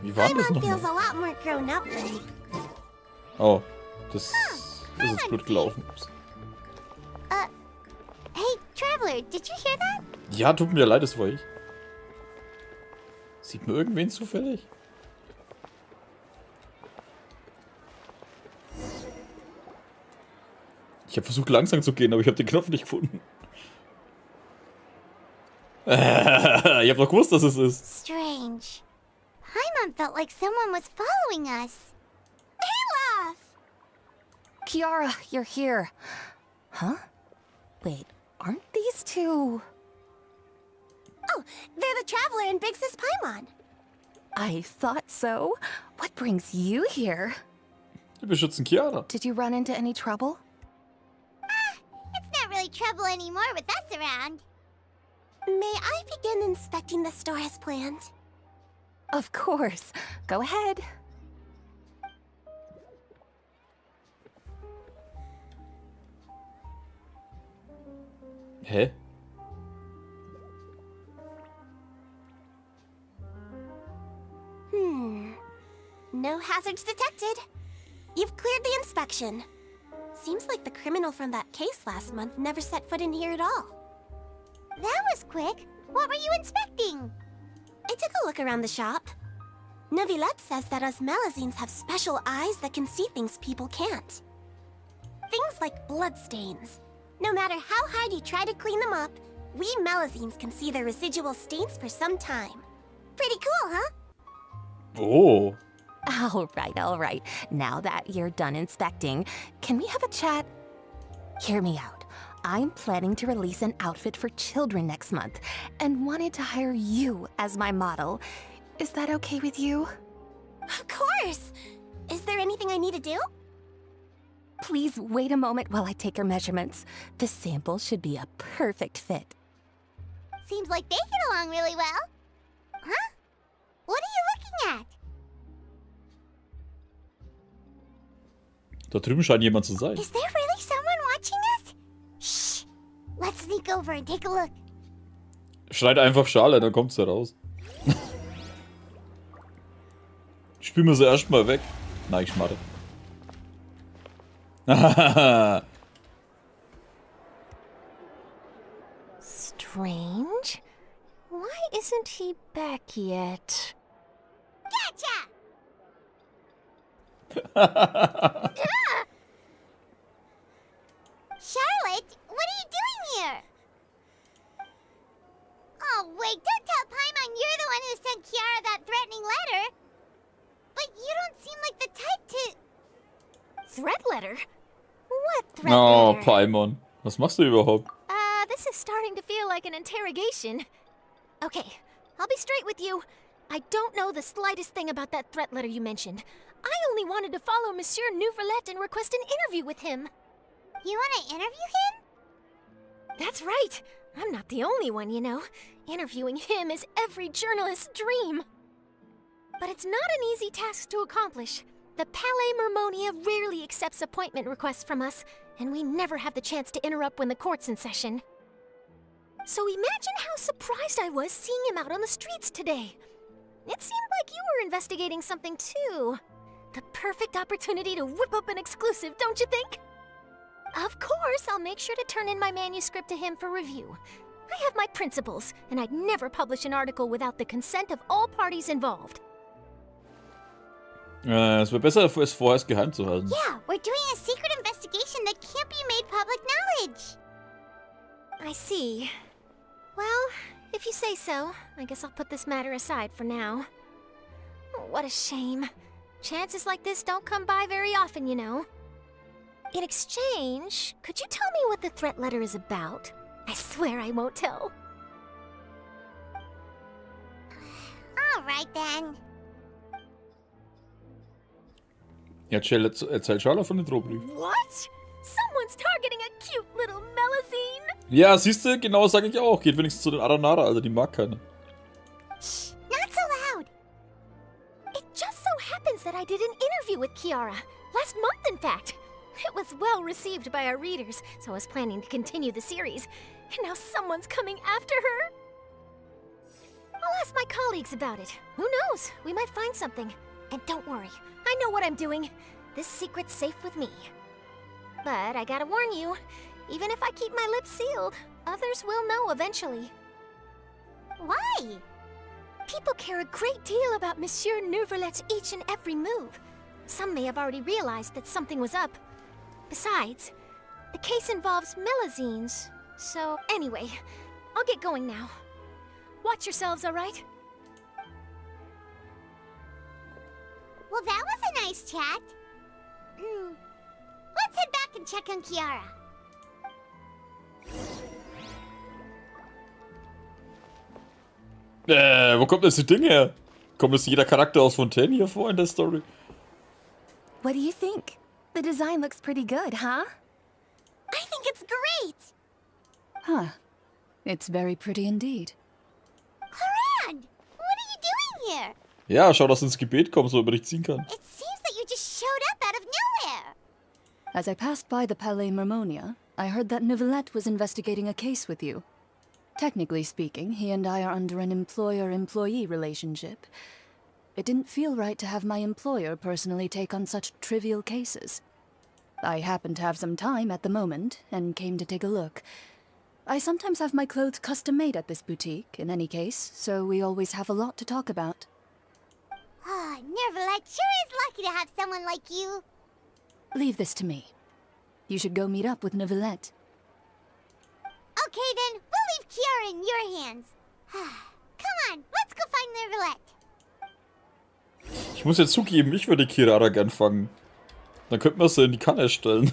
Wie war das Paimon feels nochmal? a lot more grown up than me. Oh, das ist jetzt blöd gelaufen. Ups. Hey, Traveler, did you hear that? Ja, tut mir leid, das war ich. Sieht man irgendwen zufällig? Ich habe versucht langsam zu gehen, aber ich habe den Knopf nicht gefunden. Ich habe doch gewusst, dass es ist. Strange. Paimon felt like someone was following us. Olaf! Kiara, you're here. Huh? Wait, aren't these two... Oh, they're the Traveler and Big Sis Paimon. I thought so. What brings you here? Wir beschützen Kiara. Did you run into any trouble? It's not really trouble anymore with us around. May I begin inspecting the store as planned? Of course. Go ahead. Hä? No hazards detected. You've cleared the inspection. Seems like the criminal from that case last month never set foot in here at all. That was quick. What were you inspecting? I took a look around the shop. Neuvillette says that us Melazines have special eyes that can see things people can't. Things like bloodstains. No matter how hard you try to clean them up, we Melazines can see their residual stains for some time. Pretty cool, huh? Oh. All right. Now that you're done inspecting, can we have a chat? Hear me out. I'm planning to release an outfit for children next month and wanted to hire you as my model. Is that okay with you? Of course! Is there anything I need to do? Please wait a moment while I take your measurements. The sample should be a perfect fit. Seems like they get along really well. Huh? What are you looking at? Da drüben scheint jemand zu sein. Is there really someone watching us? Shh! Let's sneak over and take a look. Schreit einfach Schale, dann kommt's heraus. Spülen wir sie erstmal weg. Nein, ich schmarre. Strange. Why isn't he back yet? Gotcha! Charlotte, what are you doing here? Oh, wait, don't tell Paimon you're the one who sent Kiara that threatening letter. But you don't seem like the type to... Threat letter? What threat Oh, letter? Paimon. Was machst du überhaupt? This is starting to feel like an interrogation. Okay, I'll be straight with you. I don't know the slightest thing about that threat letter you mentioned. I only wanted to follow Monsieur Neuvillette and request an interview with him. You want to interview him? That's right. I'm not the only one, you know. Interviewing him is every journalist's dream. But it's not an easy task to accomplish. The Palais Mermonia rarely accepts appointment requests from us, and we never have the chance to interrupt when the court's in session. So imagine how surprised I was seeing him out on the streets today. It seemed like you were investigating something too. The perfect opportunity to whip up an exclusive, don't you think? Of course, I'll make sure to turn in my manuscript to him for review. I have my principles, and I'd never publish an article without the consent of all parties involved. Es wäre besser, es vorerst geheim zu halten. Yeah, we're doing a secret investigation that can't be made public knowledge. I see. Well, if you say so, I guess I'll put this matter aside for now. What a shame. Chances like this don't come by very often, you know. In exchange, could you tell me what the threat letter is about? I swear I won't tell. All right, then. Ja, erzähl Charlotte von dem Drohbrief. What? Someone's targeting a cute little melusine? Ja, siehst du, genau sage ich auch. Geht wenigstens zu den Aranara, also die mag keiner. Shh, not so loud. It just so happens that I did an interview with Kiara. Last month, in fact. It was well received by our readers, so I was planning to continue the series. And now someone's coming after her. I'll ask my colleagues about it. Who knows? We might find something. And don't worry, I know what I'm doing. This secret's safe with me. But I gotta warn you, even if I keep my lips sealed, others will know eventually. Why? People care a great deal about Monsieur Neuvillette's each and every move. Some may have already realized that something was up. Besides, the case involves melusines. So anyway, I'll get going now. Watch yourselves, all right? Well, that was a nice chat. Let's head back and check on Kiara. Wo kommt das Ding her? Kommt jetzt jeder Charakter aus Fontaine hier vor in der Story? What do you think? The design looks pretty good, huh? I think it's great! Huh. It's very pretty indeed. Haran! What are you doing here? Ja, schau, dass du ins Gebet kommst, so über dich ziehen kann. It seems that you just showed up out of nowhere. As I passed by the Palais Mermonia, I heard that Neuvillette was investigating a case with you. Technically speaking, he and I are under an employer-employee relationship. It didn't feel right to have my employer personally take on such trivial cases. I happen to have some time at the moment, and came to take a look. I sometimes have my clothes custom-made at this boutique, in any case, so we always have a lot to talk about. Ah, Neuvillette sure is lucky to have someone like you. Leave this to me. You should go meet up with Neuvillette. Okay then, we'll leave Kiara in your hands. Come on, let's go find Neuvillette. Ich muss jetzt zugeben, ich würde Kirara gern fangen. Dann könnten wir sie in die Kanne stellen.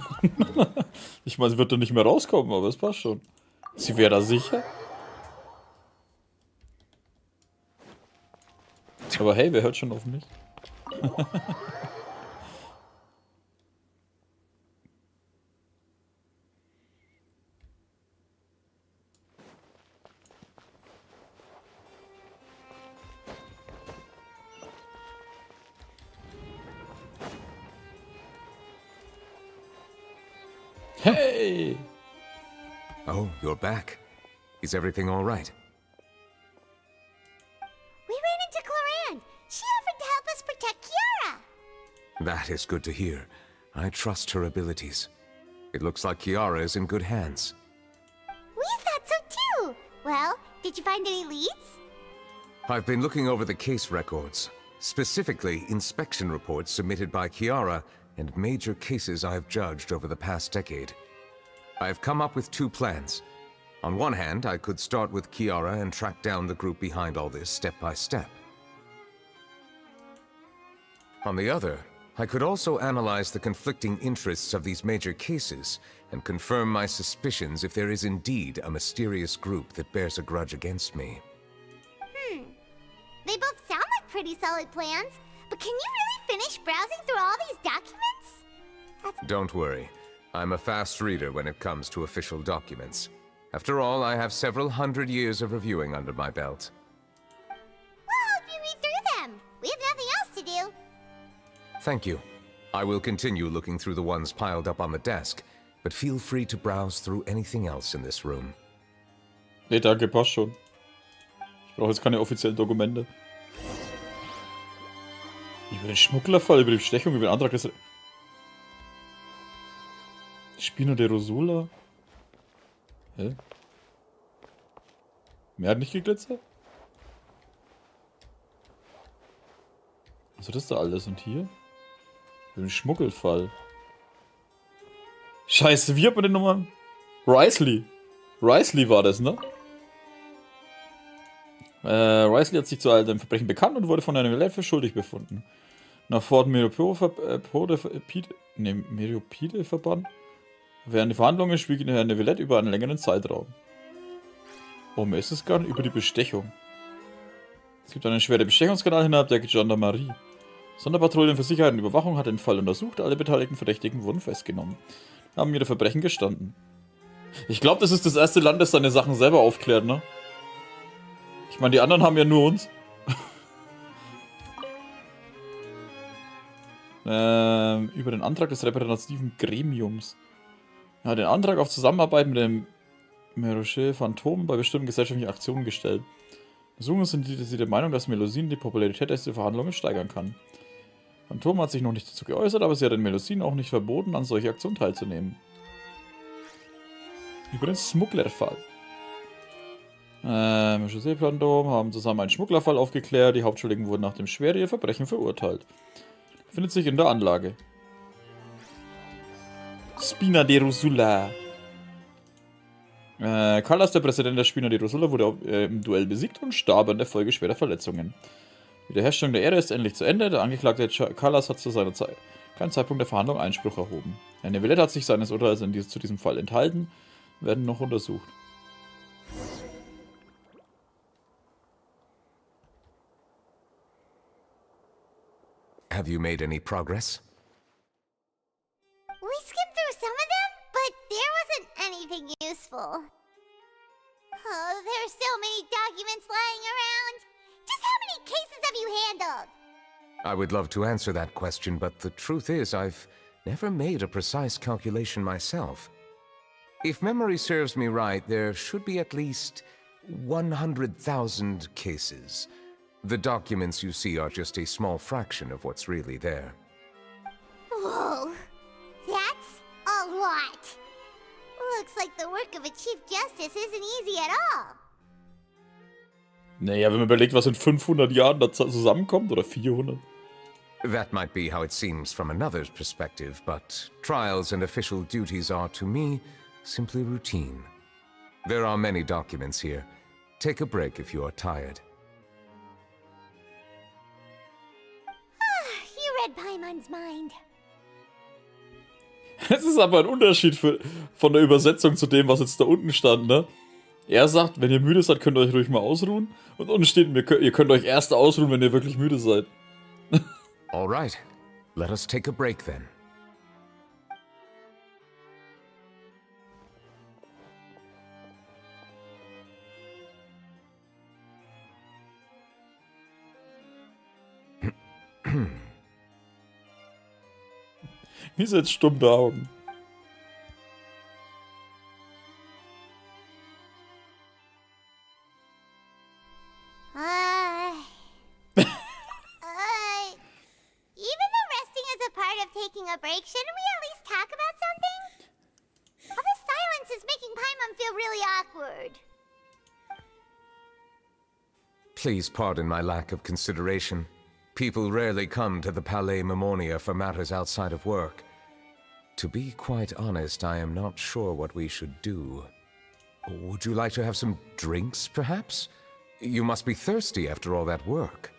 Ich meine, sie wird dann nicht mehr rauskommen, aber es passt schon. Sie wäre da sicher. Aber hey, wer hört schon auf mich? Hey! Oh, you're back. Is everything all right? We ran into Cloran. She offered to help us protect Kiara. That is good to hear. I trust her abilities. It looks like Kiara is in good hands. We thought so too. Well, did you find any leads? I've been looking over the case records, specifically inspection reports submitted by Kiara and major cases I have judged over the past decade. I have come up with two plans. On one hand, I could start with Kiara and track down the group behind all this step by step. On the other, I could also analyze the conflicting interests of these major cases and confirm my suspicions if there is indeed a mysterious group that bears a grudge against me. They both sound like pretty solid plans, but can you really finish browsing through all these documents? Don't worry. I'm a fast reader when it comes to official documents. After all, I have several hundred years of reviewing under my belt. We'll help you read through them. We have nothing else to do. Thank you. I will continue looking through the ones piled up on the desk, but feel free to browse through anything else in this room. Nee, danke, passt schon. Ich brauche jetzt keine offiziellen Dokumente. Über den Schmugglerfall, über die Bestechung, über den Antrag des... Spina de Rosula? Hä? Mehr hat nicht geglitzert? Was ist das da alles? Und hier? Über den Schmuggelfall. Scheiße, wie hat man den nochmal? Risley. Risley war das, ne? Risley hat sich zu all dem Verbrechen bekannt und wurde von einer Neuvillette für schuldig befunden. Nach Fort Meropide verbannt. Während der Verhandlungen schwieg Herr Neuvillette über einen längeren Zeitraum. Oh, mir ist es gar nicht über die Bestechung. Es gibt einen schweren Bestechungskanal innerhalb der Gendarmerie. Sonderpatrouillen für Sicherheit und Überwachung hat den Fall untersucht, alle beteiligten Verdächtigen wurden festgenommen. Haben ihre Verbrechen gestanden. Ich glaube, das ist das erste Land, das seine Sachen selber aufklärt, ne? Ich meine, die anderen haben ja nur uns. Über den Antrag des repräsentativen Gremiums. Ja, den Antrag auf Zusammenarbeit mit dem Meroche Phantom bei bestimmten gesellschaftlichen Aktionen gestellt. Untersuchungen sind sie der Meinung, dass Melusine die Popularität der Verhandlungen steigern kann. Phantom hat sich noch nicht dazu geäußert, aber sie hat den Melusine auch nicht verboten, an solche Aktionen teilzunehmen. Über den Schmugglerfall. Meroche Phantom haben zusammen einen Schmugglerfall aufgeklärt. Die Hauptschuldigen wurden nach dem Schwere ihr Verbrechen verurteilt. Befindet sich in der Anlage. Spina de Rosula. Callas, der Präsident der Spina de Rosula, wurde im Duell besiegt und starb an der Folge schwerer Verletzungen. Die Wiederherstellung der Ehre ist endlich zu Ende. Der Angeklagte Callas hat zu seiner keinen Zeitpunkt der Verhandlung Einspruch erhoben. Herr Neuvillette hat sich seines Urteils zu diesem Fall enthalten, werden noch untersucht. Have you made any progress? We skipped through some of them, but there wasn't anything useful. Oh, there are so many documents lying around. Just how many cases have you handled? I would love to answer that question, but the truth is I've never made a precise calculation myself. If memory serves me right, there should be at least 100,000 cases. The documents you see are just a small fraction of what's really there. Whoa, that's a lot. Looks like the work of a Chief Justice isn't easy at all. Naja, wenn man überlegt, was in 500 Jahren da zusammenkommt, oder 400. That might be how it seems from another's perspective, but trials and official duties are, to me, simply routine. There are many documents here. Take a break if you are tired. Es ist aber ein Unterschied von der Übersetzung zu dem, was jetzt da unten stand, ne? Er sagt, wenn ihr müde seid, könnt ihr euch ruhig mal ausruhen. Und unten steht, ihr könnt euch erst ausruhen, wenn ihr wirklich müde seid. All right. Let us take a break then. Wie jetzt stumm da Augen. Even though resting is a part of taking a break, shouldn't we at least talk about something? All this silence is making Paimon feel really awkward. Please pardon my lack of consideration. People rarely come to the Palais Mermonia for matters outside of work. To be quite honest, I am not sure what we should do. Would you like to have some drinks, perhaps? You must be thirsty after all that work.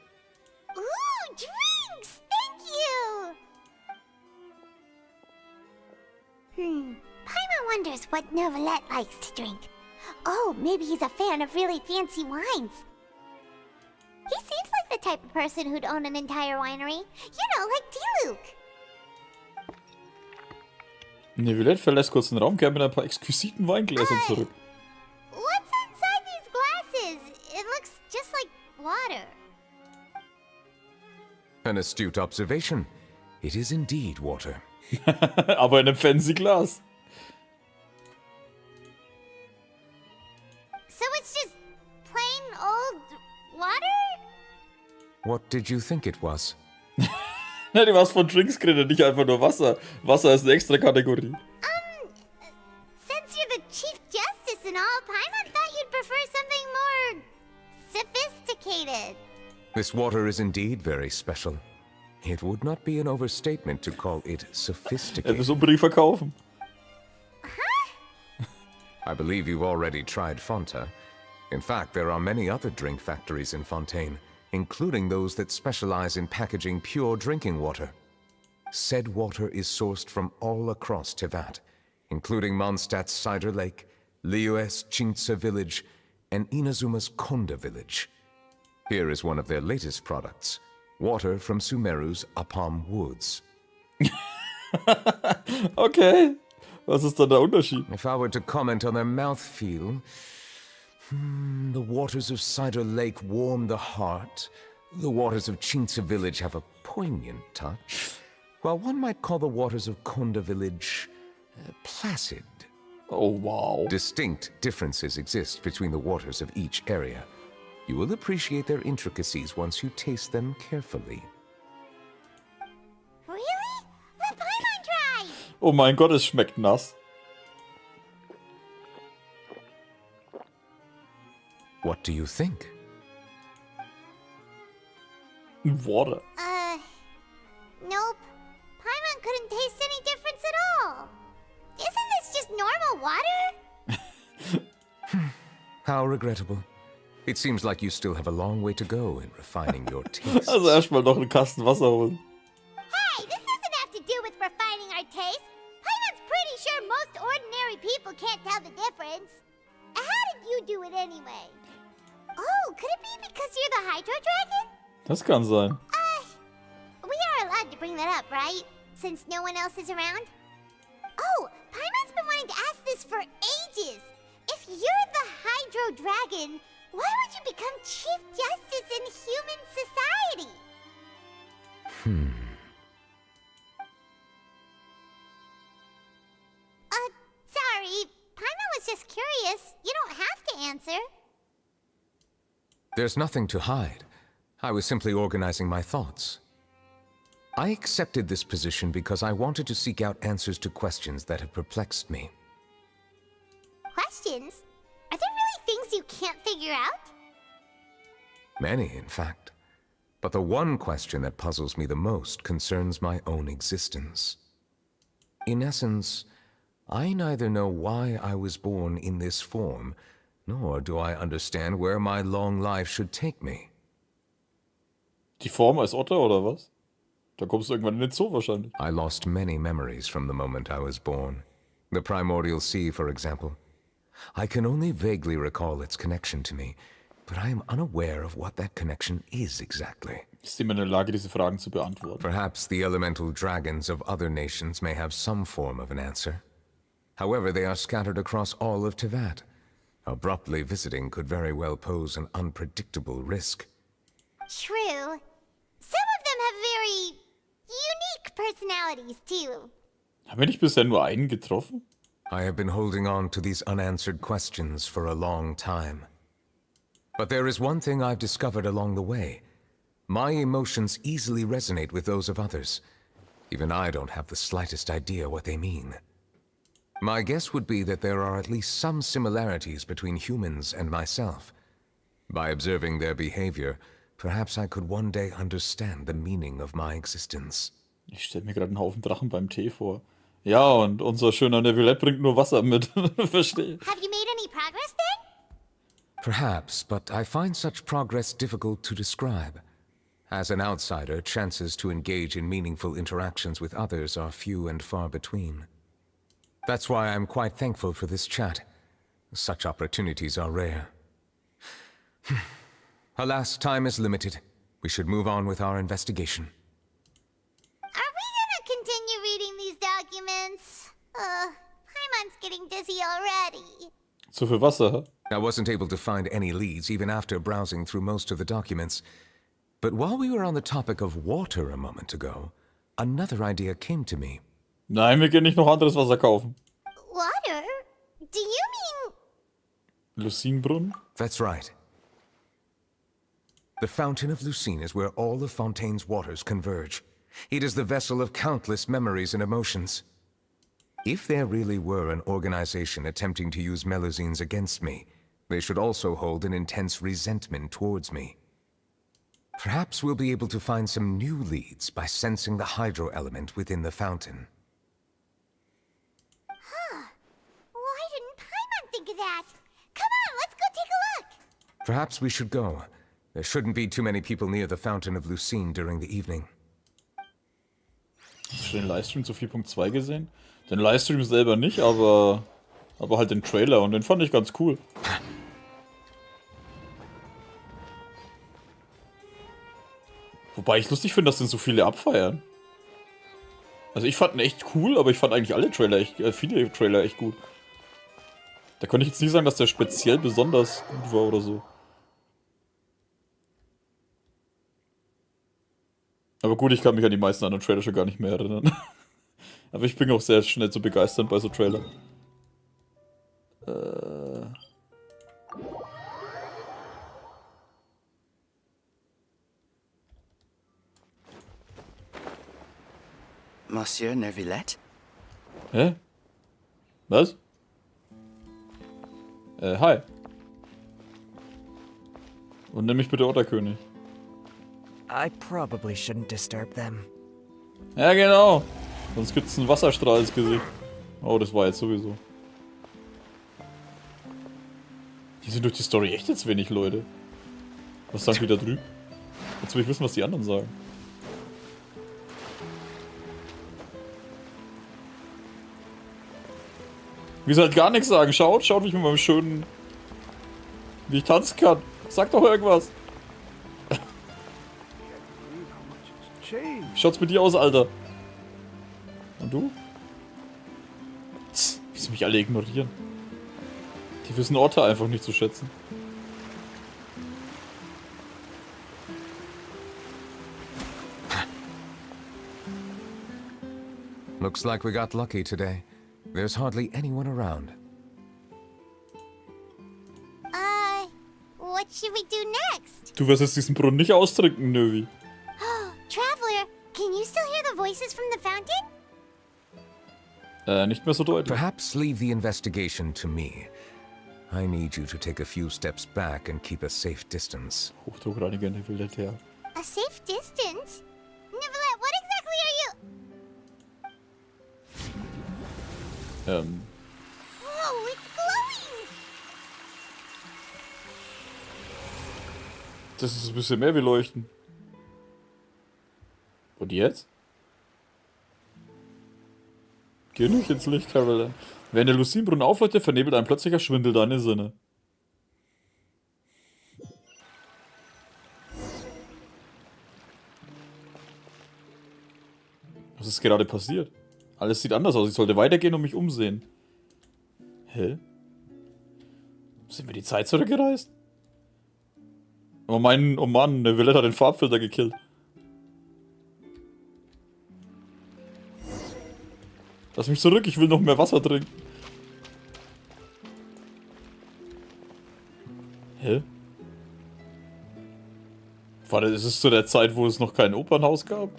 Ooh, drinks! Thank you! Paimon wonders what Neuvillette likes to drink. Oh, maybe he's a fan of really fancy wines. He seems like the type of person who'd own an entire winery. You know, like D-Luke. Neuvillette verlässt kurz den Raum, kehrt mit ein paar exquisiten Weingläsern zurück. What's inside these glasses? It looks just like water. An astute observation. It is indeed water. Aber in einem fancy Glas. So it's just plain old water? What did you think it was? Na, du hast von Drinks geredet, nicht einfach nur Wasser. Wasser ist eine extra Kategorie. Since you're the Chief Justice and all, Paimon thought you'd prefer something more sophisticated. This water is indeed very special. It would not be an overstatement to call it sophisticated. muss unbedingt verkaufen. I believe you've already tried Fonta. In fact, there are many other drink factories in Fontaine, including those that specialize in packaging pure drinking water. Said water is sourced from all across Tevat, including Mondstadt's Cider Lake, Liyue's Chintsa village, and Inazuma's Konda village. Here is one of their latest products, water from Sumeru's Apam Woods. Okay. Was ist dann der Unterschied? If I were to comment on their mouthfeel, the waters of Cider Lake warm the heart. The waters of Chintsa village have a poignant touch, while one might call the waters of Konda village placid. Oh, wow. Distinct differences exist between the waters of each area. You will appreciate their intricacies once you taste them carefully. Really? Let Paimon try! Oh mein Gott, es schmeckt nass. What do you think? Water. Nope. Paimon couldn't taste any difference at all. Isn't this just normal water? How regrettable. It seems like you still have a long way to go in refining your tastes. Also erstmal noch einen Kasten Wasser holen. Hey, this doesn't have to do with refining our taste. Paimon's pretty sure most ordinary people can't tell the difference. How did you do it anyway? Oh, could it be because you're the Hydro Dragon? Das kann sein. We are allowed to bring that up, right? Since no one else is around? Oh, Paimon's been wanting to ask this for ages. If you're the Hydro Dragon, why would you become Chief Justice in human society? Sorry. Paimon was just curious. You don't have to answer. There's nothing to hide. I was simply organizing my thoughts. I accepted this position because I wanted to seek out answers to questions that have perplexed me. Questions? Are there really things you can't figure out? Many, in fact. But the one question that puzzles me the most concerns my own existence. In essence, I neither know why I was born in this form, nor do I understand where my long life should take me. Die Form als Otter oder was? Da kommst du irgendwann in den Zoo wahrscheinlich. I lost many memories from the moment I was born. The primordial sea, for example. I can only vaguely recall its connection to me, but I am unaware of what that connection is exactly. Ist immer in der Lage, diese Fragen zu beantworten. Perhaps the elemental dragons of other nations may have some form of an answer. However, they are scattered across all of Teyvat. Abruptly visiting could very well pose an unpredictable risk. True. Some of them have very unique personalities, too. Haben wir nicht bisher nur einen getroffen? I have been holding on to these unanswered questions for a long time. But there is one thing I've discovered along the way. My emotions easily resonate with those of others. Even I don't have the slightest idea what they mean. My guess would be that there are at least some similarities between humans and myself. By observing their behavior, perhaps I could one day understand the meaning of my existence. Ich stelle mir gerade einen Haufen Drachen beim Tee vor. Ja, und unser schöner Neuvillette bringt nur Wasser mit. Verstehe. Have you made any progress then? Perhaps, but I find such progress difficult to describe. As an outsider, chances to engage in meaningful interactions with others are few and far between. That's why I'm quite thankful for this chat. Such opportunities are rare. Alas, time is limited. We should move on with our investigation. Are we gonna continue reading these documents? Paimon's getting dizzy already. Zu viel Wasser, hä? I wasn't able to find any leads even after browsing through most of the documents. But while we were on the topic of water a moment ago, another idea came to me. Nein, wir gehen nicht noch anderes Wasser kaufen. Water? Do you mean... Lucinbrunnen? That's right. The Fountain of Lucine is where all of Fontaine's waters converge. It is the vessel of countless memories and emotions. If there really were an organization attempting to use Melusines against me, they should also hold an intense resentment towards me. Perhaps we'll be able to find some new leads by sensing the hydro element within the fountain. Huh. Why didn't Paimon think of that? Come on, let's go take a look! Perhaps we should go. There shouldn't be too many people near the Fountain of Lucine during the evening. Hast du den Livestream zu 4.2 gesehen? Den Livestream selber nicht, aber halt den Trailer und den fand ich ganz cool. Wobei ich lustig finde, dass den so viele abfeiern. Also ich fand ihn echt cool, aber ich fand eigentlich alle Trailer viele Trailer echt gut. Da könnte ich jetzt nicht sagen, dass der speziell besonders gut war oder so. Aber gut, ich kann mich an die meisten anderen Trailer schon gar nicht mehr erinnern. Aber ich bin auch sehr schnell zu begeistern bei so Trailern. Monsieur Neuvillette? Hä? Was? Hi. Und nenn mich bitte Otterkönig. I probably shouldn't disturb them. Ja, genau. Sonst gibt's einen Wasserstrahl ins Gesicht. Oh, das war jetzt sowieso. Hier sind durch die Story echt jetzt wenig Leute. Was sagen die da drüben? Jetzt will ich wissen, was die anderen sagen. Wie sie halt gar nichts sagen. Schaut, wie ich mit meinem schönen... Wie ich tanzen kann. Sag doch irgendwas. Wie schaut's mit dir aus, Alter? Und du? Tss, wie sie mich alle ignorieren. Die wissen Orte einfach nicht zu schätzen. Looks like we got lucky today. There's hardly anyone around. What should we do next? Du wirst jetzt diesen Brunnen nicht austrinken, Növi. Traveler, can you still hear the voices from the fountain? Nicht mehr so deutlich. Perhaps leave the investigation to me. I need you to take a few steps back and keep a safe distance. Hochdruckreiniger Neuvillette, ja. A safe distance? Neuvillette, what exactly are you... Whoa, it's glowing! Das ist ein bisschen mehr wie Leuchten. Und jetzt? Geh nicht ins Licht, Caroline. Wenn der Lucinbrunnen aufleuchtet, vernebelt ein plötzlicher Schwindel deine Sinne. Was ist gerade passiert? Alles sieht anders aus. Ich sollte weitergehen und mich umsehen. Hä? Sind wir die Zeit zurückgereist? Oh Mann, Neuvillette hat den Farbfilter gekillt. Lass mich zurück, ich will noch mehr Wasser trinken. Hä? Warte, ist es zu der Zeit, wo es noch kein Opernhaus gab?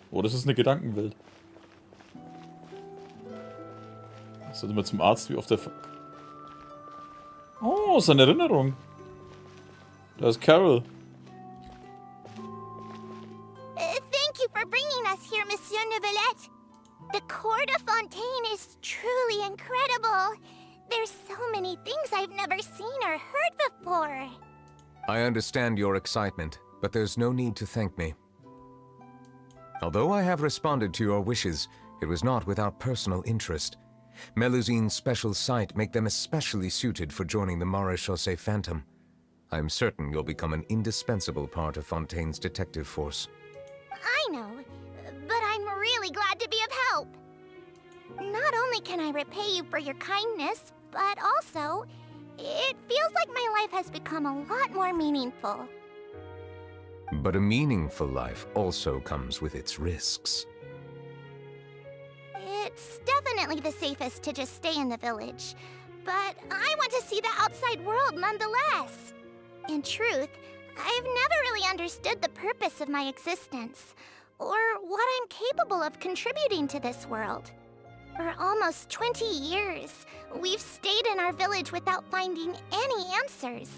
Oder ist es eine Gedankenwelt? Sollte mal zum Arzt, wie oft der... Oh, ist eine Erinnerung. Da ist Carol. Thank you for bringing us here, Monsieur Neuvillette. The court of Fontaine is truly incredible. There's so many things I've never seen or heard before. I understand your excitement, but there's no need to thank me. Although I have responded to your wishes, it was not without personal interest. Melusine's special sight make them especially suited for joining the Maréchaussée Phantom. I'm certain you'll become an indispensable part of Fontaine's detective force. I know, but I'm really glad to be of help. Not only can I repay you for your kindness, but also, it feels like my life has become a lot more meaningful. But a meaningful life also comes with its risks. It's definitely the safest to just stay in the village, but I want to see the outside world nonetheless. In truth, I've never really understood the purpose of my existence, or what I'm capable of contributing to this world. For almost 20 years, we've stayed in our village without finding any answers.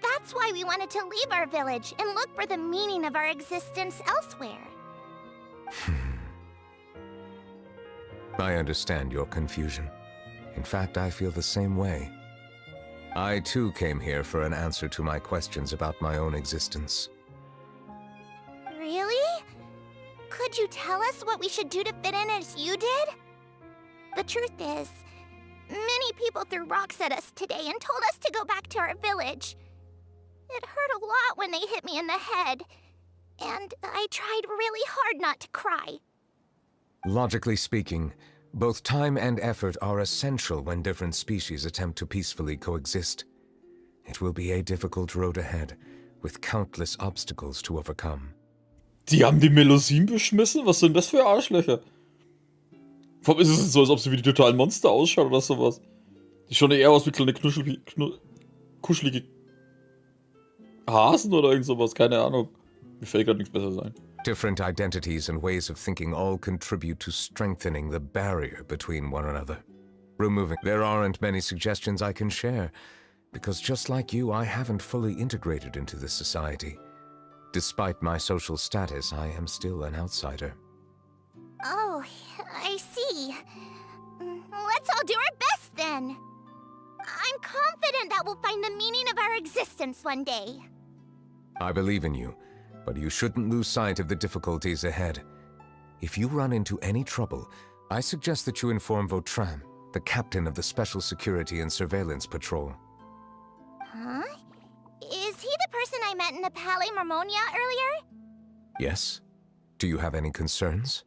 That's why we wanted to leave our village and look for the meaning of our existence elsewhere. I understand your confusion. In fact, I feel the same way. I too came here for an answer to my questions about my own existence. Really? Could you tell us what we should do to fit in as you did? The truth is, many people threw rocks at us today and told us to go back to our village. It hurt a lot when they hit me in the head, and I tried really hard not to cry. Logically speaking, both time and effort are essential when different species attempt to peacefully coexist. It will be a difficult road ahead, with countless obstacles to overcome. Die haben die Melusine beschmissen? Was sind das für Arschlöcher? Warum ist es so, als ob sie wie die totalen Monster ausschauen oder sowas? Die schauen eher aus wie kleine kuschelige Hasen oder irgend sowas, keine Ahnung. Mir fällt gerade nichts besser ein. Different identities and ways of thinking all contribute to strengthening the barrier between one another. There aren't many suggestions I can share, because just like you, I haven't fully integrated into this society. Despite my social status, I am still an outsider. Oh, I see. Let's all do our best then. I'm confident that we'll find the meaning of our existence one day. I believe in you, but you shouldn't lose sight of the difficulties ahead. If you run into any trouble, I suggest that you inform Vautrin, the captain of the Special Security and Surveillance Patrol. Huh? Is he the person I met in the Palais Marmonia earlier? Yes? Do you have any concerns?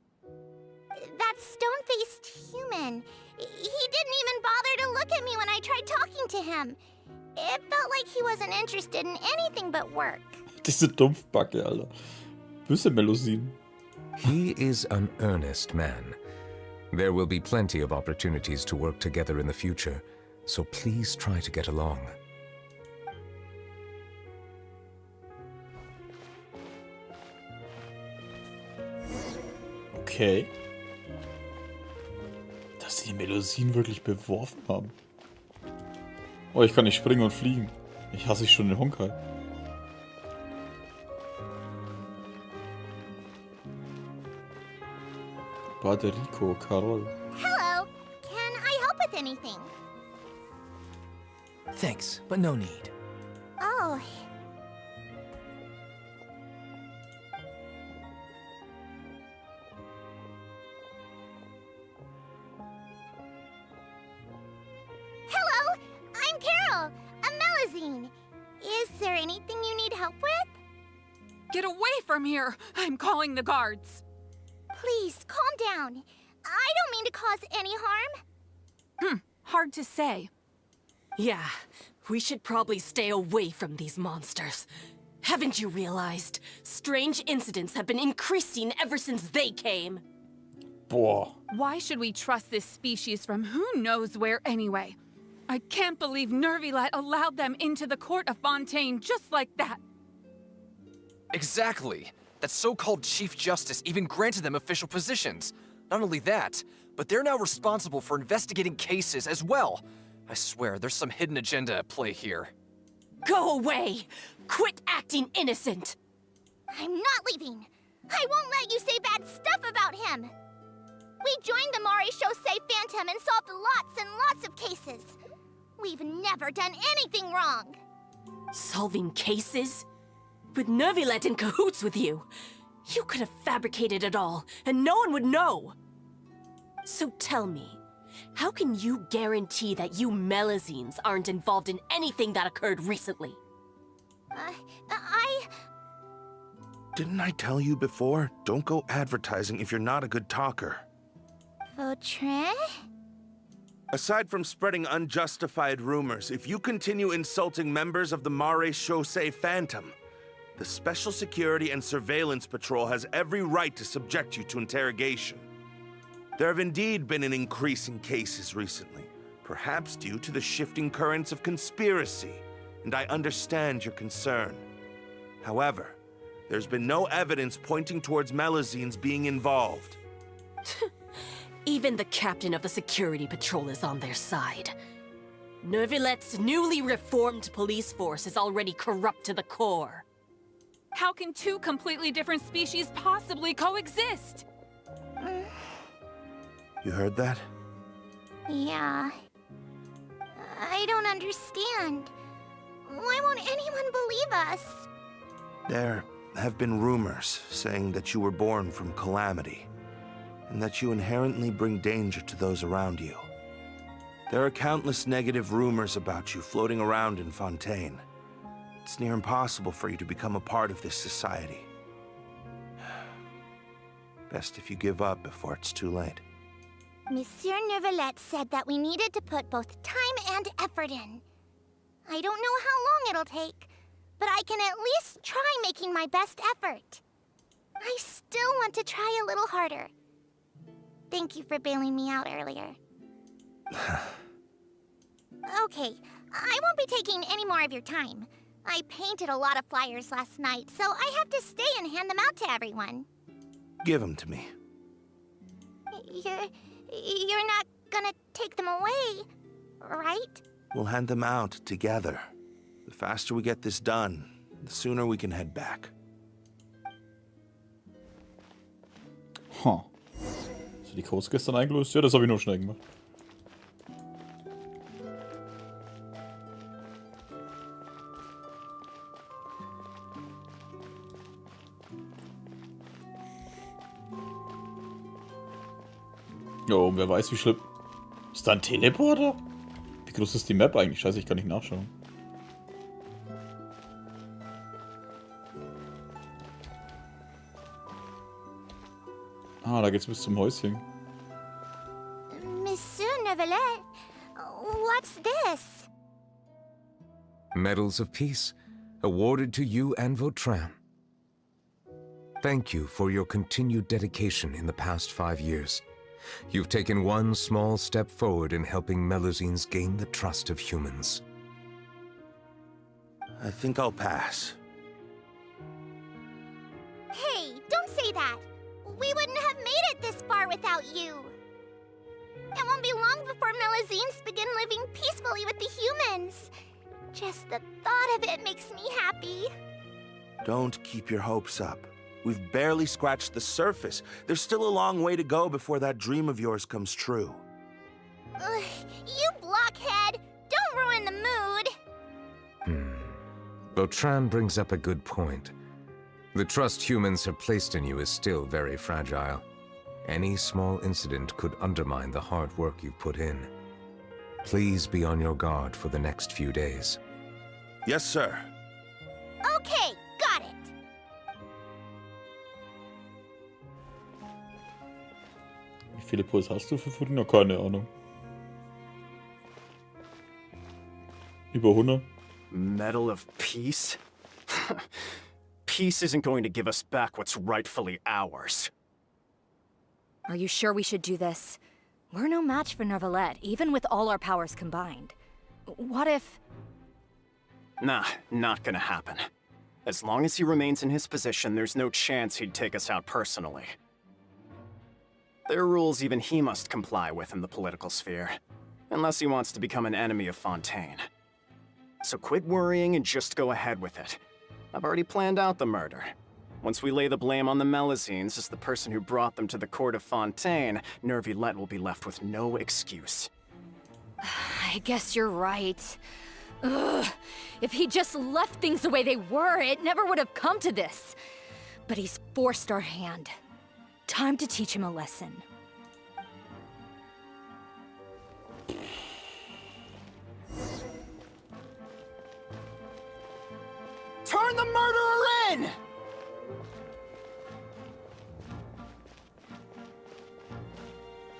That stone-faced human. He didn't even bother to look at me when I tried talking to him. It felt like he wasn't interested in anything but work. Diese Dumpfbacke, Alter. Böse Melusine. He is an earnest man. There will be plenty of opportunities to work together in the future, so please try to get along. Okay. Dass sie die Melusine wirklich beworfen haben. Oh, ich kann nicht springen und fliegen. Ich hasse ich schon den Honkai. Baderico, Carol. Hello. Can I help with anything? Thanks, but no need. Oh. Melazine. Is there anything you need help with? Get away from here! I'm calling the guards. Please, calm down. I don't mean to cause any harm. Hard to say. Yeah, we should probably stay away from these monsters. Haven't you realized? Strange incidents have been increasing ever since they came. Boah. Why should we trust this species from who knows where anyway? I can't believe Neuvillette allowed them into the court of Fontaine just like that. Exactly. That so-called Chief Justice even granted them official positions. Not only that, but they're now responsible for investigating cases as well. I swear, there's some hidden agenda at play here. Go away! Quit acting innocent! I'm not leaving. I won't let you say bad stuff about him. We joined the Maréchaussée Phantom and solved lots and lots of cases. We've never done anything wrong. Solving cases? With Neuvillette in cahoots with you. You could have fabricated it all, and no one would know. So tell me, how can you guarantee that you Melazines aren't involved in anything that occurred recently? Didn't I tell you before? Don't go advertising if you're not a good talker. Vautrin? Aside from spreading unjustified rumors, if you continue insulting members of the Maréchaussée Phantom, the Special Security and Surveillance Patrol has every right to subject you to interrogation. There have indeed been an increase in cases recently, perhaps due to the shifting currents of conspiracy, and I understand your concern. However, there's been no evidence pointing towards Melazines being involved. Even the captain of the security patrol is on their side. Neuvillette's newly reformed police force is already corrupt to the core. How can two completely different species possibly coexist? You heard that? Yeah. I don't understand. Why won't anyone believe us? There have been rumors saying that you were born from calamity, and that you inherently bring danger to those around you. There are countless negative rumors about you floating around in Fontaine. It's near impossible for you to become a part of this society. Best if you give up before it's too late. Monsieur Neuvillette said that we needed to put both time and effort in. I don't know how long it'll take, but I can at least try making my best effort. I still want to try a little harder. Thank you for bailing me out earlier. Okay, I won't be taking any more of your time. I painted a lot of flyers last night, so I have to stay and hand them out to everyone. Give them to me. You're not gonna take them away, right? We'll hand them out together. The faster we get this done, the sooner we can head back. Huh. Hast du die Codes gestern eingelöst? Ja, das habe ich nur schnell gemacht. Jo, wer weiß, wie schlimm. Ist da ein Teleporter? Wie groß ist die Map eigentlich? Scheiße, ich kann nicht nachschauen. Ah, da geht's bis zum Häuschen. Monsieur Neuvillette, what's this? Medals of Peace, awarded to you and Vautrin. Thank you for your continued dedication in the past 5 years. You've taken one small step forward in helping Melazines gain the trust of humans. I think I'll pass. Hey, don't say that. We wouldn't have made it this far without you. It won't be long before Melazines begin living peacefully with the humans. Just the thought of it makes me happy. Don't keep your hopes up. We've barely scratched the surface. There's still a long way to go before that dream of yours comes true. You blockhead! Don't ruin the mood! Vautrin brings up a good point. The trust humans have placed in you is still very fragile. Any small incident could undermine the hard work you've put in. Please be on your guard for the next few days. Yes, sir. Okay, got it. Wie viele Puls hast du für Fudina? Keine Ahnung. Über 100? Medal of Peace? Peace isn't going to give us back what's rightfully ours. Are you sure we should do this? We're no match for Neuvillette, even with all our powers combined. What if... Nah, not gonna happen. As long as he remains in his position, there's no chance he'd take us out personally. There are rules even he must comply with in the political sphere, unless he wants to become an enemy of Fontaine. So quit worrying and just go ahead with it. I've already planned out the murder. Once we lay the blame on the Melusines as the person who brought them to the court of Fontaine, Neuvillette will be left with no excuse. I guess you're right. Ugh. If he just left things the way they were, it never would have come to this. But he's forced our hand. Time to teach him a lesson. Turn the murderer in!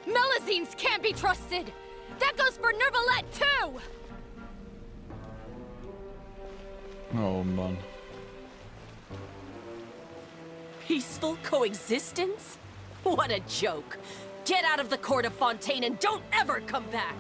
Melusines can't be trusted! That goes for Neuvillette, too! Oh Mann. Peaceful coexistence? What a joke. Get out of the court of Fontaine and don't ever come back!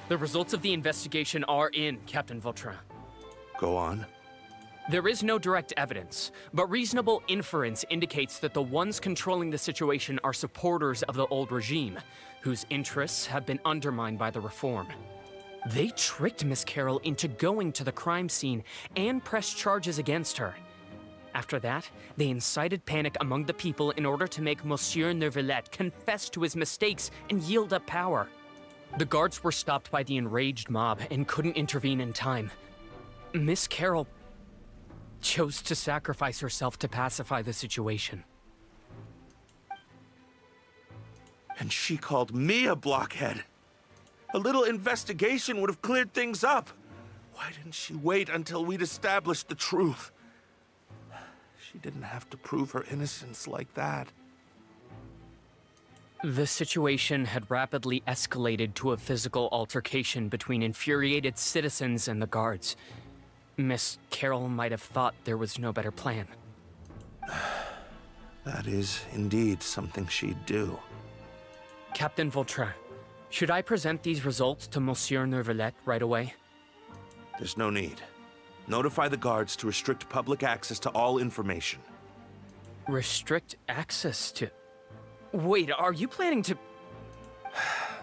The results of the investigation are in, Captain Vautrin. Go on. There is no direct evidence, but reasonable inference indicates that the ones controlling the situation are supporters of the old regime, whose interests have been undermined by the reform. They tricked Miss Carroll into going to the crime scene and pressed charges against her. After that, they incited panic among the people in order to make Monsieur Neuvillette confess to his mistakes and yield up power. The guards were stopped by the enraged mob and couldn't intervene in time. Miss Carroll chose to sacrifice herself to pacify the situation. And she called me a blockhead. A little investigation would have cleared things up. Why didn't she wait until we'd established the truth? She didn't have to prove her innocence like that. The situation had rapidly escalated to a physical altercation between infuriated citizens and the guards. Miss Carroll might have thought there was no better plan. That is indeed something she'd do. Captain Vautrin, should I present these results to Monsieur Neuvillette right away? There's no need. Notify the guards to restrict public access to all information. Restrict access to... Wait, are you planning to...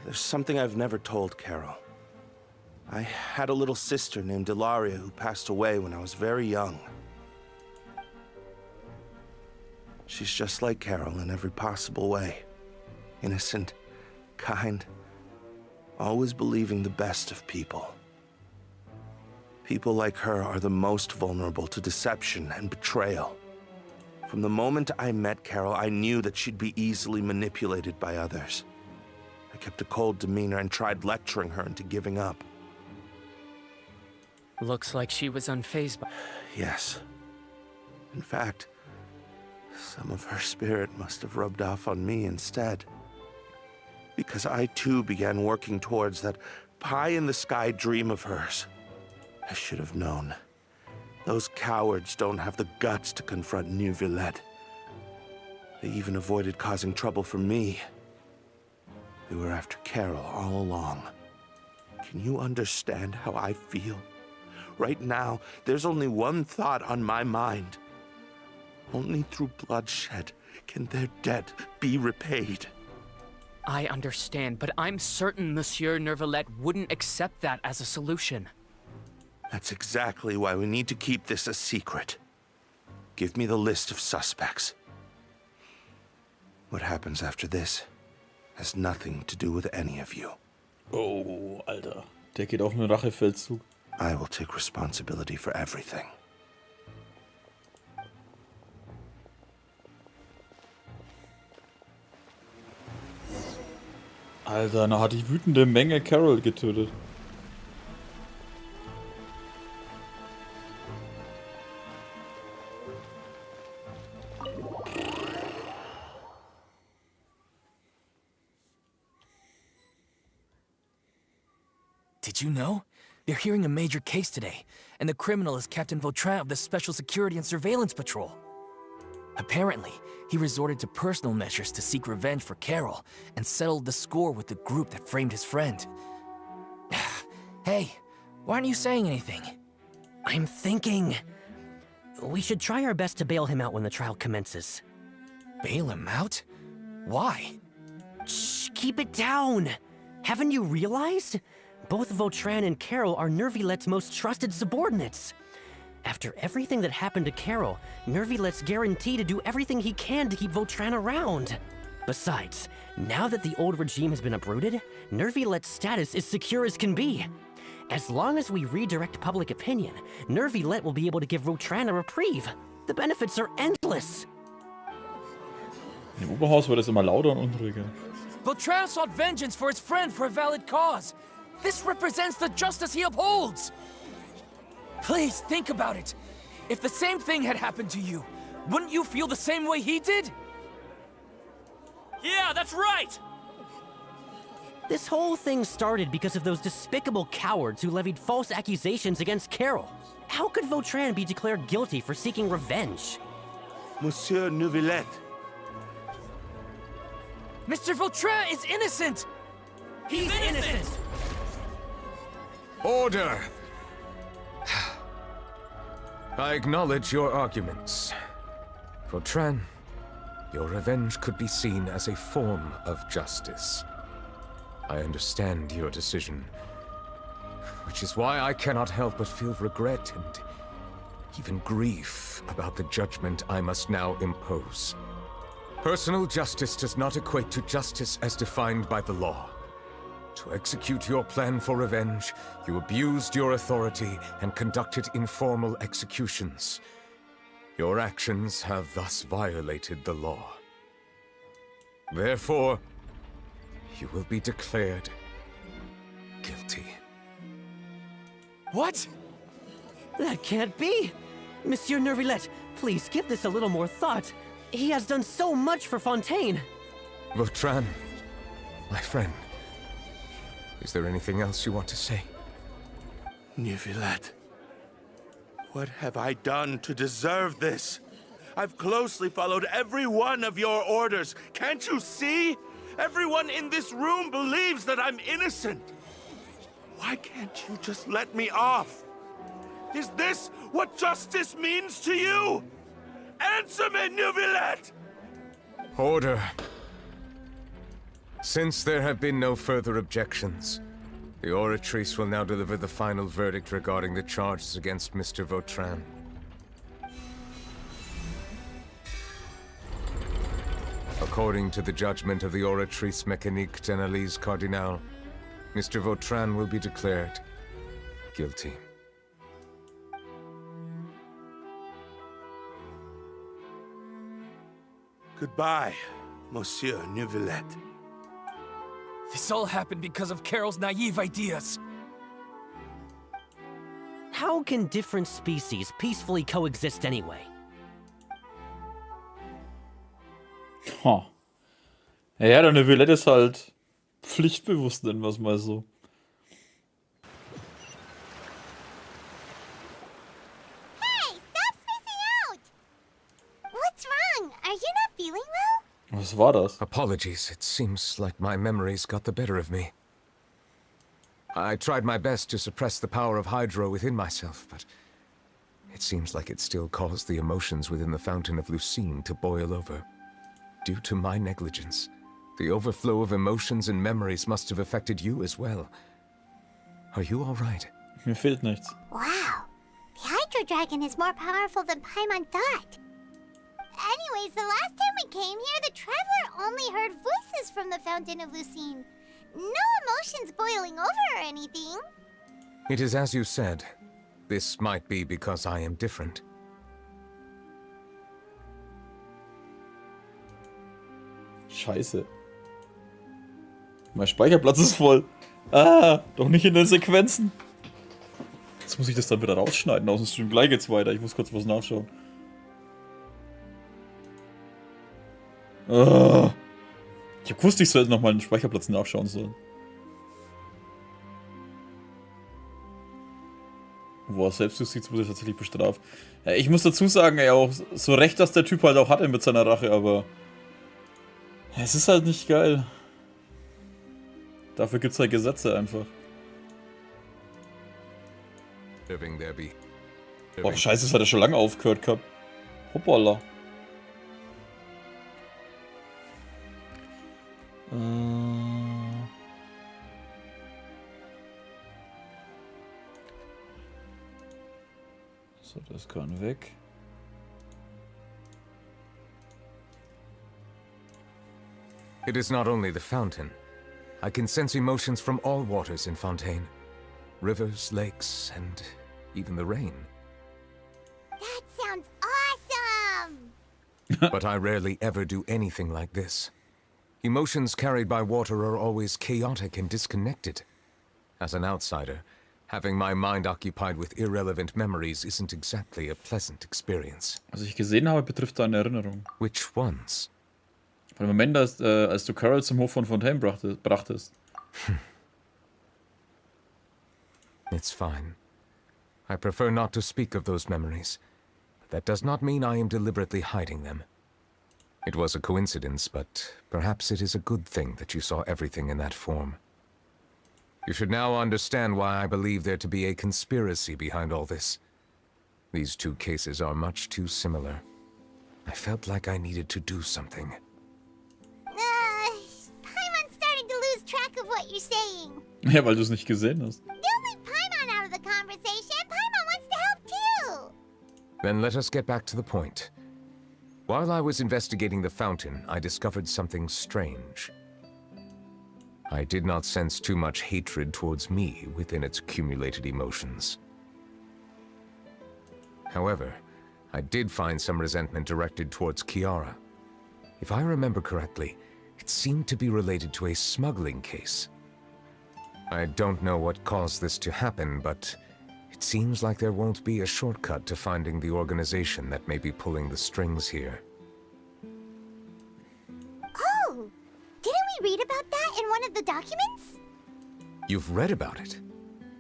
There's something I've never told Carol. I had a little sister named Ilaria who passed away when I was very young. She's just like Carol in every possible way. Innocent, kind, always believing the best of people. People like her are the most vulnerable to deception and betrayal. From the moment I met Carol, I knew that she'd be easily manipulated by others. I kept a cold demeanor and tried lecturing her into giving up. Looks like she was unfazed by... Yes. In fact, some of her spirit must have rubbed off on me instead. Because I too began working towards that pie-in-the-sky dream of hers. I should have known. Those cowards don't have the guts to confront Neuvillette. They even avoided causing trouble for me. They were after Carol all along. Can you understand how I feel? Right now, there's only one thought on my mind. Only through bloodshed can their debt be repaid. I understand, but I'm certain Monsieur Neuvillette wouldn't accept that as a solution. That's exactly why we need to keep this a secret. Give me the list of suspects. What happens after this has nothing to do with any of you. Oh, Alter. Der geht auf einen Rachefeldzug. I will take responsibility for everything. Alter, da hat die wütende Menge Carol getötet. Did you know? They're hearing a major case today, and the criminal is Captain Vautrin of the Special Security and Surveillance Patrol. Apparently, he resorted to personal measures to seek revenge for Carol and settled the score with the group that framed his friend. Hey, why aren't you saying anything? I'm thinking... we should try our best to bail him out when the trial commences. Bail him out? Why? Shh, keep it down! Haven't you realized? Both Vautrin and Carol are Neuvillette's most trusted subordinates. After everything that happened to Carol, Neuvillette's guaranteed to do everything he can to keep Vautrin around. Besides, now that the old regime has been uprooted, Neuvillette's status is secure as can be. As long as we redirect public opinion, Neuvillette will be able to give Vautrin a reprieve. The benefits are endless. Im Oberhaus wird es immer lauter und unruhiger. Vautrin sought vengeance for his friend for a valid cause. This represents the justice he upholds! Please, think about it. If the same thing had happened to you, wouldn't you feel the same way he did? Yeah, that's right! This whole thing started because of those despicable cowards who levied false accusations against Carol. How could Vautrin be declared guilty for seeking revenge? Monsieur Neuvillette. Mr. Vautrin is innocent! He's innocent! Order! I acknowledge your arguments. Vautrin, your revenge could be seen as a form of justice. I understand your decision, which is why I cannot help but feel regret and even grief about the judgment I must now impose. Personal justice does not equate to justice as defined by the law. To execute your plan for revenge, you abused your authority and conducted informal executions. Your actions have thus violated the law. Therefore, you will be declared guilty. What? That can't be! Monsieur Neuvillette, please give this a little more thought. He has done so much for Fontaine. Vautrin, my friend, is there anything else you want to say? Neuvillette, what have I done to deserve this? I've closely followed every one of your orders. Can't you see? Everyone in this room believes that I'm innocent. Why can't you just let me off? Is this what justice means to you? Answer me, Neuvillette! Order. Since there have been no further objections, the Oratrice will now deliver the final verdict regarding the charges against Mr. Vautrin. According to the judgment of the Oratrice Mécanique d'Analyse Cardinal, Mr. Vautrin will be declared guilty. Goodbye, Monsieur Neuvillette. This all happened because of Carol's naive ideas. How can different species peacefully coexist anyway? Ha. Ja, der Neuvillette ist halt pflichtbewusst, nennen wir es mal so. Hey, stop spacing out! What's wrong? Are you not feeling well? Was war das? Apologies, it seems like my memories got the better of me. I tried my best to suppress the power of Hydro within myself, but it seems like it still caused the emotions within the Fountain of Lucine to boil over. Due to my negligence, the overflow of emotions and memories must have affected you as well. Are you all right? Mir fehlt nichts. Wow. The Hydro Dragon is more powerful than Paimon thought. Anyways, the last time we came here, the Traveler only heard voices from the Fountain of Lucine. No emotions boiling over or anything. It is as you said. This might be because I am different. Scheiße. Mein Speicherplatz ist voll. Ah, doch nicht in den Sequenzen. Jetzt muss ich das dann wieder rausschneiden aus dem Stream. Gleich geht's weiter. Ich muss kurz was nachschauen. Ah. Ich hab gewusst, ich sollte nochmal den Speicherplatz nachschauen sollen. Boah, Selbstjustiz wurde tatsächlich bestraft. Ja, ich muss dazu sagen, ey, auch so recht, dass der Typ halt auch hatte mit seiner Rache, aber es ist halt nicht geil. Dafür gibt's halt Gesetze einfach. Boah, scheiße, das hat er schon lange aufgehört gehabt. Hoppala. So, das kann weg. It is not only the fountain. I can sense emotions from all waters in Fontaine. Rivers, lakes, and even the rain. That sounds awesome! But I rarely ever do anything like this. Emotions carried by water are always chaotic and disconnected. As an outsider, having my mind occupied with irrelevant memories isn't exactly a pleasant experience. Was ich gesehen habe, betrifft deine Erinnerung. Which ones? Von dem Moment, als du Carol zum Hof von Fontaine brachtest. It's fine. I prefer not to speak of those memories. But that does not mean I am deliberately hiding them. It was a coincidence, but perhaps it is a good thing that you saw everything in that form. You should now understand why I believe there to be a conspiracy behind all this. These two cases are much too similar. I felt like I needed to do something. Paimon's starting to lose track of what you're saying. Ja, weil du es nicht gesehen hast. Don't leave Paimon out of the conversation. Paimon wants to help too. Then let us get back to the point. While I was investigating the fountain, I discovered something strange. I did not sense too much hatred towards me within its accumulated emotions. However, I did find some resentment directed towards Kiara. If I remember correctly, it seemed to be related to a smuggling case. I don't know what caused this to happen, but it seems like there won't be a shortcut to finding the organization that may be pulling the strings here. Oh! Didn't we read about that in one of the documents? You've read about it?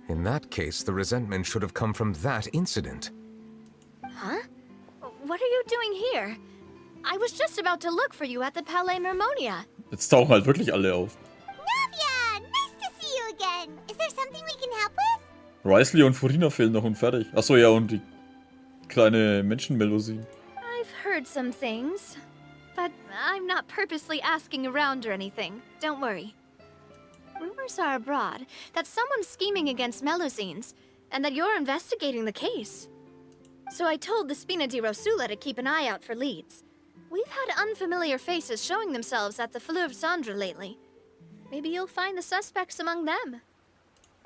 In that case, the resentment should have come from that incident. Huh? What are you doing here? I was just about to look for you at the Palais Mermonia. Jetzt tauchen halt wirklich alle auf. Novia! Nice to see you again! Is there something we can help with? Risley und Furina fehlen noch und fertig. Achso, ja, und die kleine Menschenmelosie. I've heard some things, but I'm not purposely asking around or anything. Don't worry. Rumors are abroad that someone's scheming against Melusines, and that you're investigating the case. So I told the Spina di Rosula to keep an eye out for leads. We've had unfamiliar faces showing themselves at the Fleuve Cendre lately. Maybe you'll find the suspects among them.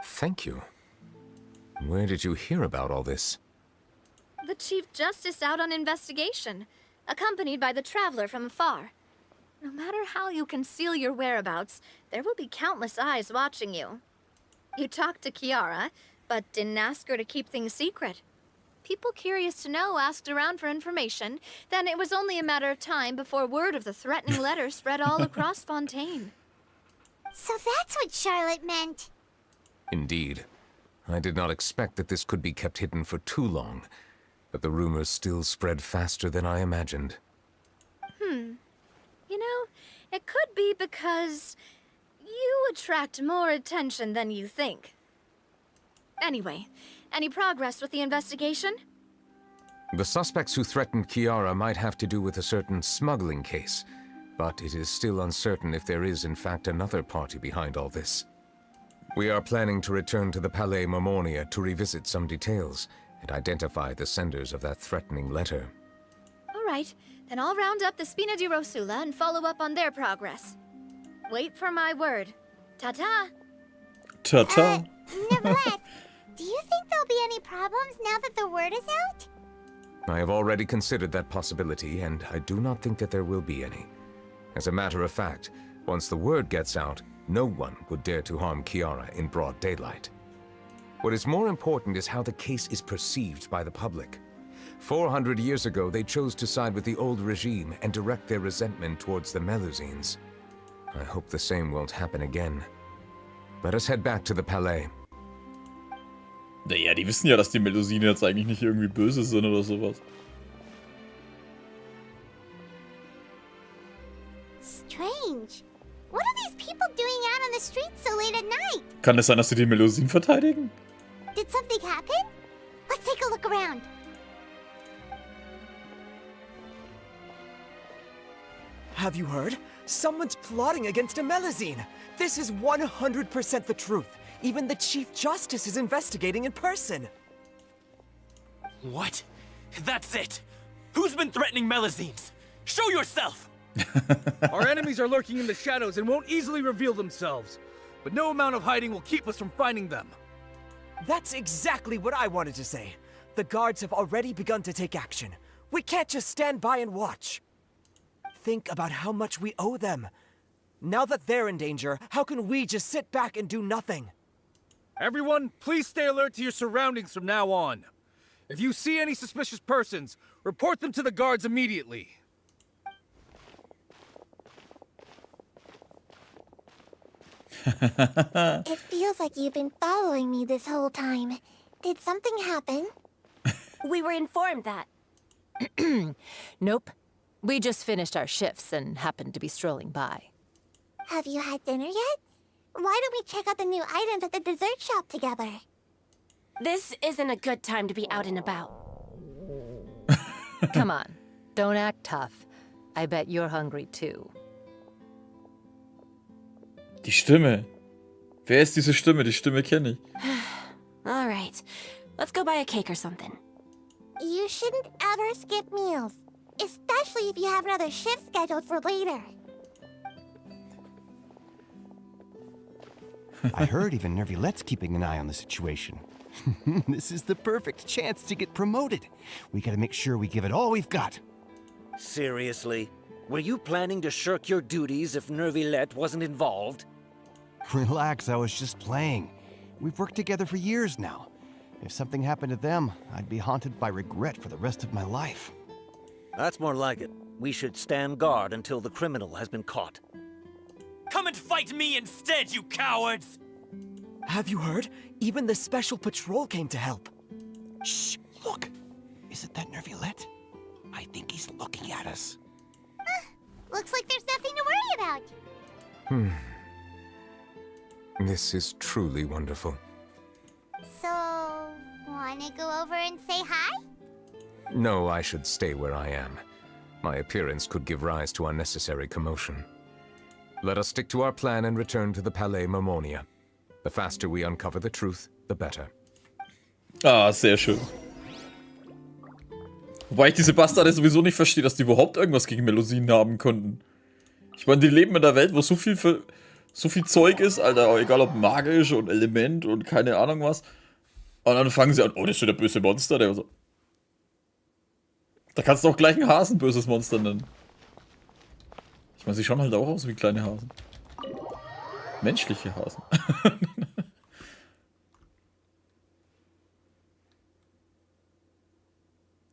Thank you. Where did you hear about all this? The Chief Justice out on investigation, accompanied by the Traveler from afar. No matter how you conceal your whereabouts, there will be countless eyes watching you. You talked to Kiara, but didn't ask her to keep things secret. People curious to know asked around for information, then it was only a matter of time before word of the threatening letter spread all across Fontaine. So that's what Charlotte meant. Indeed. I did not expect that this could be kept hidden for too long, but the rumors still spread faster than I imagined. You know, it could be because you attract more attention than you think. Anyway, any progress with the investigation? The suspects who threatened Kiara might have to do with a certain smuggling case, but it is still uncertain if there is in fact another party behind all this. We are planning to return to the Palais Mermonia to revisit some details and identify the senders of that threatening letter. All right, then I'll round up the Spina di Rosula and follow up on their progress. Wait for my word. Ta-ta! Ta-ta! Neuvillette, any problems now that the word is out? I have already considered that possibility, and I do not think that there will be any. As a matter of fact, once the word gets out, no one would dare to harm Kiara in broad daylight. What is more important is how the case is perceived by the public. 400 years ago, they chose to side with the old regime and direct their resentment towards the Melusines. I hope the same won't happen again. Let us head back to the Palais. Naja, die wissen ja, dass die Melusine jetzt eigentlich nicht irgendwie böse sind oder sowas. Strange. What are these people doing out on the streets so late at night? Kann es sein, dass sie die Melusine verteidigen? Did something happen? Let's take a look around. Have you heard? Someone's plotting against a Melusine. This is 100% the truth. Even the Chief Justice is investigating in person. What? That's it! Who's been threatening Melusines? Show yourself! Our enemies are lurking in the shadows and won't easily reveal themselves. But no amount of hiding will keep us from finding them. That's exactly what I wanted to say. The guards have already begun to take action. We can't just stand by and watch. Think about how much we owe them. Now that they're in danger, how can we just sit back and do nothing? Everyone, please stay alert to your surroundings from now on. If you see any suspicious persons, report them to the guards immediately. It feels like you've been following me this whole time. Did something happen? We were informed that. Nope. We just finished our shifts and happened to be strolling by. Have you had dinner yet? Why don't we check out the new items at the dessert shop together? This isn't a good time to be out and about. Come on, don't act tough. I bet you're hungry too. Die Stimme. Wer ist diese Stimme? Die Stimme kenne ich. All right, let's go buy a cake or something. You shouldn't ever skip meals, especially if you have another shift scheduled for later. I heard even Neuvillette's keeping an eye on the situation. This is the perfect chance to get promoted. We gotta make sure we give it all we've got. Seriously? Were you planning to shirk your duties if Neuvillette wasn't involved? Relax, I was just playing. We've worked together for years now. If something happened to them, I'd be haunted by regret for the rest of my life. That's more like it. We should stand guard until the criminal has been caught. Come and fight me instead, you cowards! Have you heard? Even the Special Patrol came to help. Shh, look. Isn't that Neuvillette? I think he's looking at us. Looks like there's nothing to worry about. This is truly wonderful. So, wanna go over and say hi? No, I should stay where I am. My appearance could give rise to unnecessary commotion. Let us stick to our plan and return to the Palais Mermonia. The faster we uncover the truth, the better. Ah, sehr schön. Wobei ich diese Bastarde sowieso nicht verstehe, dass die überhaupt irgendwas gegen Melusinen haben konnten. Ich meine, die leben in einer Welt, wo so viel Zeug ist, Alter, egal ob magisch und Element und keine Ahnung was. Und dann fangen sie an, oh, das ist ja der böse Monster, der so. Da kannst du auch gleich einen Hasen böses Monster nennen. Ich meine, sie schauen halt auch aus wie kleine Hasen. Menschliche Hasen.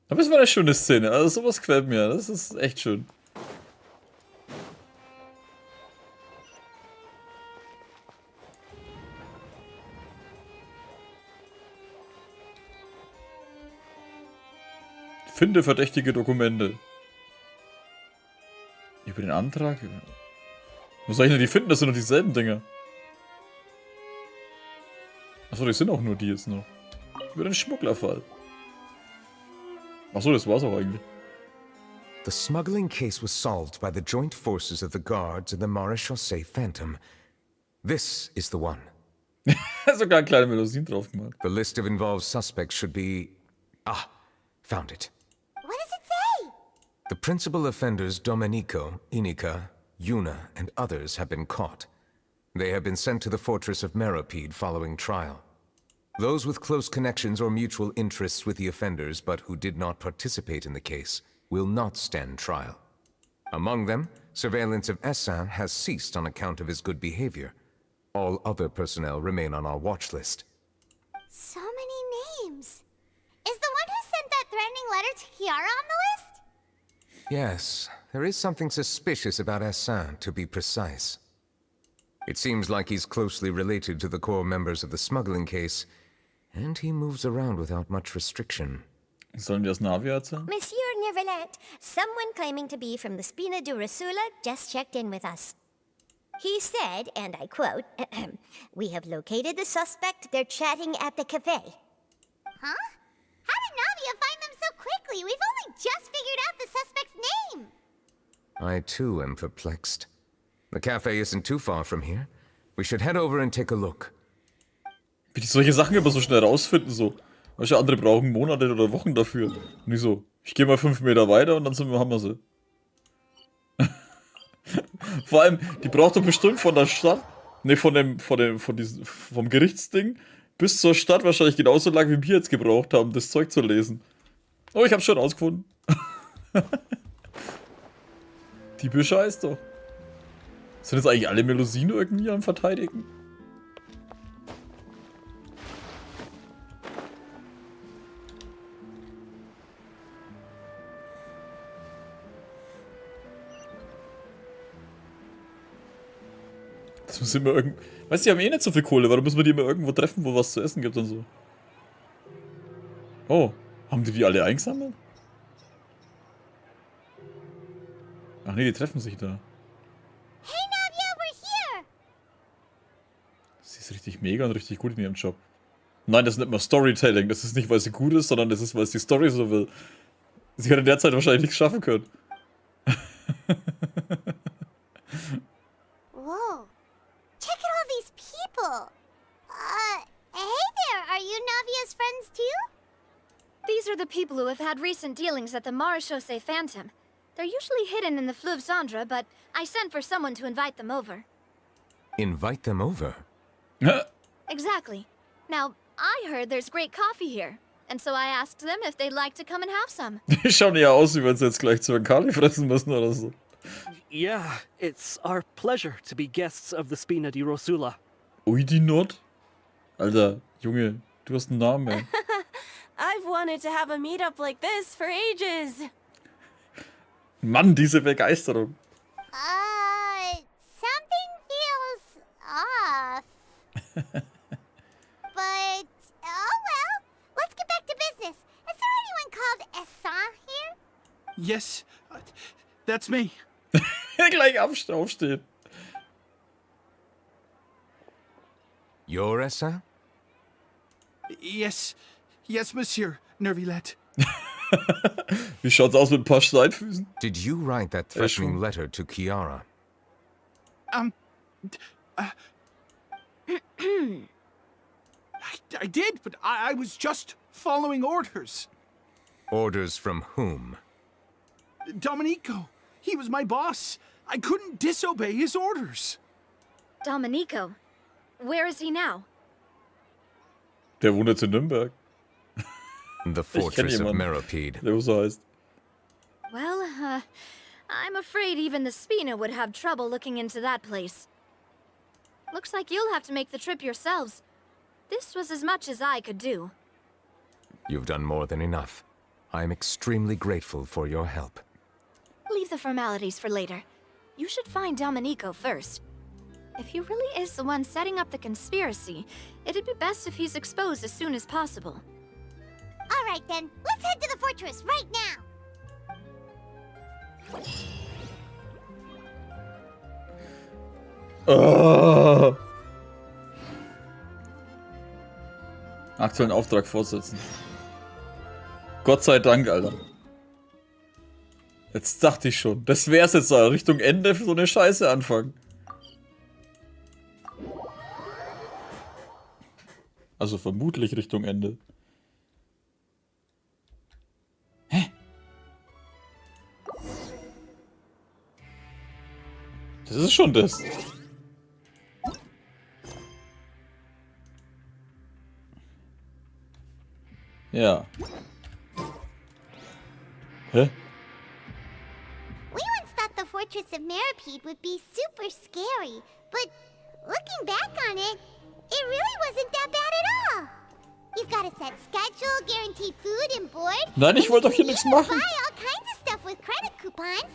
Aber es war eine schöne Szene, also sowas gefällt mir, das ist echt schön. Finde verdächtige Dokumente. Über den Antrag? Wo soll ich denn die finden? Das sind doch dieselben Dinge. Achso, die sind auch nur die jetzt noch. Über den Schmugglerfall. Achso, das war's auch eigentlich. The smuggling case was solved by the joint forces of the guards and the Maréchaussée Phantom. This is the one. Sogar eine kleine Melusine drauf gemacht. The list of involved suspects should be... Ah, found it. What does it say? The principal offenders Domenico, Inica, Yuna, and others have been caught. They have been sent to the fortress of Meropide following trial. Those with close connections or mutual interests with the offenders but who did not participate in the case will not stand trial. Among them, surveillance of Essin has ceased on account of his good behavior. All other personnel remain on our watch list. So many names. Is the one who sent that threatening letter to Kiara on the list? Yes, there is something suspicious about Essin, to be precise. It seems like he's closely related to the core members of the smuggling case, and he moves around without much restriction. Sollen wir das Navi erzählen? Monsieur Neuvillette, someone claiming to be from the Spina di Rosula just checked in with us. He said, and I quote, "We have located the suspect. They're chatting at the cafe." Huh? How did Navia find them so quickly? We've only just figured out the suspect's name. I too am perplexed. The cafe isn't too far from here. We should head over and take a look. Wie die solche Sachen immer so schnell rausfinden, so. Weißt du, andere brauchen Monate oder Wochen dafür. Und ich so, ich gehe mal 5 Meter weiter und dann haben wir sie. Vor allem, die braucht doch bestimmt von der Stadt, ne, vom Gerichtsding bis zur Stadt wahrscheinlich genauso lang, wie wir jetzt gebraucht haben, das Zeug zu lesen. Oh, ich hab's schon rausgefunden. Die bescheißt doch. Sind jetzt eigentlich alle Melusine irgendwie am Verteidigen? Das muss immer irgendwo. Weißt du, die haben eh nicht so viel Kohle, warum müssen wir die immer irgendwo treffen, wo was zu essen gibt und so? Oh, haben die alle eingesammelt? Ach nee, die treffen sich da. Hey Navia, we're here! Sie ist richtig mega und richtig gut in ihrem Job. Nein, das ist nicht mal Storytelling. Das ist nicht, weil sie gut ist, sondern das ist, weil es die Story so will. Sie hätte derzeit wahrscheinlich nichts schaffen können. Whoa. Check at all these people. Hey there, are you Navia's friends too? These are the people who have had recent dealings at the Marechaussee Phantom. They're usually hidden in the Fleuve Cendre, but I sent for someone to invite them over. Invite them over? Exactly. Now, I heard there's great coffee here, and so I asked them if they'd like to come and have some. Die schauen ja aus, wie wenn sie jetzt gleich zu Kali fressen müssen oder so. Yeah, it's our pleasure to be guests of the Spina di Rosula. Ui, die Not? Alter, Junge, du hast einen Namen, ey. I've wanted to have a meetup like this for ages. Mann, diese Begeisterung. Something feels off. But, oh well, let's get back to business. Is there anyone called Essin here? Yes, that's me. Gleich aufstehen. You're Essin? Yes, Monsieur Neuvillette. Wie schaut's aus mit ein paar Steinfüßen? Did you write that threatening letter to Kiara? I did, but I was just following orders. Orders from whom? Domenico. He was my boss. I couldn't disobey his orders. Domenico? Where is he now? Der wohnt jetzt in Nürnberg. The fortress of Meropide. Der so heißt. Well, I'm afraid even the Spina would have trouble looking into that place. Looks like you'll have to make the trip yourselves. This was as much as I could do. You've done more than enough. I'm extremely grateful for your help. Leave the formalities for later. You should find Domenico first. If he really is the one setting up the conspiracy, it'd be best if he's exposed as soon as possible. All right then, let's head to the fortress right now. Aktuellen Auftrag fortsetzen. Gott sei Dank, Alter. Jetzt dachte ich schon, das wär's jetzt da, Richtung Ende für so eine Scheiße anfangen. Also vermutlich Richtung Ende. Hä? Das ist schon das. Ja. Hä? We once thought the fortress of Meripede would be super scary, but looking back on it, it really wasn't that bad at all. You've got a set schedule, guaranteed food and board. Nein, ich wollte doch hier nichts machen. Buy all kinds of stuff with credit coupons.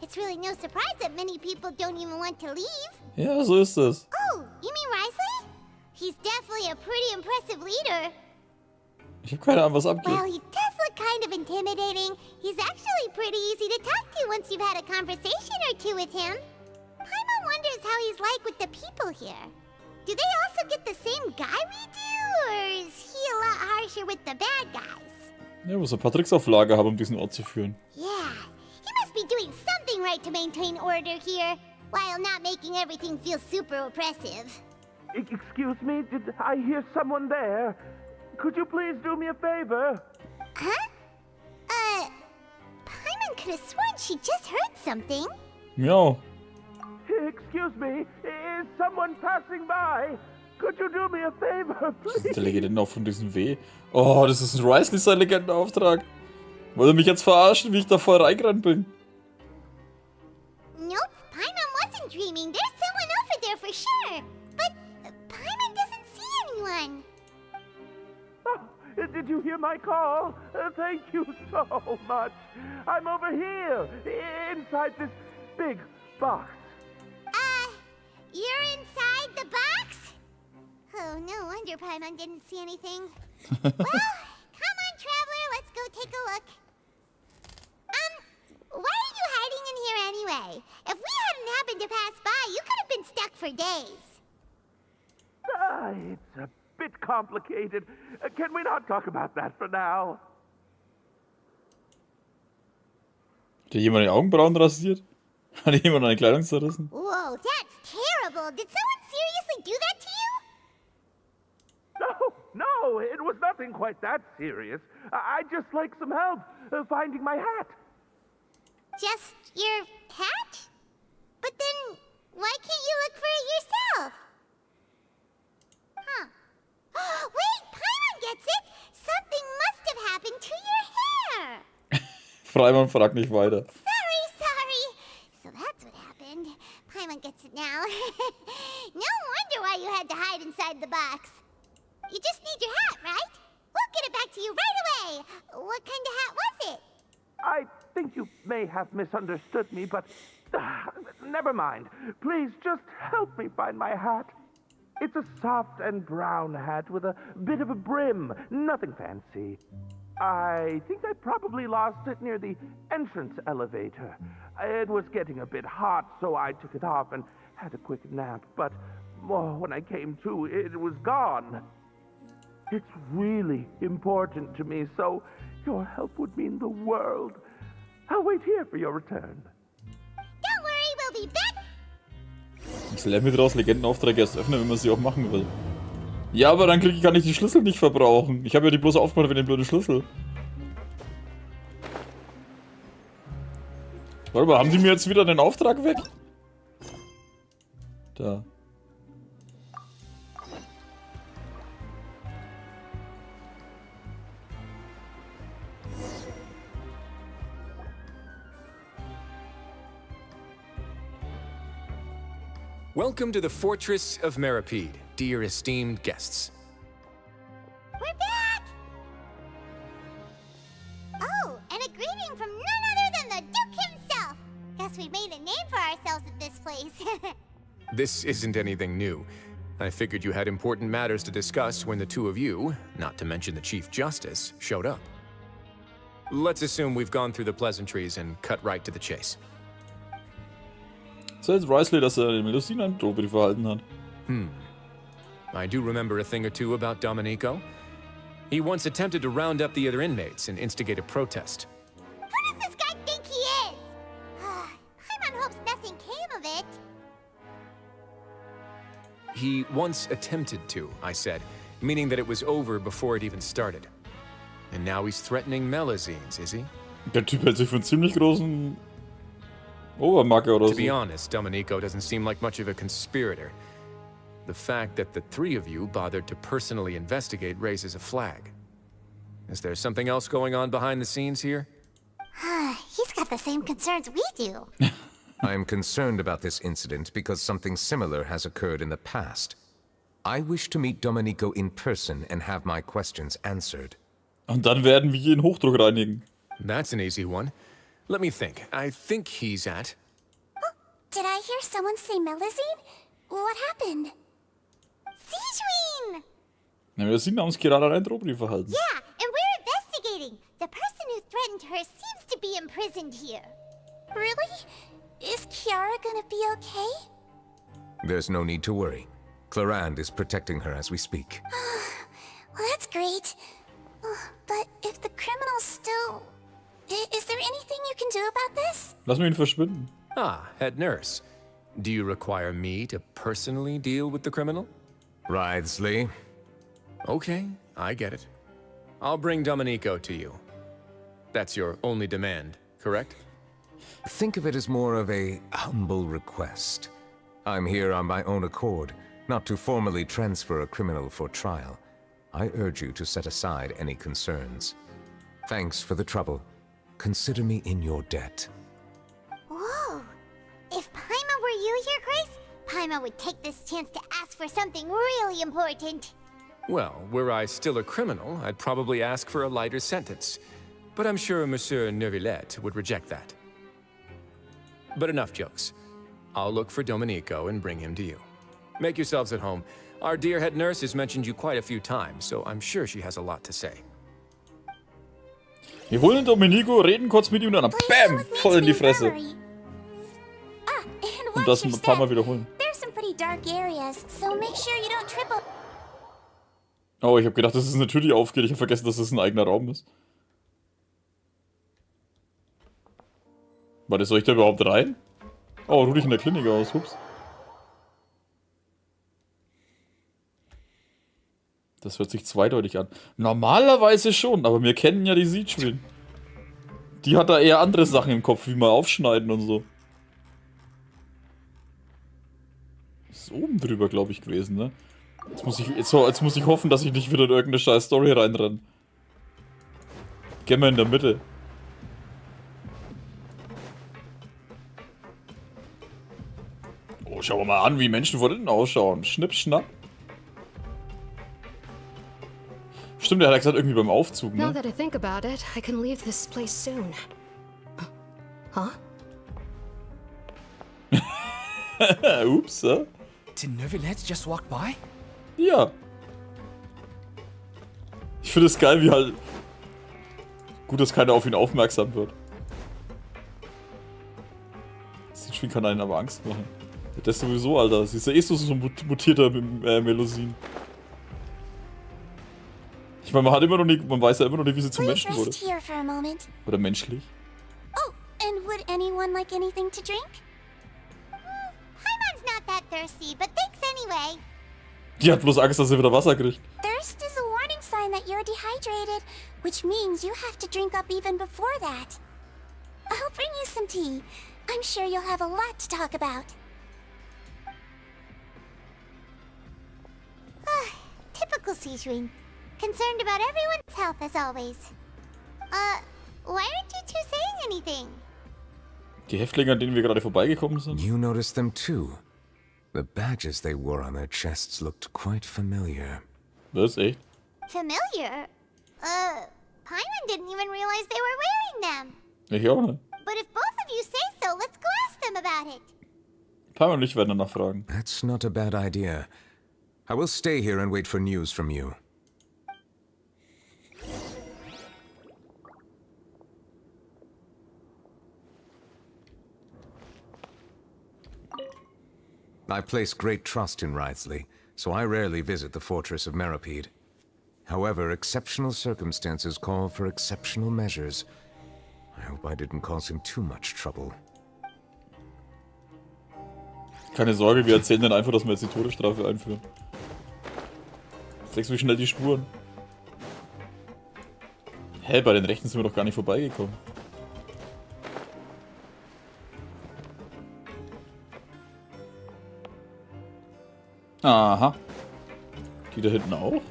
It's really no surprise that many people don't even want to leave. Ja, so ist es. Oh, you mean Risley? He's definitely a pretty impressive leader. Ich habe keine Ahnung, was abgeht. Well, he does look kind of intimidating. He's actually pretty easy to talk to once you've had a conversation or two with him. Paimon wonders how he's like with the people here. Do they also get the same guy we do, or is he a lot harsher with the bad guys? Ja, muss ein paar Tricks auf Lager haben, um diesen Ort zu führen. Yeah, he must be doing something right to maintain order here, while not making everything feel super oppressive. Excuse me, did I hear someone there? Could you please do me a favor? Huh? Paimon could have sworn she just heard something. Miau. Excuse me, is someone passing by? Could you do me a favor, please? Der Legendenauftrag von diesem W. Oh, das ist ein Risley, sein Legendenauftrag. Wollt ihr mich jetzt verarschen, wie ich da voll reingerannt bin? Nope, Paimon wasn't dreaming. There's someone over there for sure. But Paimon doesn't see anyone. Oh, did you hear my call? Thank you so much. I'm over here, inside this big box. You're inside the box? Oh, no wonder Paimon didn't see anything. Well, come on, traveler, let's go take a look. Why are you hiding in here anyway? If we hadn't happened to pass by, you could have been stuck for days. It's a bit complicated. Can we not talk about that for now? Hat dir jemand die Augenbrauen rasiert? Hat dir jemand eine Kleidung zerrissen? Whoa, that's terrible. Did someone seriously do that to you? No, it was nothing quite that serious. I'd just like some help finding my hat. Just your hat? But then, why can't you look for it yourself? Huh. Wait, Paimon gets it! Something must have happened to your hair! Freimann fragt nicht weiter. Sorry. So that's what happened. Paimon gets it now. No wonder why you had to hide inside the box. You just need your hat, right? We'll get it back to you right away. What kind of hat was it? I think you may have misunderstood me, but never mind. Please just help me find my hat. It's a soft and brown hat with a bit of a brim. Nothing fancy. I think I probably lost it near the entrance elevator. It was getting a bit hot, so I took it off and had a quick nap. But when I came to, it was gone. It's really important to me, so your help would mean the world. I'll wait here for your return. Don't worry, we'll be back. Ich lerne mir daraus Legendenaufträge erst öffnen, wenn man sie auch machen will. Ja, aber dann kann ich die Schlüssel nicht verbrauchen. Ich habe ja die bloß aufgemacht für den blöden Schlüssel. Warte mal, haben die mir jetzt wieder den Auftrag weg? Da. Welcome to the Fortress of Meripede, dear esteemed guests. We're back! Oh, and a greeting from none other than the Duke himself! Guess we've made a name for ourselves at this place. This isn't anything new. I figured you had important matters to discuss when the two of you, not to mention the Chief Justice, showed up. Let's assume we've gone through the pleasantries and cut right to the chase. Says Risley, dass den Melusine einen Drohbrief erhalten hat. I do remember a thing or two about Domenico. He once attempted to round up the other inmates and instigate a protest. Who does this guy think he is? Paimon hopes nothing came of it. He once attempted to, I said, meaning that it was over before it even started. And now he's threatening Melazines, is he? Der Typ hält sich für einen ziemlich großen Obermacke oder so. To be honest, Domenico doesn't seem like much of a conspirator. The fact that the three of you bothered to personally investigate raises a flag. Is there something else going on behind the scenes here? He's got the same concerns we do. I am concerned about this incident because something similar has occurred in the past. I wish to meet Domenico in person and have my questions answered. Und dann werden wir ihn Hochdruck reinigen. That's an easy one. Let me think. I think he's at... Did I hear someone say Melusine? What happened? Sijuin! Na, wir sind uns gerade einen Drohbrief erhalten. Yeah, and we're investigating. The person who threatened her seems to be imprisoned here. Really? Is Kiara gonna be okay? There's no need to worry. Clarande is protecting her as we speak. Well, that's great. But if the criminal's still... Is there anything you can do about this? Lass mich ihn verschwinden. Ah, head nurse. Do you require me to personally deal with the criminal? Writhsley. Okay, I get it. I'll bring Domenico to you. That's your only demand, correct? Think of it as more of a humble request. I'm here on my own accord, not to formally transfer a criminal for trial. I urge you to set aside any concerns. Thanks for the trouble. Consider me in your debt. Whoa! If Paimon were you, Your Grace, Paimon would take this chance to ask for something really important. Well, were I still a criminal, I'd probably ask for a lighter sentence. But I'm sure Monsieur Neuvillette would reject that. But enough jokes. I'll look for Domenico and bring him to you. Make yourselves at home. Our dear head nurse has mentioned you quite a few times, so I'm sure she has a lot to say. Wir holen Domenico, reden kurz mit ihm und dann BAM! Voll in die Fresse. Und das ein paar Mal wiederholen. There's some pretty dark areas, so make sure you don't trip up. Oh, ich habe gedacht, dass es eine Tür, die aufgeht. Ich habe vergessen, dass es ein eigener Raum ist. Warte, soll ich da überhaupt rein? Oh, ruh dich in der Klinik aus. Ups. Das hört sich zweideutig an. Normalerweise schon, aber wir kennen ja die Siegschwin. Die hat da eher andere Sachen im Kopf, wie mal aufschneiden und so. Ist oben drüber, glaube ich, gewesen, ne? Jetzt muss ich hoffen, dass ich nicht wieder in irgendeine scheiß Story reinrenne. Gehen wir in der Mitte. Oh, schau mal an, wie Menschen von innen ausschauen. Schnipp, schnapp. Stimmt, der hat gesagt, irgendwie beim Aufzug, ne? Now that I think about it, I can leave this place soon. Huh? Ups, Did Neuvillette just walk by? Ja. Ich finde es geil, wie halt... Gut, dass keiner auf ihn aufmerksam wird. Das Spiel kann einen aber Angst machen. Das sowieso, Alter. Sie ist ja eh so ein mutierter Melusine. Ich meine, man weiß ja immer noch nicht, wie sie zum Menschen wurde. Oder menschlich. Oh, and would anyone like anything to drink? Paimon's not that thirsty, but thanks anyway. Die hat bloß Angst, dass sie wieder Wasser kriegt. Thirst is a warning sign that you're dehydrated, which means you have to drink up even before that. I'll bring you some tea. I'm sure you'll have a lot to talk about. Typical Sijuin. Concerned about everyone's health as always. Why aren't you two saying anything? Die Häftlinge, an denen wir gerade vorbeigekommen sind. You noticed them too. The badges they wore on their chests looked quite familiar. Was, echt? Familiar? Paimon didn't even realize they were wearing them. Ich auch nicht. But if both of you say so, let's go ask them about it. Paimon und ich werden danach fragen. That's not a bad idea. I will stay here and wait for news from you. I place great trust in Writhsley, so I rarely visit the fortress of Meropide. However, exceptional circumstances call for exceptional measures. I hope I didn't cause him too much trouble. Keine Sorge, wir erzählen dann einfach, dass wir jetzt die Todesstrafe einführen. Zeigst du, wie schnell die Spuren. Hä, bei den Rechten sind wir doch gar nicht vorbeigekommen. Aha. Die da hinten auch?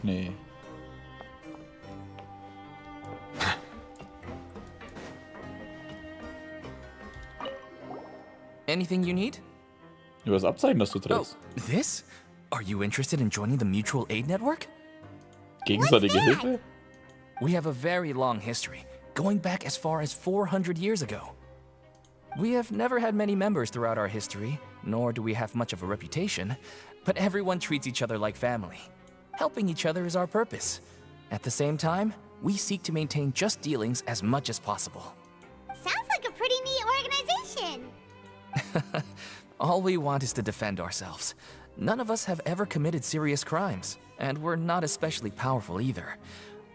Nee. Anything you need? Ja, das Abzeichen, das du trägst. Oh, this? Are you interested in joining the Mutual Aid Network? Gegenseitige Hilfe? We have a very long history, going back as far as 400 years ago. We have never had many members throughout our history, nor do we have much of a reputation, but everyone treats each other like family. Helping each other is our purpose. At the same time, we seek to maintain just dealings as much as possible. Sounds like a pretty neat organization. All we want is to defend ourselves. None of us have ever committed serious crimes, and we're not especially powerful either.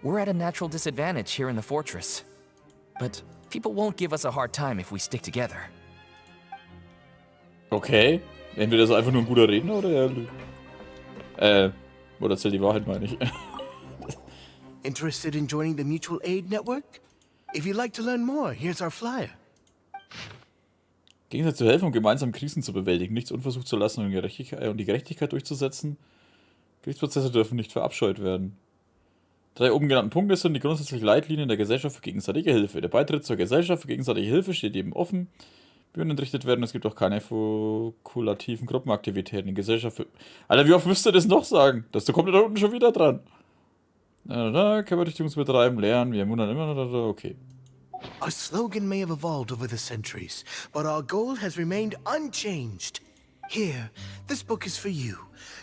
We're at a natural disadvantage here in the fortress. But people won't give us a hard time if we stick together. Okay. Entweder ist er einfach nur ein guter Redner oder er lügt. Oder erzählt die Wahrheit, meine ich. Interested in joining the Mutual Aid Network? If you'd like to learn more, here's our flyer. Gegenseitig zu helfen, um gemeinsam Krisen zu bewältigen, nichts unversucht zu lassen und die Gerechtigkeit durchzusetzen. Gerichtsprozesse dürfen nicht verabscheut werden. 3 oben genannten Punkte sind die grundsätzlichen Leitlinien der Gesellschaft für gegenseitige Hilfe. Der Beitritt zur Gesellschaft für gegenseitige Hilfe steht jedem offen. Bühnen entrichtet werden, es gibt auch keine fokulativen Gruppenaktivitäten. Die Gesellschaft für... Alter, wie oft müsst ihr das noch sagen? Da kommt ihr da unten schon wieder dran. Körperrichtungsbetreiben, lernen, wir wundern immer noch... Okay. Our slogan may have evolved over the centuries, but our goal has remained unchanged. Here, this book is for you.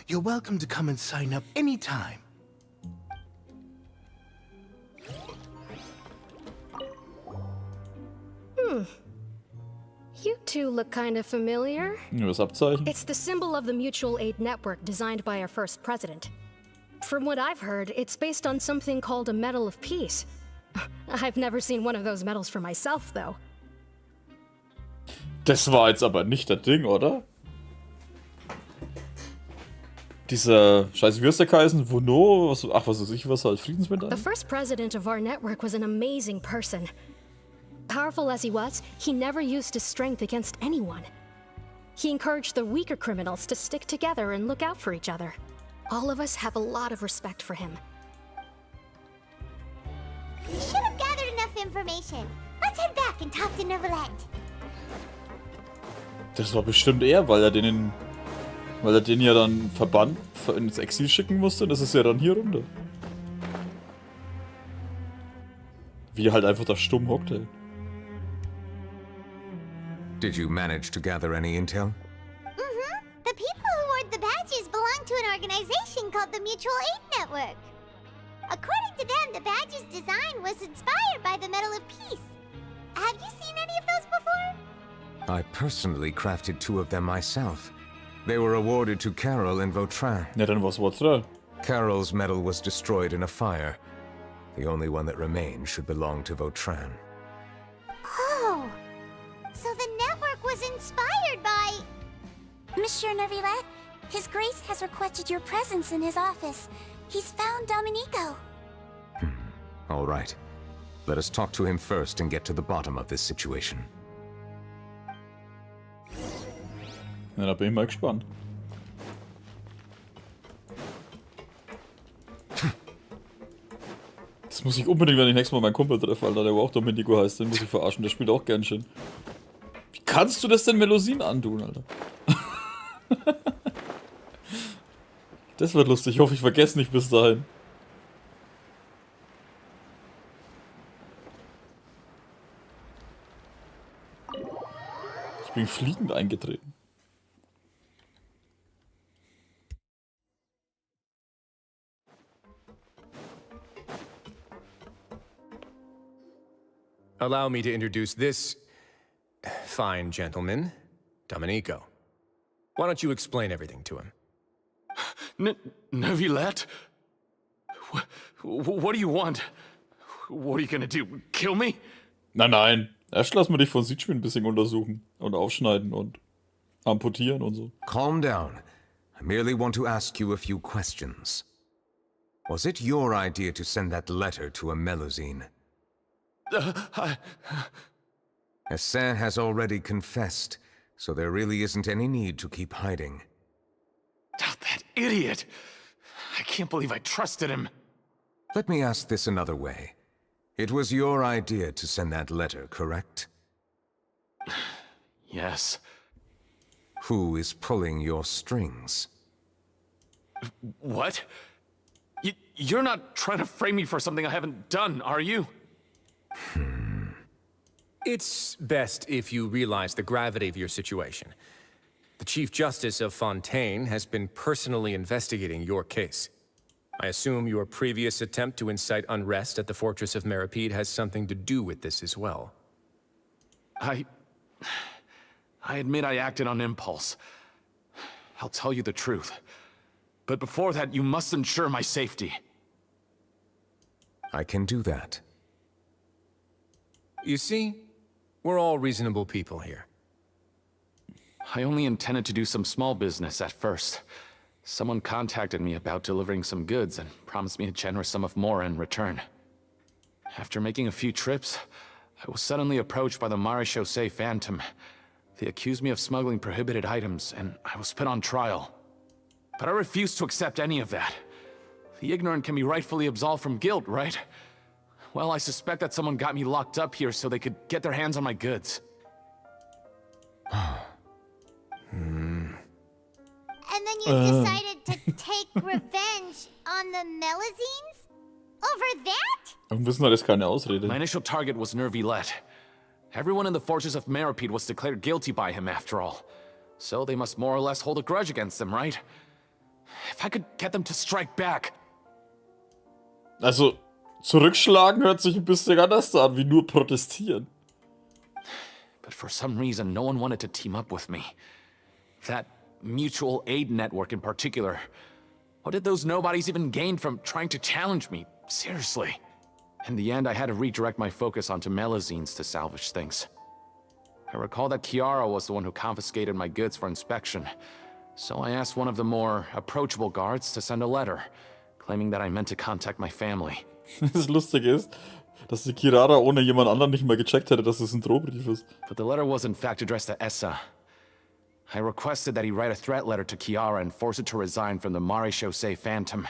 You're welcome to come and sign up anytime. You two look kind of familiar. Ja, das Abzeichen. It's the symbol of the Mutual Aid Network designed by our first president. From what I've heard, it's based on something called a Medal of Peace. I've never seen one of those medals for myself, though. Das war jetzt aber nicht das Ding, oder? Dieser Scheiße, wie heißt der geheißen? Vono? Was weiß ich, was halt Friedensmedaille? The first president of our network was an amazing person. Powerful as he was, he never used his strength against anyone. He encouraged the weaker criminals to stick together and look out for each other. All of us have a lot of respect for him. We should have gathered enough information. Let's head back and talk to Neuvillette. Das war bestimmt er, weil er den ja dann verbannt ins Exil schicken musste. Das ist ja dann hier runter. Wie er halt einfach da stumm hockt, ey. Did you manage to gather any intel? Mm-hmm. The people who wore the badges belong to an organization called the Mutual Aid Network. According to them, the badge's design was inspired by the Medal of Peace. Have you seen any of those before? I personally crafted 2 of them myself. They were awarded to Carol and Vautrin. Ja, dann war's Vautrin. Carol's medal was destroyed in a fire. The only one that remained should belong to Vautrin. Oh, so the network was inspired by... Monsieur Neuvillette, His Grace has requested your presence in his office. He's found Domenico. All right. Let us talk to him first and get to the bottom of this situation. Ja, da bin ich mal gespannt. Das muss ich unbedingt, wenn ich nächstes Mal meinen Kumpel treffe, Alter, der auch Domenico heißt, den muss ich verarschen, der spielt auch Genshin. Wie kannst du das denn Melusine antun, Alter? Das wird lustig, ich hoffe, ich vergesse nicht bis dahin. Ich bin fliegend eingetreten. Allow me to introduce this fine gentleman, Domenico. Why don't you explain everything to him? Neuvillette? What do you want? What are you gonna do? Kill me? Nein. Erst lass mal dich von Siegspiel ein bisschen untersuchen und aufschneiden und amputieren und so. Calm down. I merely want to ask you a few questions. Was it your idea to send that letter to a Melusine? Hassan has already confessed, so there really isn't any need to keep hiding. That idiot! I can't believe I trusted him. Let me ask this another way. It was your idea to send that letter, correct? Yes. Who is pulling your strings? What? You're not trying to frame me for something I haven't done, are you? It's best if you realize the gravity of your situation. The Chief Justice of Fontaine has been personally investigating your case. I assume your previous attempt to incite unrest at the Fortress of Meripede has something to do with this as well. I admit I acted on impulse. I'll tell you the truth. But before that, you must ensure my safety. I can do that. You see, we're all reasonable people here. I only intended to do some small business at first. Someone contacted me about delivering some goods and promised me a generous sum of more in return. After making a few trips, I was suddenly approached by the Maréchaussée Phantom. They accused me of smuggling prohibited items, and I was put on trial. But I refused to accept any of that. The ignorant can be rightfully absolved from guilt, right? Well, I suspect that someone got me locked up here so they could get their hands on my goods. And then you decided to take revenge on the Melazines? Over that? Warum wissen wir das keine Ausrede? My initial target was Neuvillette. Everyone in the Fortress of Meripede was declared guilty by him after all. So they must more or less hold a grudge against them, right? If I could get them to strike back. Also, zurückschlagen hört sich ein bisschen anders an, wie nur protestieren. But for some reason, no one wanted to team up with me. That mutual aid network in particular. What did those nobodies even gain from trying to challenge me? Seriously. In the end, I had to redirect my focus onto Melazines to salvage things. I recall that Chiara was the one who confiscated my goods for inspection. So I asked one of the more approachable guards to send a letter, claiming that I meant to contact my family. Das Lustige ist, dass die Chiara ohne jemand anderen nicht mal gecheckt hätte, dass es ein Drohbrief ist. But the letter was in fact addressed to Essa. I requested that he write a threat letter to Chiara and force it to resign from the Maréchaussée Phantom.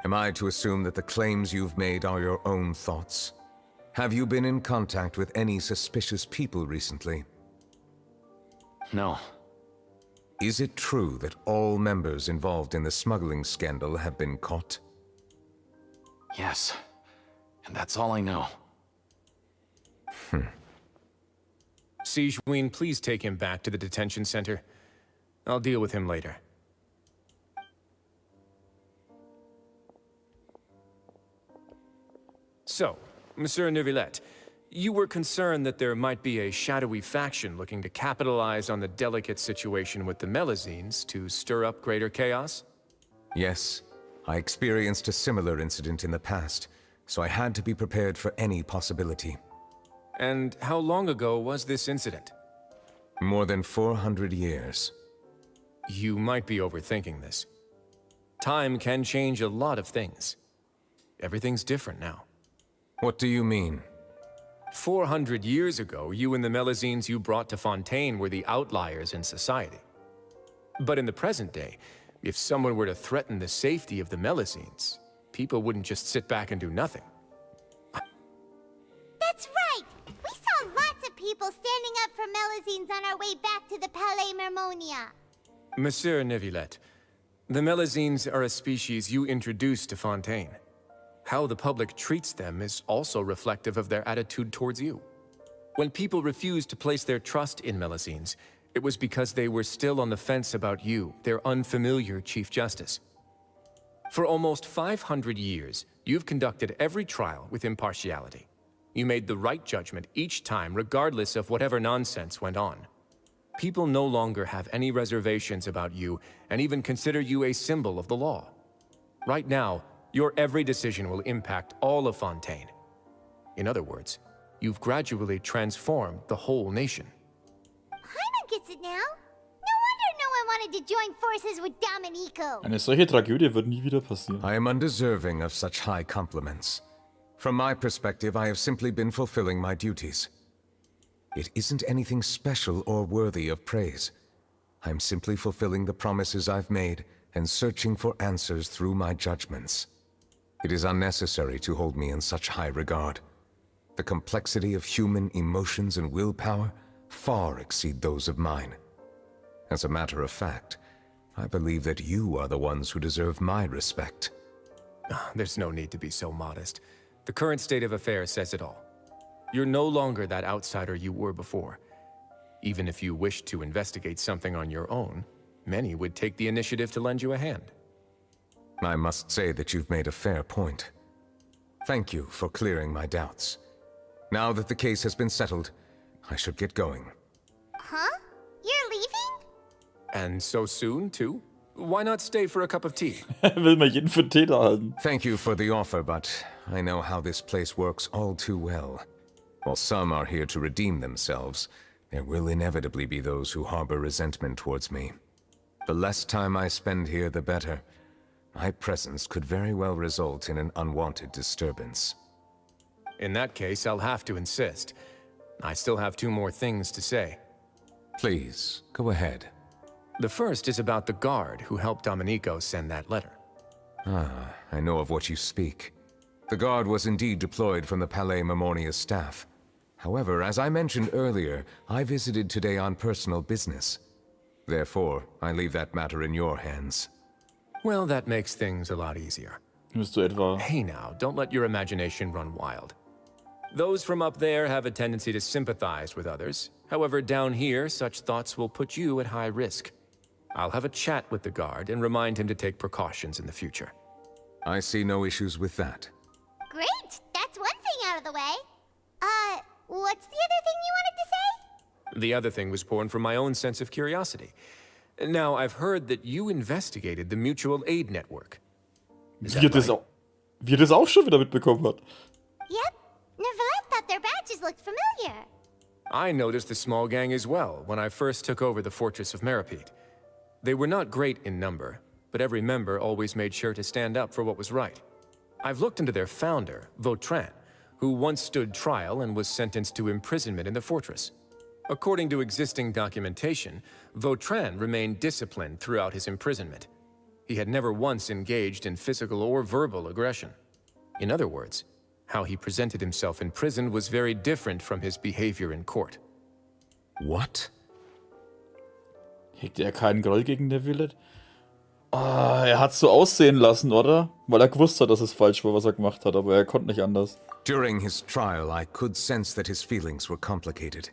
Am I to assume that the claims you've made are your own thoughts? Have you been in contact with any suspicious people recently? No. Is it true that all members involved in the smuggling scandal have been caught? Yes. And that's all I know. Sigewinne, please take him back to the detention center. I'll deal with him later. So, Monsieur Neuvillette, you were concerned that there might be a shadowy faction looking to capitalize on the delicate situation with the Melazines to stir up greater chaos? Yes. I experienced a similar incident in the past, so I had to be prepared for any possibility. And how long ago was this incident? More than 400 years. You might be overthinking this. Time can change a lot of things. Everything's different now. What do you mean? 400 years ago, you and the Melazines you brought to Fontaine were the outliers in society. But in the present day, if someone were to threaten the safety of the Melazines, people wouldn't just sit back and do nothing. That's right! We saw lots of people standing up for Melazines on our way back to the Palais Mermonia. Monsieur Neuvillette, the Melazines are a species you introduced to Fontaine. How the public treats them is also reflective of their attitude towards you. When people refused to place their trust in Melazines, it was because they were still on the fence about you, their unfamiliar Chief Justice. For almost 500 years, you've conducted every trial with impartiality. You made the right judgment each time, regardless of whatever nonsense went on. People no longer have any reservations about you, and even consider you a symbol of the law. Right now, your every decision will impact all of Fontaine. In other words, you've gradually transformed the whole nation. Paimon gets it now. No wonder no one wanted to join forces with Domenico. Eine solche Tragödie wird nie wieder passieren. I am undeserving of such high compliments. From my perspective, I have simply been fulfilling my duties. It isn't anything special or worthy of praise. I'm simply fulfilling the promises I've made and searching for answers through my judgments. It is unnecessary to hold me in such high regard. The complexity of human emotions and willpower far exceed those of mine. As a matter of fact, I believe that you are the ones who deserve my respect. There's no need to be so modest. The current state of affairs says it all. You're no longer that outsider you were before. Even if you wished to investigate something on your own, many would take the initiative to lend you a hand. I must say that you've made a fair point. Thank you for clearing my doubts. Now that the case has been settled, I should get going. Huh? You're leaving? And so soon, too? Why not stay for a cup of tea? Will mal jeden für Tee da halten. Thank you for the offer, but I know how this place works all too well. While some are here to redeem themselves, there will inevitably be those who harbor resentment towards me. The less time I spend here, the better. My presence could very well result in an unwanted disturbance. In that case, I'll have to insist. I still have 2 more things to say. Please, go ahead. The first is about the guard who helped Domenico send that letter. Ah, I know of what you speak. The guard was indeed deployed from the Palais Memornia's staff. However, as I mentioned earlier, I visited today on personal business. Therefore, I leave that matter in your hands. Well, that makes things a lot easier. Hey now, don't let your imagination run wild. Those from up there have a tendency to sympathize with others. However, down here, such thoughts will put you at high risk. I'll have a chat with the guard and remind him to take precautions in the future. I see no issues with that. Great! That's one thing out of the way. What's the other thing you wanted to say? The other thing was born from my own sense of curiosity. Now, I've heard that you investigated the mutual aid network. Wie er das auch schon wieder mitbekommen hat. Yep. Neuvillette thought their badges looked familiar. I noticed the small gang as well when I first took over the fortress of Meripede. They were not great in number, but every member always made sure to stand up for what was right. I've looked into their founder, Vautrin, who once stood trial and was sentenced to imprisonment in the fortress. According to existing documentation, Vautrin remained disciplined throughout his imprisonment. He had never once engaged in physical or verbal aggression. In other words, how he presented himself in prison was very different from his behavior in court. What? Hegte er keinen Groll gegen Neuvillette? Ah, er hat's so aussehen lassen, oder? Weil er gewusst hat, dass es falsch war, was er gemacht hat, aber er konnte nicht anders. During his trial, I could sense that his feelings were complicated.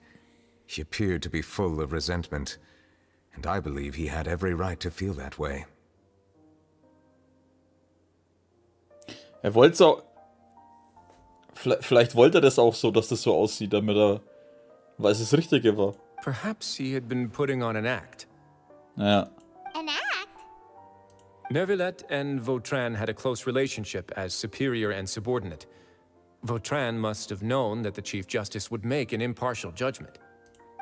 He appeared to be full of resentment, and I believe he had every right to feel that way. Er wollte es auch... Vielleicht wollte er das auch so, dass das so aussieht, damit er... Weil es das Richtige war. Perhaps he had been putting on an act. Ja. An act? Neuvillette and Vautrin had a close relationship as superior and subordinate. Vautrin must have known that the Chief Justice would make an impartial judgment.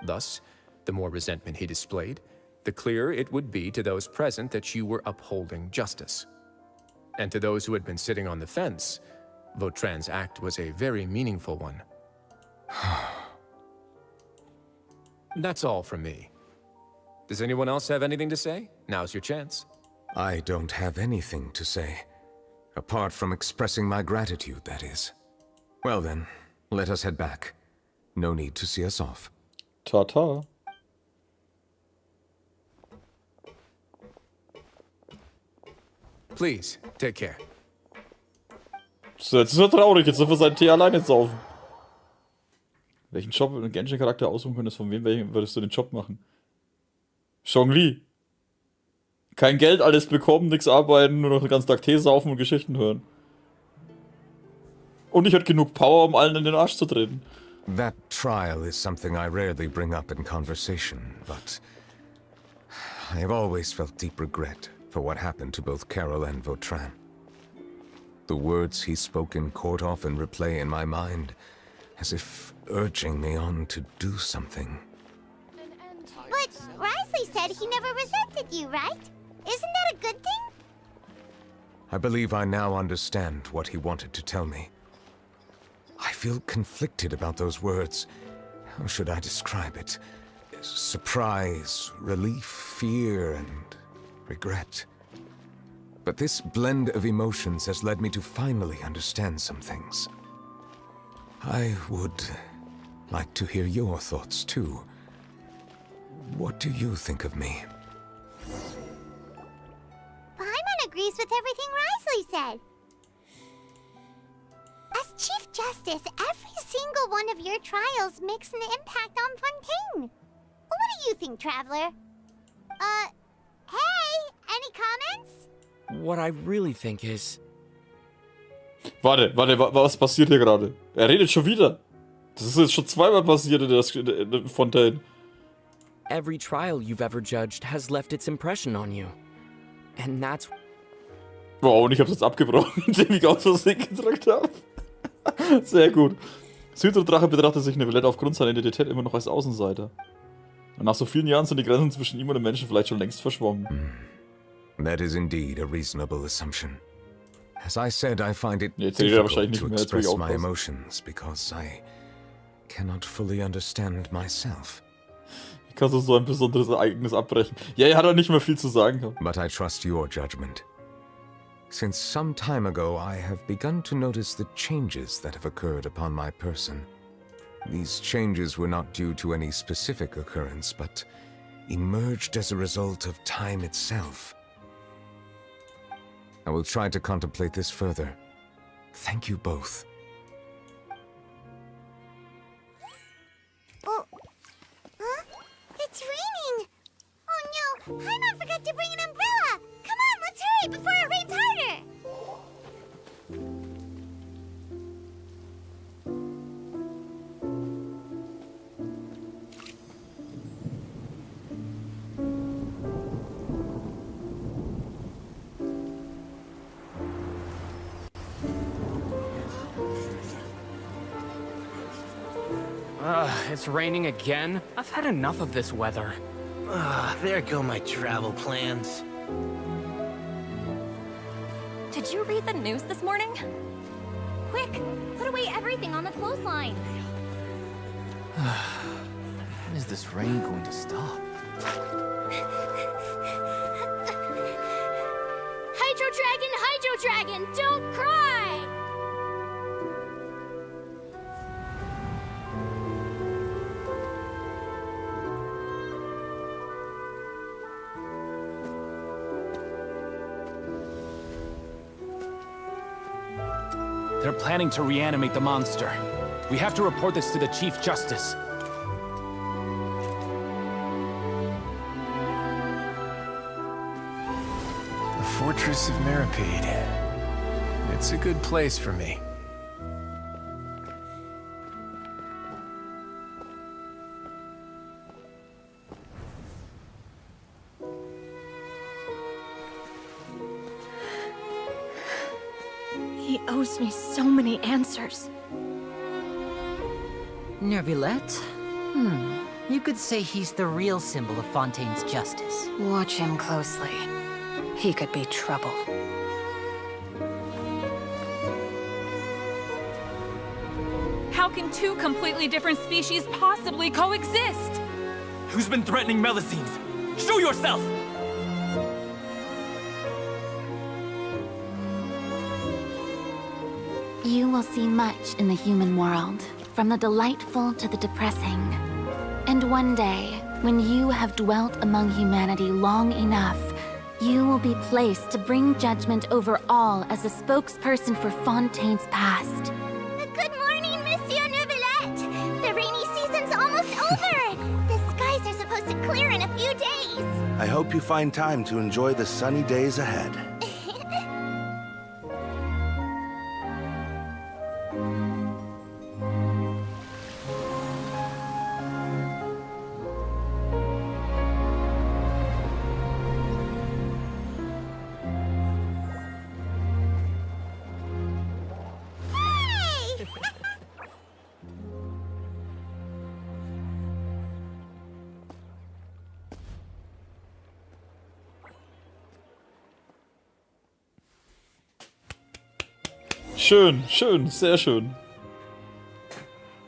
Thus, the more resentment he displayed, the clearer it would be to those present that you were upholding justice. And to those who had been sitting on the fence, Vautrin's act was a very meaningful one. That's all from me. Does anyone else have anything to say? Now's your chance. I don't have anything to say. Apart from expressing my gratitude, that is. Well then, let us head back. No need to see us off. Ta-ta. Please, take care. So, jetzt ist er traurig, jetzt darf er seinen Tee alleine saufen. Welchen Job einen Genshin-Charakter aussuchen könntest, von wem würdest du den Job machen? Zhongli. Kein Geld, alles bekommen, nichts arbeiten, nur noch den ganzen Tag Tee saufen und Geschichten hören. Und ich hatte genug Power, um allen in den Arsch zu treten. That trial is something I rarely bring up in conversation, but I have always felt deep regret for what happened to both Carol and Vautrin. The words he spoke in court often replay in my mind, as if urging me on to do something. But Risley said he never resented you, right? Isn't that a good thing? I believe I now understand what he wanted to tell me. I feel conflicted about those words. How should I describe it? Surprise, relief, fear, and regret. But this blend of emotions has led me to finally understand some things. I would like to hear your thoughts too. What do you think of me? Paimon agrees with everything Risley said. As Chief Justice, every single one of your trials makes an impact on Fontaine. What do you think, Traveler? Hey, any comments? What I really think is... Warte, was passiert hier gerade? Er redet schon wieder. Das ist jetzt schon zweimal passiert in der Fontaine. Every trial you've ever judged has left its impression on you. And that's... Wow, und ich hab's jetzt abgebrochen, indem ich aus Versehen gedrückt habe. Sehr gut. Süddrache betrachtet sich Neuvillette aufgrund seiner Identität immer noch als Außenseiter. Und nach so vielen Jahren sind die Grenzen zwischen ihm und den Menschen vielleicht schon längst verschwommen. That is indeed a reasonable assumption. As I said, I find it Jetzt redet er difficult wahrscheinlich to nicht mehr, jetzt will ich express my aufpassen. emotions because I cannot fully understand myself. Ich kann so ein besonderes Ereignis abbrechen. Ja, er hat auch nicht mehr viel zu sagen gehabt. But I trust your judgment. Since some time ago, I have begun to notice the changes that have occurred upon my person. These changes were not due to any specific occurrence, but emerged as a result of time itself. I will try to contemplate this further. Thank you both. Oh, huh? It's raining! Oh no, Paimon forgot to bring an umbrella! Come on, let's hurry before it rains harder! It's raining again? I've had enough of this weather. There go my travel plans. Did you read the news this morning? Quick, put away everything on the clothesline. When is this rain going to stop? Hydro Dragon, don't cry! They're planning to reanimate the monster. We have to report this to the Chief Justice. The Fortress of Meripede. It's a good place for me. He owes me so many answers. Neuvillette? You could say he's the real symbol of Fontaine's justice. Watch him closely. He could be trouble. How can two completely different species possibly coexist? Who's been threatening Melusines? Show yourself! You will see much in the human world, from the delightful to the depressing. And one day, when you have dwelt among humanity long enough, you will be placed to bring judgment over all as a spokesperson for Fontaine's past. Good morning, Monsieur Neuvillette! The rainy season's almost over! The skies are supposed to clear in a few days! I hope you find time to enjoy the sunny days ahead. Schön, schön, sehr schön.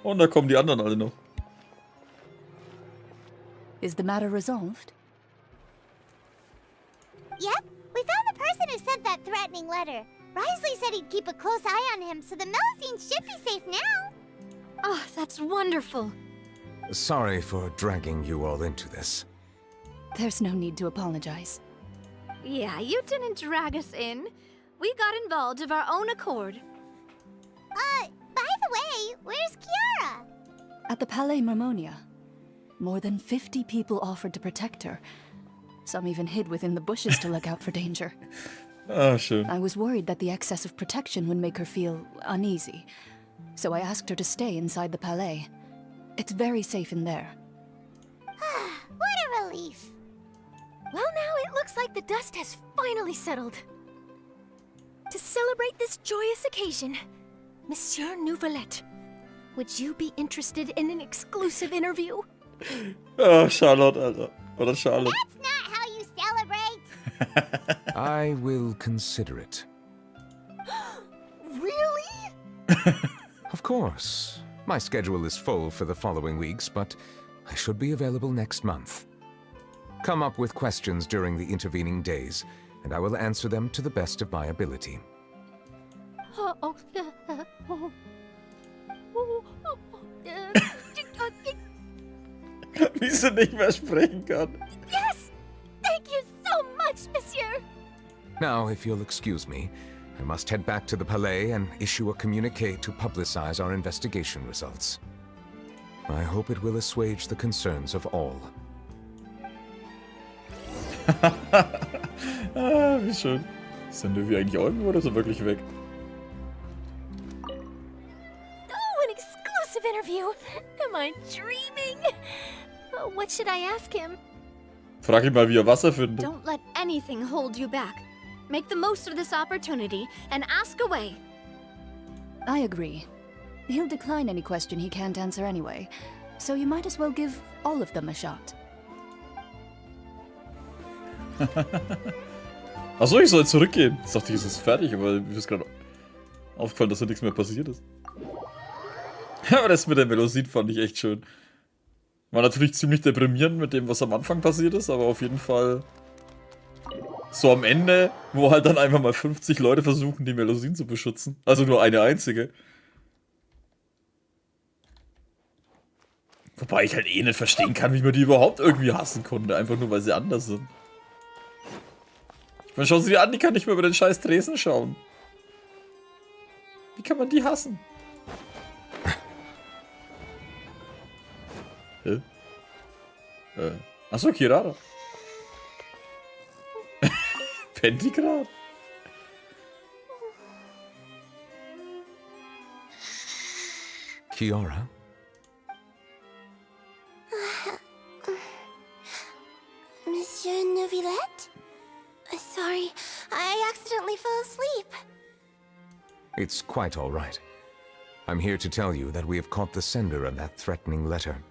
Und da kommen die anderen alle noch. Is the matter resolved? Yep, we found the person who sent the threatening letter. Risley said he'd keep a close eye on him, so the Melusines should be safe now. Oh, that's wonderful. Sorry for dragging you all into this. There's no need to apologize. Yeah, you didn't drag us in. We got involved of our own accord. By the way, where's Kiara? At the Palais Marmonia, more than 50 people offered to protect her. Some even hid within the bushes to look out for danger. Ah, schön. I was worried that the excess of protection would make her feel uneasy, so I asked her to stay inside the Palais. It's very safe in there. What a relief. Well, now it looks like the dust has finally settled. To celebrate this joyous occasion, Monsieur Neuvillette, would you be interested in an exclusive interview? Oh, Charlotte, Alter. Oder Charlotte. That's not how you celebrate. I will consider it. Really? Of course. My schedule is full for the following weeks, but I should be available next month. Come up with questions during the intervening days, and I will answer them to the best of my ability. Wie sie nicht mehr sprechen kann. Yes! Thank you so much, Monsieur! Now, if you'll excuse me, I must head back to the Palais and issue a communique to publicize our investigation results. I hope it will assuage the concerns of all. Ah, wie schön. Ist der Növi eigentlich auch irgendwo oder ist er wirklich weg? Oh, an exclusive interview! Am I dreaming? What should I ask him? Frag ihn mal, wie er Wasser findet. Don't let anything hold you back. Make the most of this opportunity and ask away. I agree. He'll decline any question he can't answer anyway, so you might as well give all of them a shot. Achso, ich soll zurückgehen. Ich dachte, es ist fertig, aber mir ist gerade aufgefallen, dass da nichts mehr passiert ist. Aber das mit der Melusine fand ich echt schön. War natürlich ziemlich deprimierend mit dem, was am Anfang passiert ist, aber auf jeden Fall so am Ende, wo halt dann einfach mal 50 Leute versuchen, die Melusine zu beschützen. Also nur eine einzige. Wobei ich halt eh nicht verstehen kann, wie man die überhaupt irgendwie hassen konnte, einfach nur weil sie anders sind. Ich meine, schauen Sie die an, die kann nicht mehr über den scheiß Tresen schauen. Wie kann man die hassen? Hä? Achso, Kirara. Pennt die grad? Kiara? Monsieur Neuvillette? Sorry, I accidentally fell asleep. It's quite all right. I'm here to tell you that we have caught the sender of that threatening letter.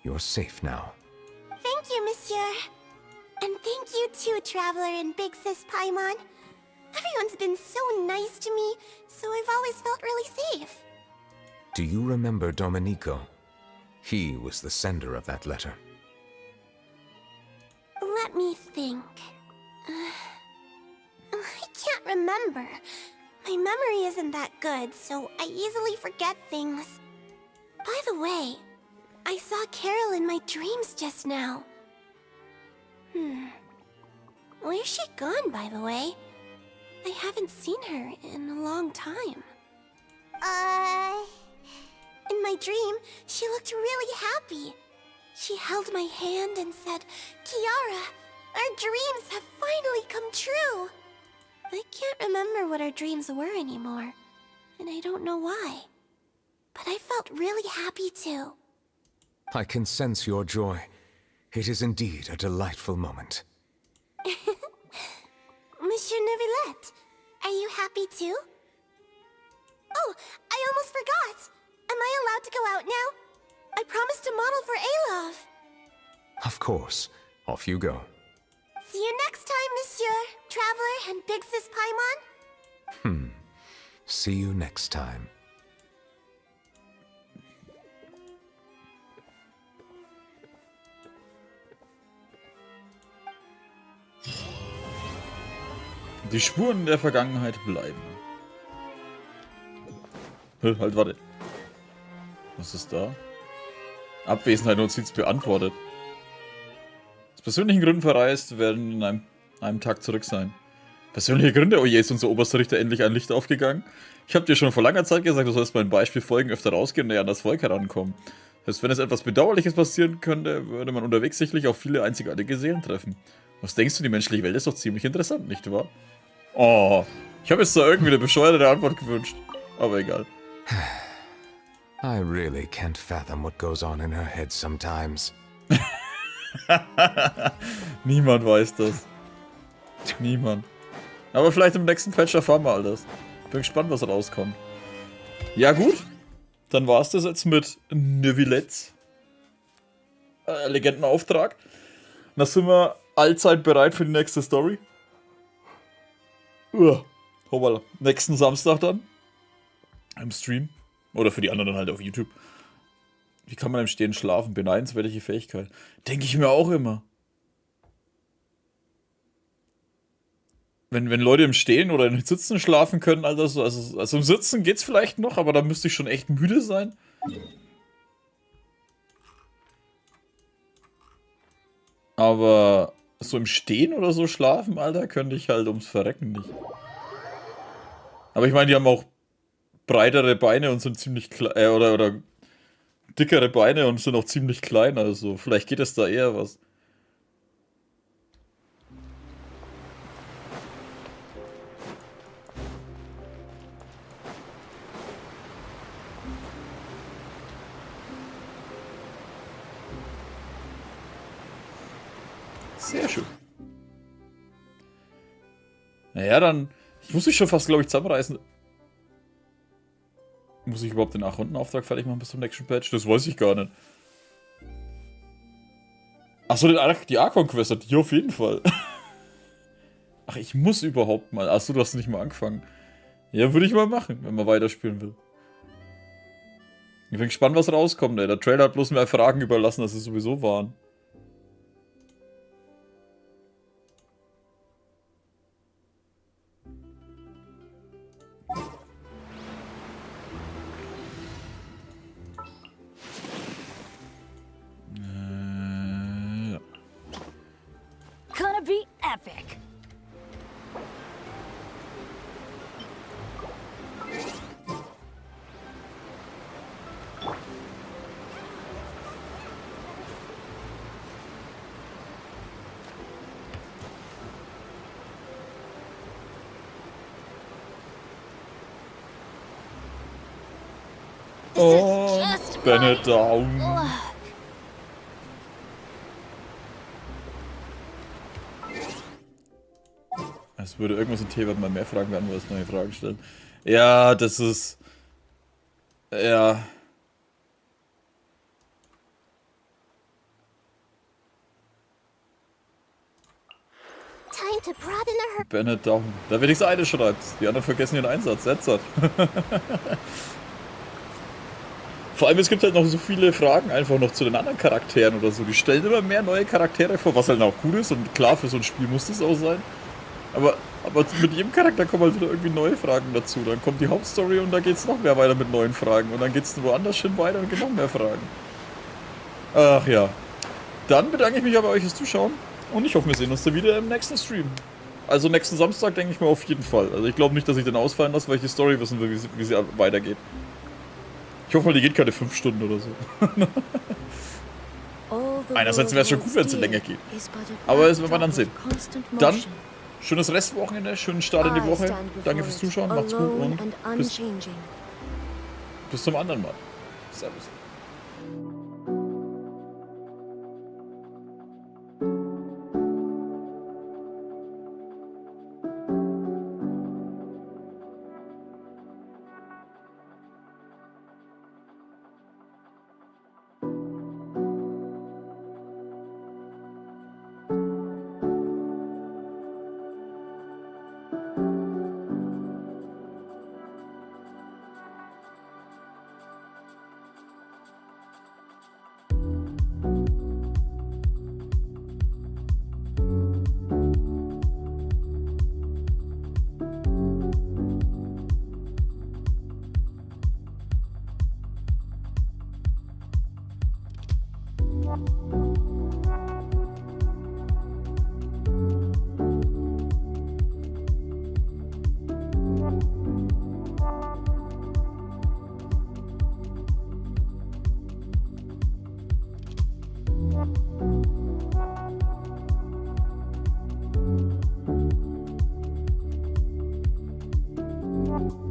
You're safe now. Thank you, Monsieur. And thank you too, Traveler and Big Sis Paimon. Everyone's been so nice to me, so I've always felt really safe. Do you remember Domenico? He was the sender of that letter. Let me think. I can't remember. My memory isn't that good, so I easily forget things. By the way, I saw Carol in my dreams just now. Where's she gone, by the way? I haven't seen her in a long time. In my dream, she looked really happy. She held my hand and said, "Kiara, our dreams have finally come true." I can't remember what our dreams were anymore, and I don't know why. But I felt really happy too. I can sense your joy. It is indeed a delightful moment. Monsieur Neuvillette, are you happy too? Oh, I almost forgot! Am I allowed to go out now? I promised to model for Alov. Of course. Off you go. See you next time, Monsieur, Traveler, and Big Sis Paimon. See you next time. Die Spuren der Vergangenheit bleiben. Halt, warte. Was ist da? Abwesenheit Notiz beantwortet. Aus persönlichen Gründen verreist, werden in einem Tag zurück sein. Persönliche Gründe? Oh je, ist unser oberster Richter endlich ein Licht aufgegangen? Ich habe dir schon vor langer Zeit gesagt, du sollst meinem Beispiel folgen, öfter rausgehen und näher an das Volk herankommen. Selbst wenn es etwas Bedauerliches passieren könnte, würde man unterwegs sicherlich auf viele einzigartige Seelen treffen. Was denkst du, die menschliche Welt ist doch ziemlich interessant, nicht wahr? Oh, ich habe jetzt da irgendwie eine bescheuerte Antwort gewünscht. Aber egal. I really can't fathom what goes on in her head sometimes. Niemand weiß das. Niemand. Aber vielleicht im nächsten Patch erfahren wir all das. Bin gespannt, was rauskommt. Ja gut. Dann war es das jetzt mit Neuvillette. Legendenauftrag. Da sind wir allzeit bereit für die nächste Story. Hoppala. Nächsten Samstag dann. Im Stream. Oder für die anderen halt auf YouTube. Wie kann man im Stehen schlafen? Beneidenswerte Fähigkeit. Denke ich mir auch immer. Wenn Leute im Stehen oder im Sitzen schlafen können, Alter, so, also im Sitzen geht's vielleicht noch, aber da müsste ich schon echt müde sein. Aber so im Stehen oder so schlafen, Alter, könnte ich halt ums Verrecken nicht. Aber ich meine, die haben auch breitere Beine und sind ziemlich klein, oder dickere Beine und sind auch ziemlich klein, also vielleicht geht es da eher was. Sehr schön. Naja, dann... Ich muss mich schon fast, glaube ich, zusammenreißen. Muss ich überhaupt den Rundenauftrag fertig machen bis zum nächsten Patch? Das weiß ich gar nicht. Achso, die Archon-Quest, die auf jeden Fall. Ach, ich muss überhaupt mal... Achso, du hast nicht mal angefangen. Ja, würde ich mal machen, wenn man weiterspielen will. Ich bin gespannt, was rauskommt, ey. Der Trailer hat bloß mehr Fragen überlassen, als es sowieso waren. Gonna be epic. Und Bennett down. Es würde irgendwas in T-Wert mal mehr Fragen werden, als neue Fragen stellen. Ja, das ist... Ja. Bennett down. Da wenigstens eine schreibt. Die anderen vergessen ihren Einsatz. Setzert. Vor allem, es gibt halt noch so viele Fragen einfach noch zu den anderen Charakteren oder so. Die stellen immer mehr neue Charaktere vor, was halt auch cool ist. Und klar, für so ein Spiel muss das auch sein. Aber mit jedem Charakter kommen halt wieder irgendwie neue Fragen dazu. Dann kommt die Hauptstory und da geht's noch mehr weiter mit neuen Fragen. Und dann geht's woanders hin weiter und gibt noch mehr Fragen. Ach ja. Dann bedanke ich mich aber bei euch fürs Zuschauen. Und ich hoffe, wir sehen uns dann wieder im nächsten Stream. Also nächsten Samstag denke ich mal auf jeden Fall. Also ich glaube nicht, dass ich den ausfallen lasse, weil ich die Story wissen will, wie sie weitergeht. Ich hoffe mal, die geht keine 5 Stunden oder so. Einerseits wäre es schon gut, wenn es länger geht. Aber das werden wir dann sehen. Dann, schönes Restwochenende, schönen Start in die Woche. Danke fürs Zuschauen, macht's gut und bis zum anderen Mal. Servus.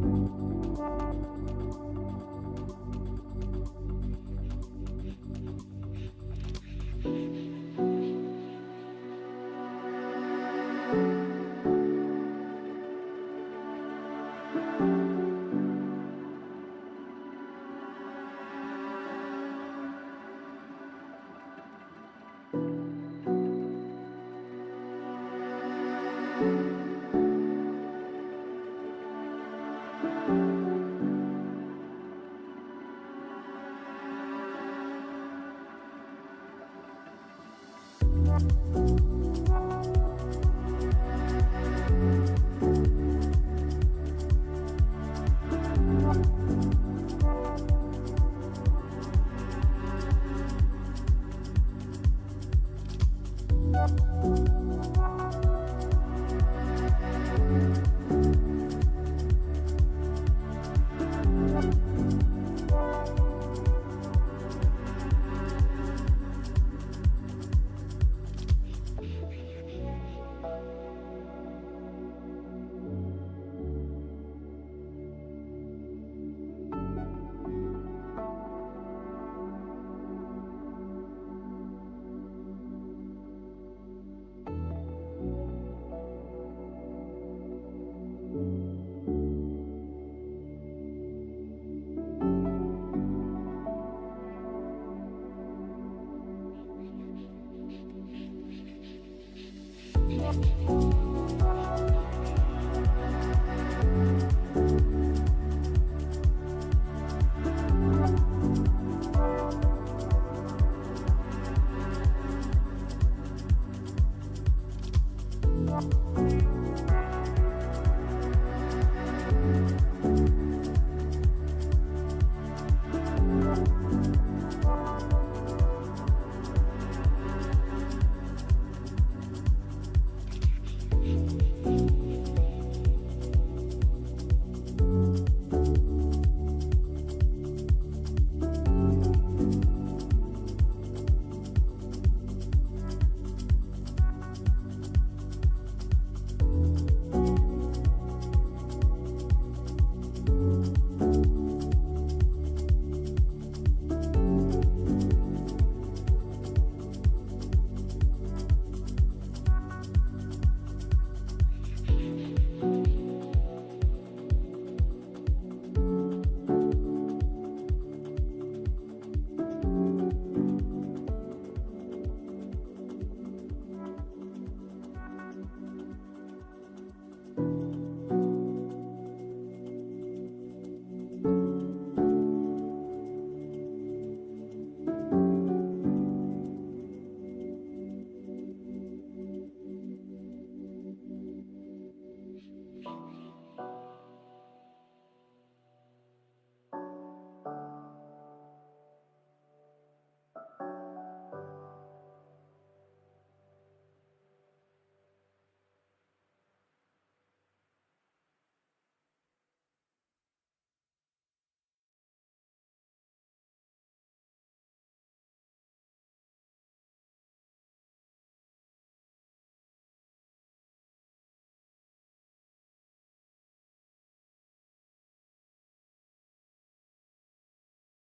you.